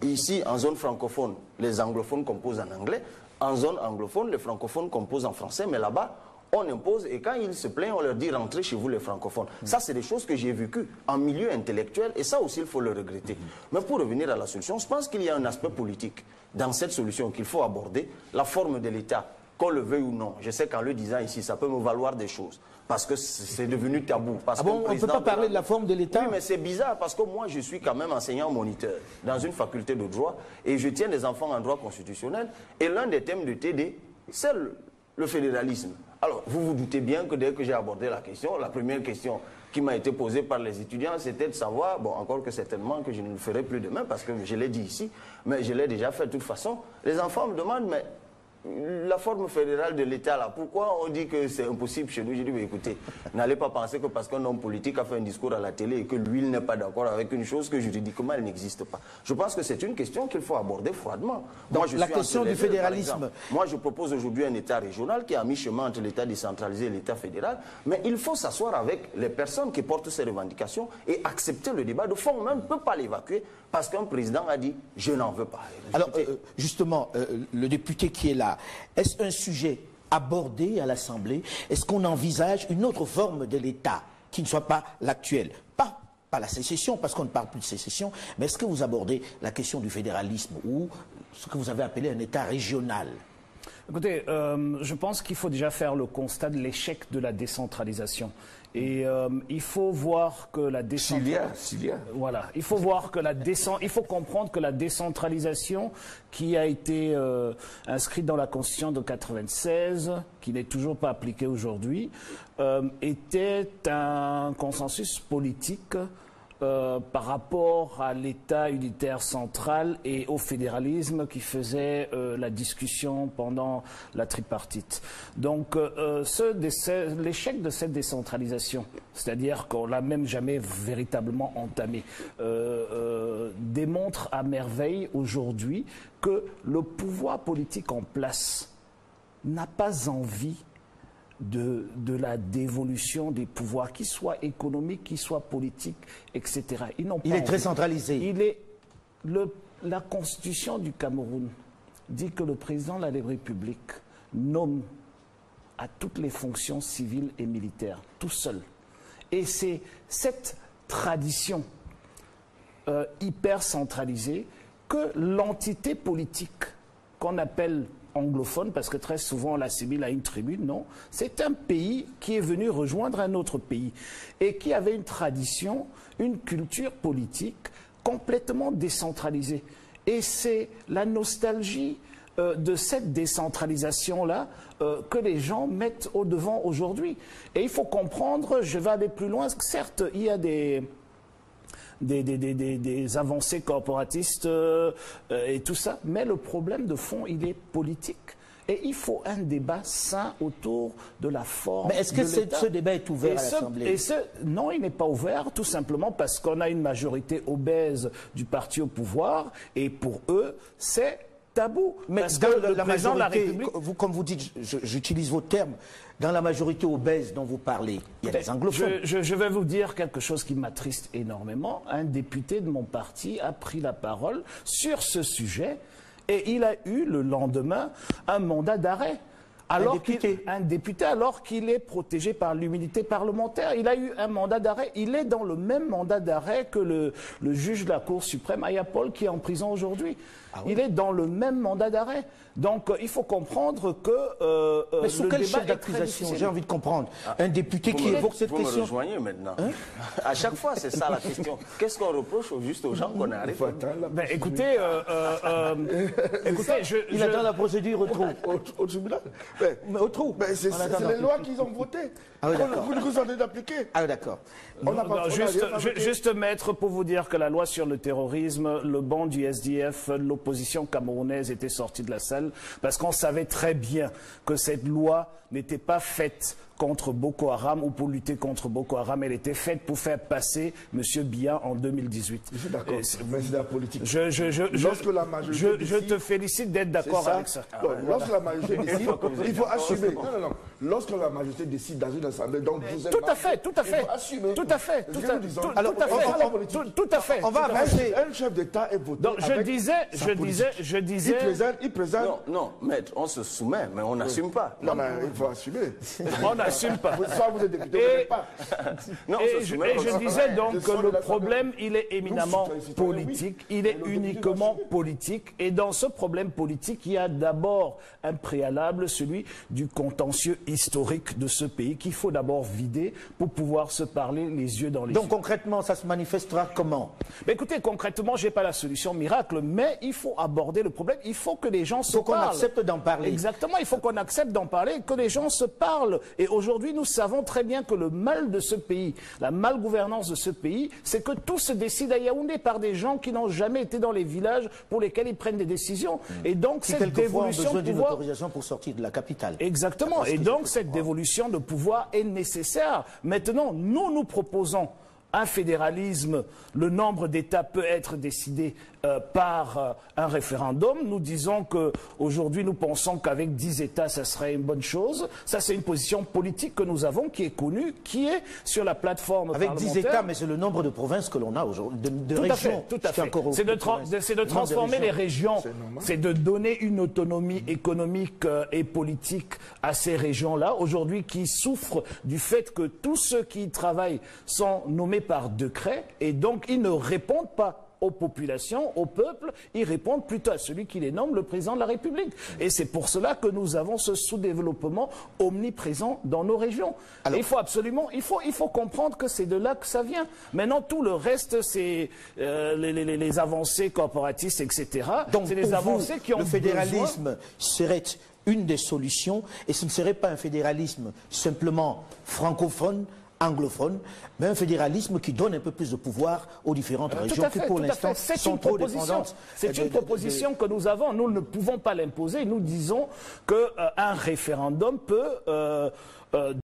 Ici, en zone francophone, les anglophones composent en anglais. En zone anglophone, les francophones composent en français, mais là-bas, on impose, et quand ils se plaignent, on leur dit rentrez chez vous les francophones. Ça, c'est des choses que j'ai vécues en milieu intellectuel, et ça aussi, il faut le regretter. Mais pour revenir à la solution, je pense qu'il y a un aspect politique dans cette solution qu'il faut aborder, la forme de l'État, qu'on le veuille ou non. Je sais qu'en le disant ici, ça peut me valoir des choses, parce que c'est devenu tabou. Parce bon, on ne peut pas parler de la forme de l'État? Oui, mais c'est bizarre, parce que moi, je suis quand même enseignant-moniteur dans une faculté de droit, et je tiens des enfants en droit constitutionnel, et l'un des thèmes de TD, c'est le fédéralisme. Alors, vous vous doutez bien que dès que j'ai abordé la question, la première question qui m'a été posée par les étudiants, c'était de savoir, bon, encore que certainement que je ne le ferai plus demain, parce que je l'ai dit ici, mais je l'ai déjà fait de toute façon. Les enfants me demandent, mais la forme fédérale de l'État, là, pourquoi on dit que c'est impossible chez nous? Je dis, mais écoutez, n'allez pas penser que parce qu'un homme politique a fait un discours à la télé et que lui, il n'est pas d'accord avec une chose que juridiquement, elle n'existe pas. Je pense que c'est une question qu'il faut aborder froidement. Donc, la question du fédéralisme. Moi, je propose aujourd'hui un État régional qui est à mi-chemin entre l'État décentralisé et l'État fédéral, mais il faut s'asseoir avec les personnes qui portent ces revendications et accepter le débat de fond. On ne peut pas l'évacuer parce qu'un président a dit « je n'en veux pas ». Alors, justement, le député qui est là, est-ce un sujet abordé à l'Assemblée? Est-ce qu'on envisage une autre forme de l'État qui ne soit pas l'actuel? Pas la sécession, parce qu'on ne parle plus de sécession, mais est-ce que vous abordez la question du fédéralisme ou ce que vous avez appelé un État régional? Écoutez, je pense qu'il faut déjà faire le constat de l'échec de la décentralisation. Et il faut voir que la décentralisation... Voilà, il faut voir que il faut comprendre que la décentralisation qui a été inscrite dans la Constitution de 1996, qui n'est toujours pas appliquée aujourd'hui, était un consensus politique par rapport à l'État unitaire central et au fédéralisme qui faisait la discussion pendant la tripartite. Donc l'échec de cette décentralisation, c'est-à-dire qu'on l'a même jamais véritablement entamé, démontre à merveille aujourd'hui que le pouvoir politique en place n'a pas envie de la dévolution des pouvoirs, qu'ils soient économiques, qu'ils soient politiques, etc. Il est très centralisé. La Constitution du Cameroun dit que le président de la République nomme à toutes les fonctions civiles et militaires, tout seul. Et c'est cette tradition hyper centralisée que l'entité politique qu'on appelle anglophone, parce que très souvent on l'assimile à une tribune, non. C'est un pays qui est venu rejoindre un autre pays et qui avait une tradition, une culture politique complètement décentralisée. Et c'est la nostalgie de cette décentralisation-là que les gens mettent au devant aujourd'hui. Et il faut comprendre, je vais aller plus loin, que certes, il y a des avancées corporatistes et tout ça, mais le problème de fond, il est politique. Et il faut un débat sain autour de la forme. Mais est-ce que ce débat est ouvert à l'Assemblée? Non, il n'est pas ouvert, tout simplement parce qu'on a une majorité obèse du parti au pouvoir, et pour eux, c'est tabou. Mais parce dans que le la président de la majorité, République... comme vous dites, j'utilise vos termes, dans la majorité obèse dont vous parlez, il y a des anglophones. Je vais vous dire quelque chose qui m'attriste énormément. Un député de mon parti a pris la parole sur ce sujet et il a eu le lendemain un mandat d'arrêt. Un député, alors qu'il est protégé par l'immunité parlementaire. Il a eu un mandat d'arrêt. Il est dans le même mandat d'arrêt que le juge de la Cour suprême, Ayapol, qui est en prison aujourd'hui. Ah oui? Il est dans le même mandat d'arrêt. Donc, il faut comprendre que mais sous quel chef d'accusation? J'ai envie de comprendre. Un député qui évoque cette question. Vous me rejoignez maintenant. Hein? À chaque fois, c'est ça la question. Qu'est-ce qu'on reproche juste aux gens qu'on a arrêtés? Ben, écoutez, il attend la procédure au tribunal. Mais au trou. C'est les lois qu'ils ont votées. Ah oui, d'accord. Vous nous avez d'appliquer. Ah oui, d'accord. Juste, maître, pour vous dire que la loi sur le terrorisme, le banc du SDF, l'opposition camerounaise était sortie de la salle parce qu'on savait très bien que cette loi n'était pas faite contre Boko Haram ou pour lutter contre Boko Haram. Elle était faite pour faire passer M. Biya en 2018. Je suis d'accord, mais c'est la politique. Je te félicite d'être d'accord avec ça. Lorsque la majorité décide, il faut assumer. Non. Lorsque la majorité décide dans une assemblée, donc vous êtes... Tout à fait. Il faut assumer. Tout à fait. On va avancer. Un chef d'État est voté. Donc je disais... Il présente... Non, maître, on se soumet, mais on n'assume pas. Non, mais il faut assumer. On n'assume pas. Soit vous êtes député, vous n'êtes pas. Je disais donc que le problème, il est éminemment politique, il est uniquement politique. Et dans ce problème politique, il y a d'abord un préalable, celui du contentieux historique de ce pays, qu'il faut d'abord vider pour pouvoir se parler les yeux dans les yeux. Donc concrètement, ça se manifestera comment? Mais écoutez, concrètement, je n'ai pas la solution miracle, mais il faut aborder le problème. Il faut que les gens se parlent. Il faut qu'on accepte d'en parler. Exactement, il faut qu'on accepte d'en parler, que les gens se parlent. Et aujourd'hui, nous savons très bien que le mal de ce pays, la malgouvernance de ce pays, c'est que tout se décide à Yaoundé par des gens qui n'ont jamais été dans les villages pour lesquels ils prennent des décisions. Et donc, cette dévolution de pouvoir... autorisation pour sortir de la capitale. Exactement. Et donc, cette dévolution de pouvoir est nécessaire. Maintenant, nous proposons un fédéralisme, le nombre d'États peut être décidé par un référendum. Nous disons qu'aujourd'hui, nous pensons qu'avec 10 États, ça serait une bonne chose. Ça, c'est une position politique que nous avons, qui est connue, qui est sur la plateforme avec parlementaire. 10 États, mais c'est le nombre de provinces que l'on a aujourd'hui, de Tout régions. à fait, tout à fait. C'est de transformer les régions, c'est de donner une autonomie économique et politique à ces régions-là, aujourd'hui qui souffrent du fait que tous ceux qui y travaillent sont nommés par décret et donc ils ne répondent pas aux populations, au peuple, ils répondent plutôt à celui qui les nomme, le président de la République. Et c'est pour cela que nous avons ce sous-développement omniprésent dans nos régions. Alors, et il faut absolument, il faut comprendre que c'est de là que ça vient. Maintenant, tout le reste, c'est les avancées corporatistes, etc. Donc, c'est des avancées qui ont le fédéralisme besoin... serait une des solutions, et ce ne serait pas un fédéralisme simplement francophone, anglophone, mais un fédéralisme qui donne un peu plus de pouvoir aux différentes régions qui, pour l'instant, sont trop dépendantes. C'est une proposition que nous avons. Nous ne pouvons pas l'imposer. Nous disons qu'un référendum peut